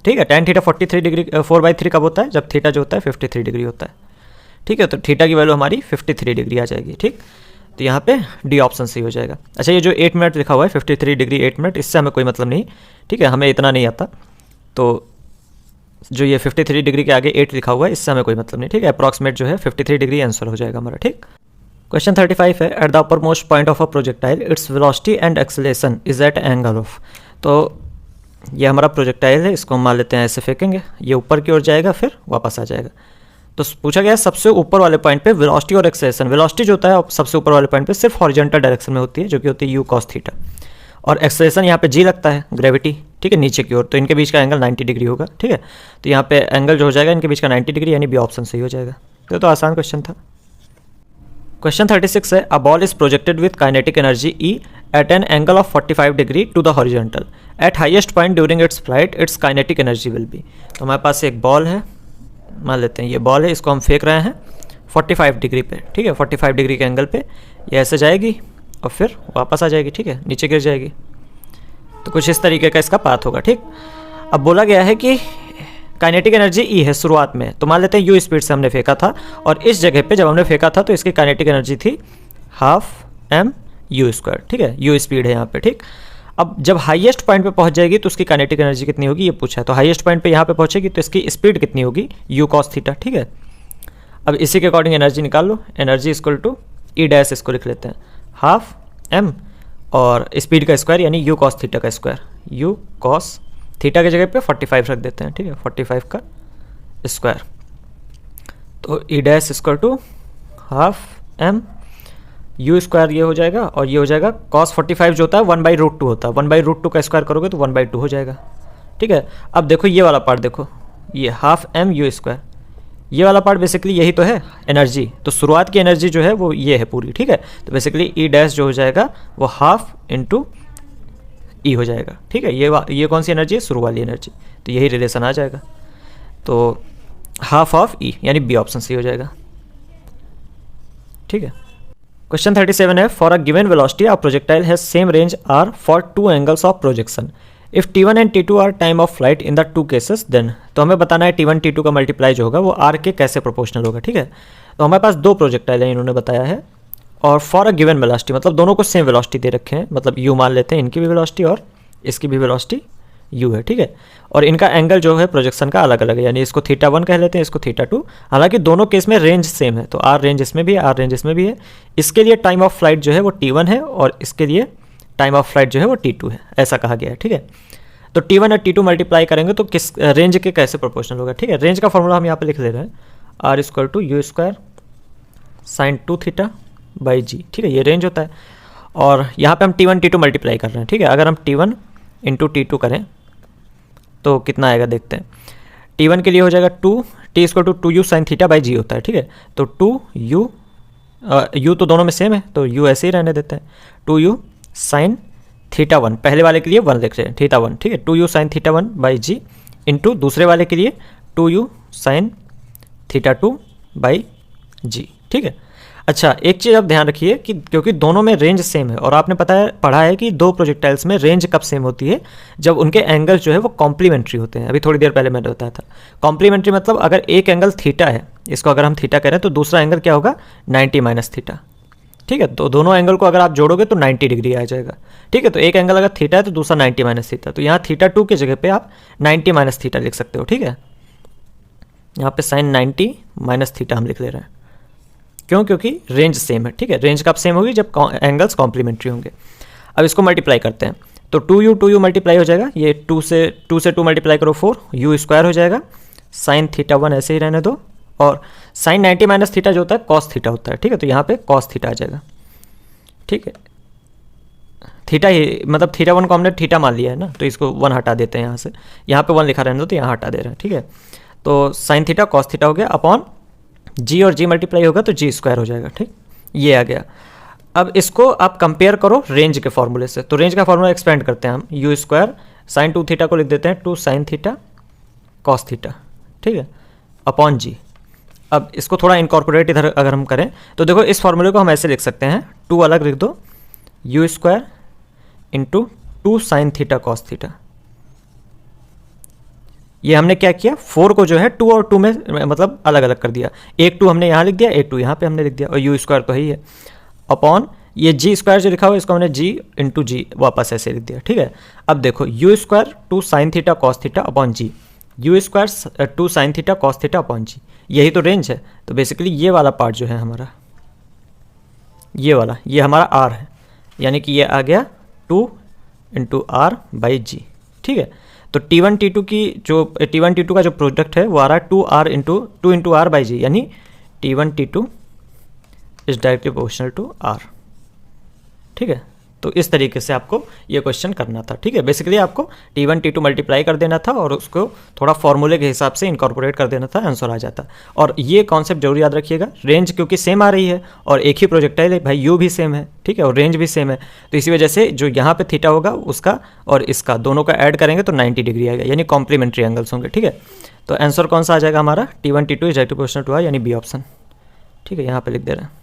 ठीक है। टेन थीटा 43 डिग्री 4/3 कब होता है, जब थीटा जो होता है 53 डिग्री होता है, ठीक है। तो थीटा की वैल्यू हमारी 53 डिग्री आ जाएगी, ठीक। तो यहाँ पे डी ऑप्शन सही हो जाएगा। अच्छा, ये जो 8 मिनट लिखा हुआ है 53 डिग्री 8 मिनट, इससे हमें कोई मतलब नहीं, ठीक है, हमें इतना नहीं आता। तो जो ये 53 डिग्री के आगे 8 लिखा हुआ है इससे हमें कोई मतलब नहीं, ठीक है। अप्रॉक्सीमेट जो है 53 डिग्री आंसर हो जाएगा हमारा, ठीक। क्वेश्चन 35 है, at the upper most point of a projectile its velocity and acceleration is at angle of. तो ये हमारा प्रोजेक्टाइल है, इसको हम मान लेते हैं ऐसे फेंकेंगे, ये ऊपर की ओर जाएगा फिर वापस आ जाएगा। तो पूछा गया सबसे ऊपर वाले पॉइंट पे वेलोसिटी और एक्सेलरेशन। वेलोसिटी जो होता है सबसे ऊपर वाले पॉइंट पे सिर्फ हॉरिजॉन्टल डायरेक्शन में होती है, जो कि होती है यू कॉस थीटा, और एक्सेलरेशन यहाँ पे जी लगता है, ग्रेविटी, ठीक है, नीचे की ओर। तो इनके बीच का एंगल 90 डिग्री होगा, ठीक है। तो यहाँ पे एंगल जो हो जाएगा इनके बीच का 90 डिग्री, यानी बी ऑप्शन सही हो जाएगा। तो आसान क्वेश्चन था। क्वेश्चन 36 है, a ball is projected with kinetic energy E at an angle of 45 degree to the horizontal at highest point during its flight its kinetic energy will be. तो हमारे पास एक बॉल है, मान लेते हैं ये बॉल है, इसको हम फेंक रहे हैं 45 डिग्री पे, ठीक है। 45 डिग्री के एंगल पे ये ऐसे जाएगी और फिर वापस आ जाएगी, ठीक है, नीचे गिर जाएगी। तो कुछ इस तरीके का इसका पाथ होगा, ठीक। अब बोला गया है कि काइनेटिक एनर्जी ई है शुरुआत में, तो मान लेते हैं यू स्पीड से हमने फेंका था, और इस जगह पे जब हमने फेंका था तो इसकी काइनेटिक एनर्जी थी 12 m u स्क्वायर, ठीक है, यू स्पीड है यहाँ पे, ठीक। अब जब हाईएस्ट पॉइंट पे पहुंच जाएगी तो उसकी काइनेटिक एनर्जी कितनी होगी ये पूछा है। तो हाईएस्ट पॉइंट पे यहाँ पे पहुंचेगी तो इसकी स्पीड कितनी होगी, यू कॉस थीटा, ठीक है। अब इसी के अकॉर्डिंग एनर्जी निकाल लो, energy equal to E dash, इसको लिख लेते हैं हाफ एम और स्पीड का स्क्वायर यानी यू कॉस थीटा का स्क्वायर, यू कॉस थीटा की जगह पे 45 रख देते हैं, ठीक है, 45 का स्क्वायर। तो E dash equal to half m u square ये हो जाएगा और ये हो जाएगा कॉस 45 जो होता है 1/√2 होता है, 1/√2 का स्क्वायर करोगे तो 1/2 हो जाएगा, ठीक है। अब देखो ये वाला पार्ट देखो, ये हाफ एम यू स्क्वायर, ये वाला पार्ट बेसिकली यही तो है एनर्जी। तो शुरुआत की एनर्जी जो है वो ये है पूरी, ठीक है। तो बेसिकली ई डैश जो हो जाएगा वो हाफ इंटू ई हो जाएगा, ठीक है। ये कौन सी एनर्जी है, शुरू वाली एनर्जी, तो यही रिलेशन आ जाएगा। तो हाफ ऑफ ई यानी बी ऑप्शन सी हो जाएगा, ठीक है। क्वेश्चन 37 है, for a given velocity a projectile has same range R for two angles of projection, if T1 and T2 are time of flight in the two cases then. तो हमें बताना है T1 T2 का multiply जो होगा वो R के कैसे प्रोपोर्शनल होगा, ठीक है। तो हमारे पास दो प्रोजेक्टाइल है इन्होंने बताया है और फॉर अ गिवन वेलोसिटी मतलब दोनों को सेम वेलोसिटी दे रखे हैं, मतलब u मान लेते हैं इनकी भी वेलोसिटी और इसकी भी वेलोसिटी u है, ठीक है। और इनका एंगल जो है प्रोजेक्शन का अलग अलग है, यानी इसको θ1 कह लेते हैं, इसको θ2। हालांकि दोनों केस में रेंज सेम है, तो r रेंज इसमें भी है, r रेंज इसमें भी है। इसके लिए टाइम ऑफ फ्लाइट जो है वो T1 है और इसके लिए टाइम ऑफ फ्लाइट जो है वो T2 है, ऐसा कहा गया है, ठीक है। तो T1 और T2 मल्टीप्लाई करेंगे तो किस रेंज के कैसे प्रोपोर्शनल होगा, ठीक है। रेंज का फॉर्मूला हम यहाँ पे लिख ले रहे हैं, r equal to U square sine 2θ by G, ठीक है, ये रेंज होता है। और यहाँ पे हम T1 T2 मल्टीप्लाई कर रहे हैं, ठीक है। अगर हम T1 इंटू T2 करें तो कितना आएगा देखते हैं। T1 के लिए हो जाएगा 2, T equal to 2u sine theta by G होता है, ठीक है। तो 2u u तो दोनों में सेम है तो u ऐसे ही रहने देते हैं, 2u साइन θ1, पहले वाले के लिए 1 लिख रहे हैं, θ1, ठीक है। 2u sign θ1 by ji into दूसरे वाले के लिए 2u साइन θ2 बाई जी, ठीक है। अच्छा, एक चीज़ आप ध्यान रखिए कि क्योंकि दोनों में रेंज सेम है और आपने पढ़ा है कि दो प्रोजेक्टाइल्स में रेंज कब सेम होती है, जब उनके एंगल जो है वो कॉम्प्लीमेंट्री होते हैं। अभी थोड़ी देर पहले मैंने बताया था कॉम्प्लीमेंट्री मतलब अगर एक एंगल थीटा है, इसको अगर हम थीटा करें तो दूसरा एंगल क्या होगा 90 माइनस थीटा, ठीक है। तो दोनों एंगल को अगर आप जोड़ोगे तो 90 डिग्री आ जाएगा, ठीक है। तो एक एंगल अगर थीटा है तो दूसरा 90 माइनस थीटा, तो यहाँ θ2 की जगह पे आप 90 माइनस थीटा लिख सकते हो, ठीक है। यहाँ पे साइन 90 माइनस थीटा हम लिख ले रहे हैं, क्यों, क्योंकि रेंज सेम है, ठीक है। रेंज कब सेम होगी, जब एंगल्स कॉम्प्लीमेंट्री होंगे। अब इसको मल्टीप्लाई करते हैं तो 2u मल्टीप्लाई हो जाएगा, ये 2 से 2 मल्टीप्लाई करो 4, u स्क्वायर हो जाएगा, साइन θ1 ऐसे ही रहने दो, और साइन 90 माइनस थीटा जो होता है कॉस थीटा होता है, ठीक है। तो यहाँ पे कॉस थीटा आ जाएगा, ठीक है। थीटा ही मतलब θ1 को हमने थीटा मान लिया है ना, तो इसको 1 हटा देते हैं यहाँ से, यहाँ पे 1 लिखा रहने दो तो यहाँ हटा दे रहे हैं, ठीक है। तो साइन थीटा कॉस थीटा हो गया अपॉन जी, और जी मल्टीप्लाई होगा तो जी स्क्वायर हो जाएगा, ठीक, ये आ गया। अब इसको आप कंपेयर करो रेंज के फॉर्मूले से, तो रेंज का फॉर्मूला एक्सपेंड करते हैं हम, यू स्क्वायर साइन 2θ को लिख देते हैं 2 साइन थीटा कॉस थीटा, ठीक है, अपॉन जी। अब इसको थोड़ा इनकॉर्पोरेट इधर अगर हम करें तो देखो इस फॉर्मूले को हम ऐसे लिख सकते हैं, 2 अलग लिख दो, u square into 2 sine theta cos theta. ये हमने क्या किया, 4 को जो है 2 और 2 में मतलब अलग अलग कर दिया, एक 2 हमने यहाँ लिख दिया, एक 2 यहाँ पे हमने लिख दिया, और यू स्क्वायर तो ही है अपॉन ये जी स्क्वायर जो लिखा हुआ है इसको हमने जी इंटू जी वापस ऐसे लिख दिया, ठीक है। अब देखो U square 2 sine theta cos theta upon G, U square 2 sine theta cos theta upon G, यही तो रेंज है। तो बेसिकली ये वाला पार्ट जो है हमारा, ये वाला, ये हमारा आर है, यानी कि ये आ गया 2 इंटू आर बाई जी, ठीक है। तो T1 T2 की जो T1 T2 का जो प्रोडक्ट है वो आ रहा है 2 इंटू आर बाई जी, यानी T1 T2 is directly proportional to R, ठीक है। तो इस तरीके से आपको ये क्वेश्चन करना था, ठीक है। बेसिकली आपको T1 T2 मल्टीप्लाई कर देना था और उसको थोड़ा फॉर्मूले के हिसाब से इनकॉर्पोरेट कर देना था, आंसर आ जाता। और ये कॉन्सेप्ट जरूर याद रखिएगा, रेंज क्योंकि सेम आ रही है और एक ही प्रोजेक्टाइल है भाई, यू भी सेम है, ठीक है, और रेंज भी सेम है, तो इसी वजह से जो यहाँ पे थीटा होगा उसका और इसका दोनों का ऐड करेंगे तो 90 डिग्री आएगा, यानी कॉम्प्लीमेंट्री एंगल्स होंगे, ठीक है। तो आंसर कौन सा आ जाएगा हमारा, T1 T2 is directly proportional to R, यानी बी ऑप्शन, ठीक है, यहाँ पे लिख दे रहे हैं।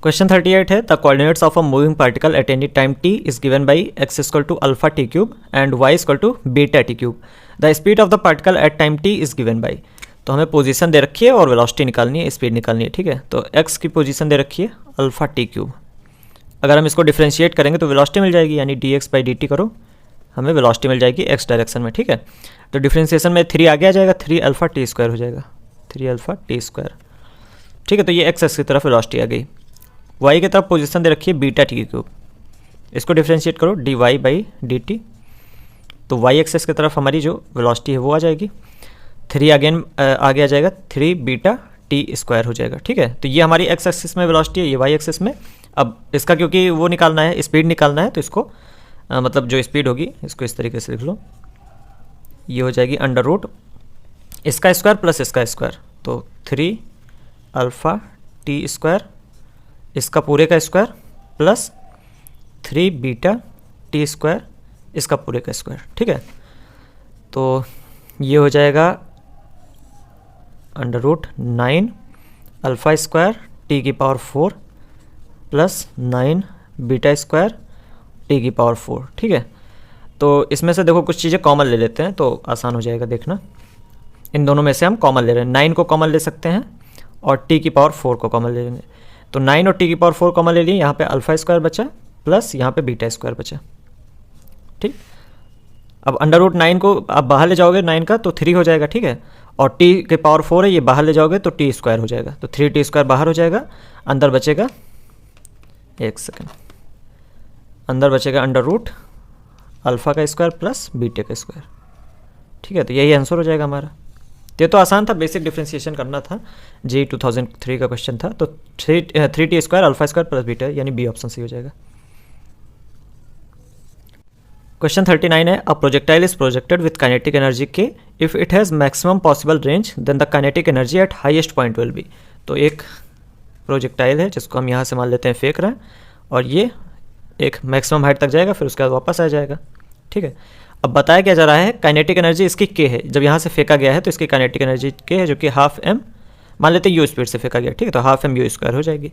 क्वेश्चन 38 है, the coordinates of a moving particle at any time t is given by x equal to alpha t cube and y equal to beta t cube. The speed of the particle at time t is given by, तो हमें position दे रखी है और velocity निकालनी है, speed निकालनी है, ठीक है। तो x की पोजीशन दे रखी है अल्फा टी क्यूब, अगर हम इसको डिफ्रेंशिएट करेंगे तो वेलोसिटी मिल जाएगी, यानी dx/dt करो, हमें वेलोसिटी मिल जाएगी x डायरेक्शन में, ठीक है। तो डिफ्रेंशिएशन में 3 आगे आ जाएगा, 3 अल्फा टी स्क्वायर हो जाएगा, 3 अल्फा टी स्क्वायर, ठीक है। तो ये एक्स की तरफ वेलोसिटी आ गई, y की तरफ पोजीशन दे रखी है बीटा टी क्यूब, इसको डिफ्रेंशिएट करो dy/dt, तो y एक्सेस की तरफ हमारी जो वेलोसिटी है वो आ जाएगी, 3 अगेन आगे आ जाएगा, 3 बीटा टी स्क्वायर हो जाएगा, ठीक है। तो ये हमारी एक्स एक्सिस में वेलोसिटी है, ये y एक्सिस में। अब इसका क्योंकि वो निकालना है, स्पीड निकालना है, तो इसको मतलब जो स्पीड होगी इसको इस तरीके से लिख लो, ये हो जाएगी अंडर रूट इसका स्क्वायर प्लस इसका स्क्वायर, तो 3 अल्फ़ा टी स्क्वायर इसका पूरे का square plus 3 beta T square इसका पूरे का स्क्वायर, ठीक है। तो ये हो जाएगा under root 9 alpha square T की power 4 plus 9 beta square T की पावर 4, ठीक है। तो इसमें से देखो कुछ चीज़ें कॉमन ले लेते हैं तो आसान हो जाएगा देखना, इन दोनों में से हम कॉमन ले रहे हैं, 9 को कॉमन ले सकते हैं और टी की पावर 4 को कॉमन ले लेंगे। तो 9 और टी की पावर 4 कॉमन ले लिए, यहाँ पे अल्फ़ा स्क्वायर बचा प्लस यहाँ पे बीटा स्क्वायर बचा, ठीक। अब अंडर रूट 9 को आप बाहर ले जाओगे 9 का तो 3 हो जाएगा, ठीक है। और टी के पावर 4 है, ये बाहर ले जाओगे तो टी स्क्वायर हो जाएगा, तो 3 स्क्वायर बाहर हो जाएगा, अंदर बचेगा, एक सेकेंड, अंदर बचेगा अंडर रूट अल्फ़ा का स्क्वायर प्लस बीटा का स्क्वायर, ठीक है। तो यही आंसर हो जाएगा हमारा। ये तो आसान था, बेसिक डिफ्रेंशिएशन करना था, जी 2003 का क्वेश्चन था। तो 3t square alpha square plus beta, यानी बी ऑप्शन सही हो जाएगा। क्वेश्चन 39 है, a projectile is projected with kinetic energy K, if it has maximum possible range then the kinetic energy at highest point will be. तो एक projectile है जिसको हम यहाँ से मान लेते हैं फेंक रहे हैं, और ये एक मैक्सिमम हाइट तक जाएगा, फिर उसके बाद वापस आ जाएगा, ठीक है। अब बताया क्या जा रहा है, काइनेटिक एनर्जी इसकी के है, जब यहाँ से फेंका गया है तो इसकी काइनेटिक एनर्जी के है, जो कि हाफ एम मान लेते हैं यू स्पीड से फेंका गया, ठीक है। तो हाफ एम यू स्क्वायर हो जाएगी।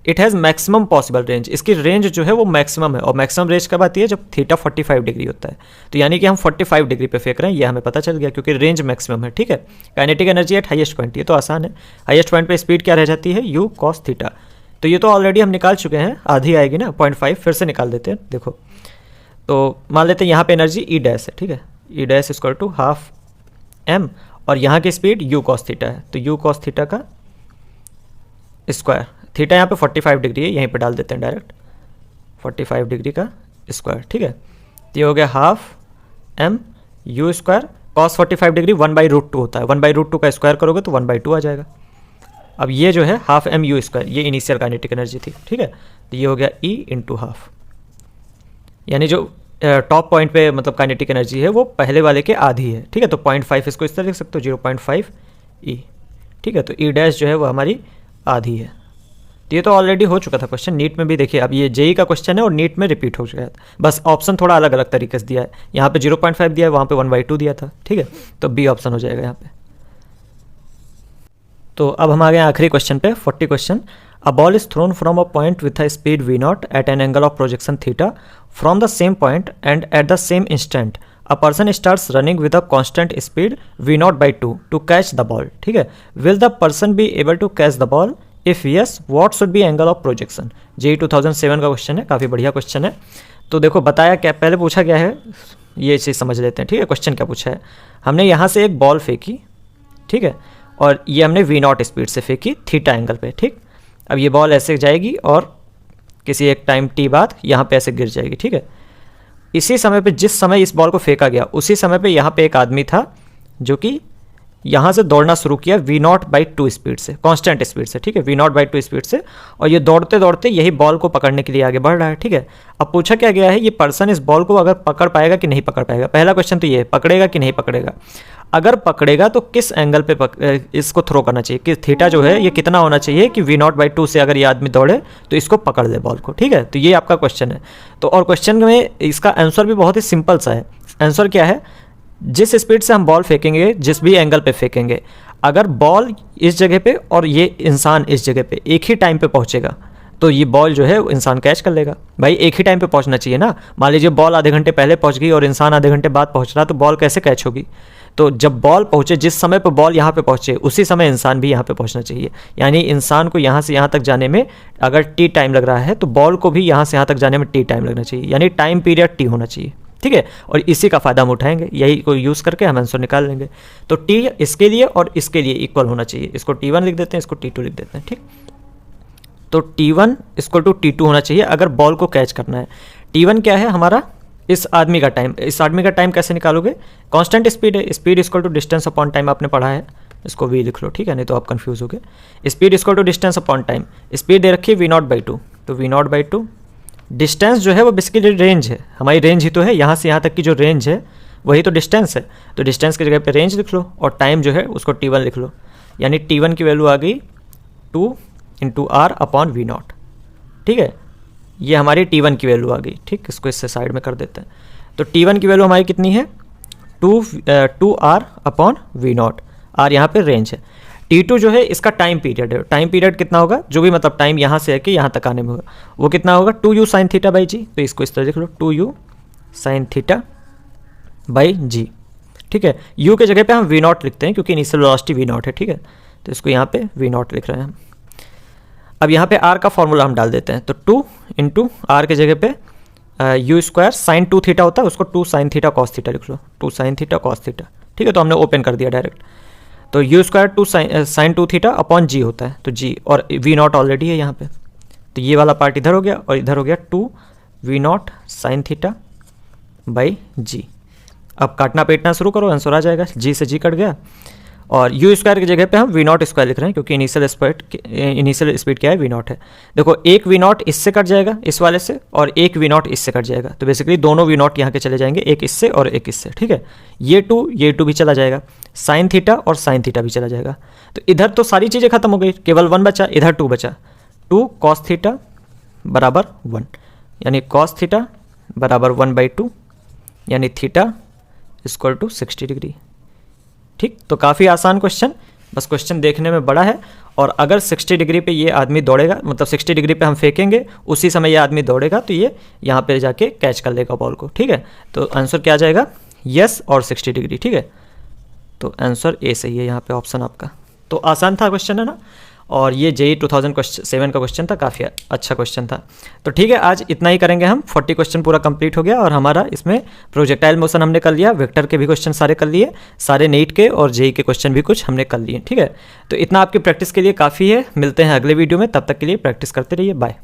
It has maximum possible range, इसकी रेंज जो है वो मैक्सिमम है, और मैक्सिमम रेंज कब आती है, जब थीटा 45 डिग्री होता है। तो यानी कि हम 45 डिग्री पे फेंक रहे हैं, ये हमें पता चल गया, क्योंकि रेंज मैक्सिमम है, ठीक है। Kinetic energy at highest point, ये तो आसान है, हाईएस्ट पॉइंट पे स्पीड क्या रह जाती है, यू कॉस थीटा। तो ये तो ऑलरेडी हम निकाल चुके हैं, आधी आएगी ना, 0.5 फिर से निकाल देते हैं। देखो तो मान लेते हैं यहाँ पे एनर्जी ई डैश है, ठीक है, E dash equal to half M, और यहाँ की स्पीड यू कॉस थीटा है, तो यू कॉस थीटा का स्क्वायर, थीटा यहाँ पे 45 डिग्री है, यहीं पे डाल देते हैं डायरेक्ट 45 डिग्री का स्क्वायर, ठीक है। तो ये हो गया half m u square, cos 45 degree 1/√2 होता है, 1/√2 का स्क्वायर करोगे तो 1/2 आ जाएगा। अब ये जो है हाफ एम यू स्क्वायर, ये इनिशियल काइनेटिक एनर्जी थी, ठीक है। तो ये हो गया ई इंटू हाफ, यानी जो टॉप पॉइंट पे मतलब काइनेटिक एनर्जी है वो पहले वाले के आधी है, ठीक है। तो 0.5 इसको इस तरह लिख सकते हो, 0.5 ई, ठीक है। तो ई डैश जो है वो हमारी आधी है। तो ये तो ऑलरेडी हो चुका था क्वेश्चन, नीट में भी देखिए, अब ये जेई का क्वेश्चन है और नीट में रिपीट हो चुका है, बस ऑप्शन थोड़ा अलग अलग तरीके से दिया है, यहाँ पे 0.5 दिया है, वहाँ पे 1/2 दिया था, ठीक है। तो बी ऑप्शन हो जाएगा यहाँ पे। तो अब हम आ गए आखिरी क्वेश्चन पे, 40 question. A ball is thrown from a point with a speed v0 at an angle of projection theta from the same point and at the same instant a person starts running with a constant speed v0/2 to catch the ball, ठीक है। Will the person be able to catch the ball, if yes what should be angle of projection. JEE 2007 का question है, काफ़ी बढ़िया question है। तो देखो बताया क्या, पहले पूछा गया है, ये चीज़ समझ लेते हैं, ठीक है। क्वेश्चन क्या पूछा है, हमने यहाँ से एक बॉल फेंकी, ठीक है, और ये हमने v0 स्पीड से फेंकी थीटा एंगल पे, ठीक। अब ये बॉल ऐसे जाएगी और किसी एक टाइम t बाद यहाँ पे ऐसे गिर जाएगी, ठीक है। इसी समय पे, जिस समय इस बॉल को फेंका गया, उसी समय पे यहाँ पे एक आदमी था जो कि यहाँ से दौड़ना शुरू किया v0/2 स्पीड से, कांस्टेंट स्पीड से, ठीक है, v0/2 स्पीड से, और ये दौड़ते दौड़ते यही बॉल को पकड़ने के लिए आगे बढ़ रहा है, ठीक है। अब पूछा क्या गया है, ये पर्सन इस बॉल को अगर पकड़ पाएगा कि नहीं पकड़ पाएगा। पहला क्वेश्चन तो ये है, पकड़ेगा कि नहीं पकड़ेगा। अगर पकड़ेगा तो किस एंगल पे इसको थ्रो करना चाहिए, कि थीटा जो है ये कितना होना चाहिए कि v0/2 से अगर ये आदमी दौड़े तो इसको पकड़ ले बॉल को, ठीक है। तो ये आपका क्वेश्चन है। तो और क्वेश्चन में इसका आंसर भी बहुत ही सिंपल सा है। आंसर क्या है, जिस स्पीड से हम बॉल फेंकेंगे, जिस भी एंगल पे फेंकेंगे, अगर बॉल इस जगह पे और ये इंसान इस जगह पे एक ही टाइम पे पहुंचेगा तो ये बॉल जो है इंसान कैच कर लेगा। भाई एक ही टाइम पे पहुंचना चाहिए ना, मान लीजिए बॉल आधे घंटे पहले पहुंच गई और इंसान आधे घंटे बाद पहुंच रहा, तो बॉल कैसे कैच होगी। तो जब बॉल पहुँचे, जिस समय पर बॉल यहाँ पे पहुँचे उसी समय इंसान भी यहाँ पे पहुँचना चाहिए। यानी इंसान को यहाँ से यहाँ तक जाने में अगर टी टाइम लग रहा है तो बॉल को भी यहाँ से यहाँ तक जाने में टी टाइम लगना चाहिए, यानी टाइम पीरियड टी होना चाहिए, ठीक है। और इसी का फ़ायदा हम उठाएंगे, यही को यूज़ करके हम आंसर निकाल लेंगे। तो टी इसके लिए और इसके लिए इक्वल होना चाहिए। इसको T1 लिख देते हैं, इसको T2 लिख देते हैं, ठीक। तो T1 इक्वल टू T2 होना चाहिए अगर बॉल को कैच करना है। T1 क्या है हमारा, इस आदमी का टाइम। इस आदमी का टाइम कैसे निकालोगे, कांस्टेंट स्पीड है, speed equal to distance upon time आपने पढ़ा है, इसको v लिख लो, ठीक है, नहीं तो आप कंफ्यूज हो गए। Speed equal to distance upon time, speed दे रखी है v0/2, तो v0/2। डिस्टेंस जो है वो बेसिकली रेंज है, हमारी रेंज ही तो है, यहाँ से यहाँ तक की जो रेंज है वही तो डिस्टेंस है। तो डिस्टेंस की जगह पे रेंज लिख लो और टाइम जो है उसको T1 लिख लो, यानी T1 की वैल्यू आ गई 2 × R अपॉन v0, ठीक है। ये हमारी T1 की वैल्यू आ गई, ठीक। इसको इससे साइड में कर देते हैं। तो T1 की वैल्यू हमारी कितनी है, 2R अपॉन v0, R यहाँ पे रेंज है। T2 जो है इसका टाइम पीरियड है। टाइम पीरियड कितना होगा, जो भी मतलब टाइम यहाँ से है कि यहाँ तक आने में होगा, वो कितना होगा 2u sin θ/g। तो इसको इस तरह लिख लो, 2u sin θ/g, ठीक है। u के जगह पे हम v0 लिखते हैं क्योंकि इनिशियल वेलोसिटी v0 है, ठीक है। तो इसको यहाँ पे v0 लिख रहे हैं हम। अब यहाँ पे r का फॉर्मूला हम डाल देते हैं, तो 2 × r के जगह पे u² sin 2θ होता है, उसको 2 sin θ cos θ लिख लो, 2 sin θ cos θ, ठीक है। तो हमने ओपन कर दिया डायरेक्ट। तो u² 2 sin 2θ अपॉन g होता है, तो g और v0 ऑलरेडी है यहाँ पे, तो ये वाला पार्ट इधर हो गया और इधर हो गया 2 v0 sin θ/g। अब काटना पेटना शुरू करो, आंसर आ जाएगा, g से g कट गया। और u² की जगह पे हम v0² लिख रहे हैं क्योंकि इनिशियल स्पीड क्या है, v0 है। देखो एक v0 इससे कट जाएगा इस वाले से, और एक v0 इससे कट जाएगा, तो बेसिकली दोनों v0 यहाँ के चले जाएंगे, एक इससे और एक इससे, ठीक है। ये 2 भी चला जाएगा, साइन थीटा और साइन थीटा भी चला जाएगा। तो इधर तो सारी चीज़ें खत्म हो गई, केवल 1 बचा, इधर 2 बचा। 2 cos θ बराबर 1, यानी cos θ बराबर 1/2, यानी थीटा इक्वल टू 60 डिग्री, ठीक। तो काफ़ी आसान क्वेश्चन, बस क्वेश्चन देखने में बड़ा है। और अगर 60 डिग्री पे ये आदमी दौड़ेगा, मतलब 60 डिग्री पे हम फेंकेंगे, उसी समय ये आदमी दौड़ेगा तो ये यहाँ पे जाके कैच कर लेगा बॉल को, ठीक है। तो आंसर क्या आ जाएगा, यस और 60 डिग्री, ठीक है। तो आंसर ए सही है यहाँ पे ऑप्शन आपका। तो आसान था क्वेश्चन, है ना। और ये JEE 2007 का क्वेश्चन था, काफ़ी अच्छा क्वेश्चन था। तो ठीक है, आज इतना ही करेंगे हम। 40 क्वेश्चन पूरा कंप्लीट हो गया और हमारा इसमें प्रोजेक्टाइल मोशन हमने कर लिया, वेक्टर के भी क्वेश्चन सारे कर लिए, सारे नीट के और JEE के क्वेश्चन भी कुछ हमने कर लिए, ठीक है। तो इतना आपकी प्रैक्टिस के लिए काफ़ी है। मिलते हैं अगले वीडियो में, तब तक के लिए प्रैक्टिस करते रहिए, बाय।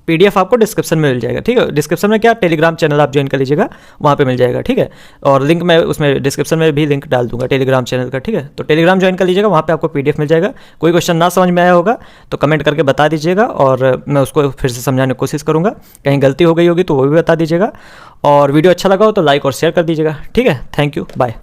PDF आपको डिस्क्रिप्शन में मिल जाएगा, ठीक है। डिस्क्रिप्शन में क्या, टेलीग्राम चैनल आप ज्वाइन कर लीजिएगा, वहाँ पे मिल जाएगा, ठीक है। और लिंक मैं उसमें डिस्क्रिप्शन में भी लिंक डाल दूंगा टेलीग्राम चैनल का, ठीक है। तो टेलीग्राम ज्वाइन कर लीजिएगा, वहाँ पे आपको PDF मिल जाएगा। कोई क्वेश्चन ना समझ में आया होगा तो कमेंट करके बता दीजिएगा और मैं उसको फिर से समझाने की कोशिश करूँगा। कहीं गलती हो गई होगी तो वो भी बता दीजिएगा। और वीडियो अच्छा लगा हो तो लाइक और शेयर कर दीजिएगा, ठीक है। Thank you, bye.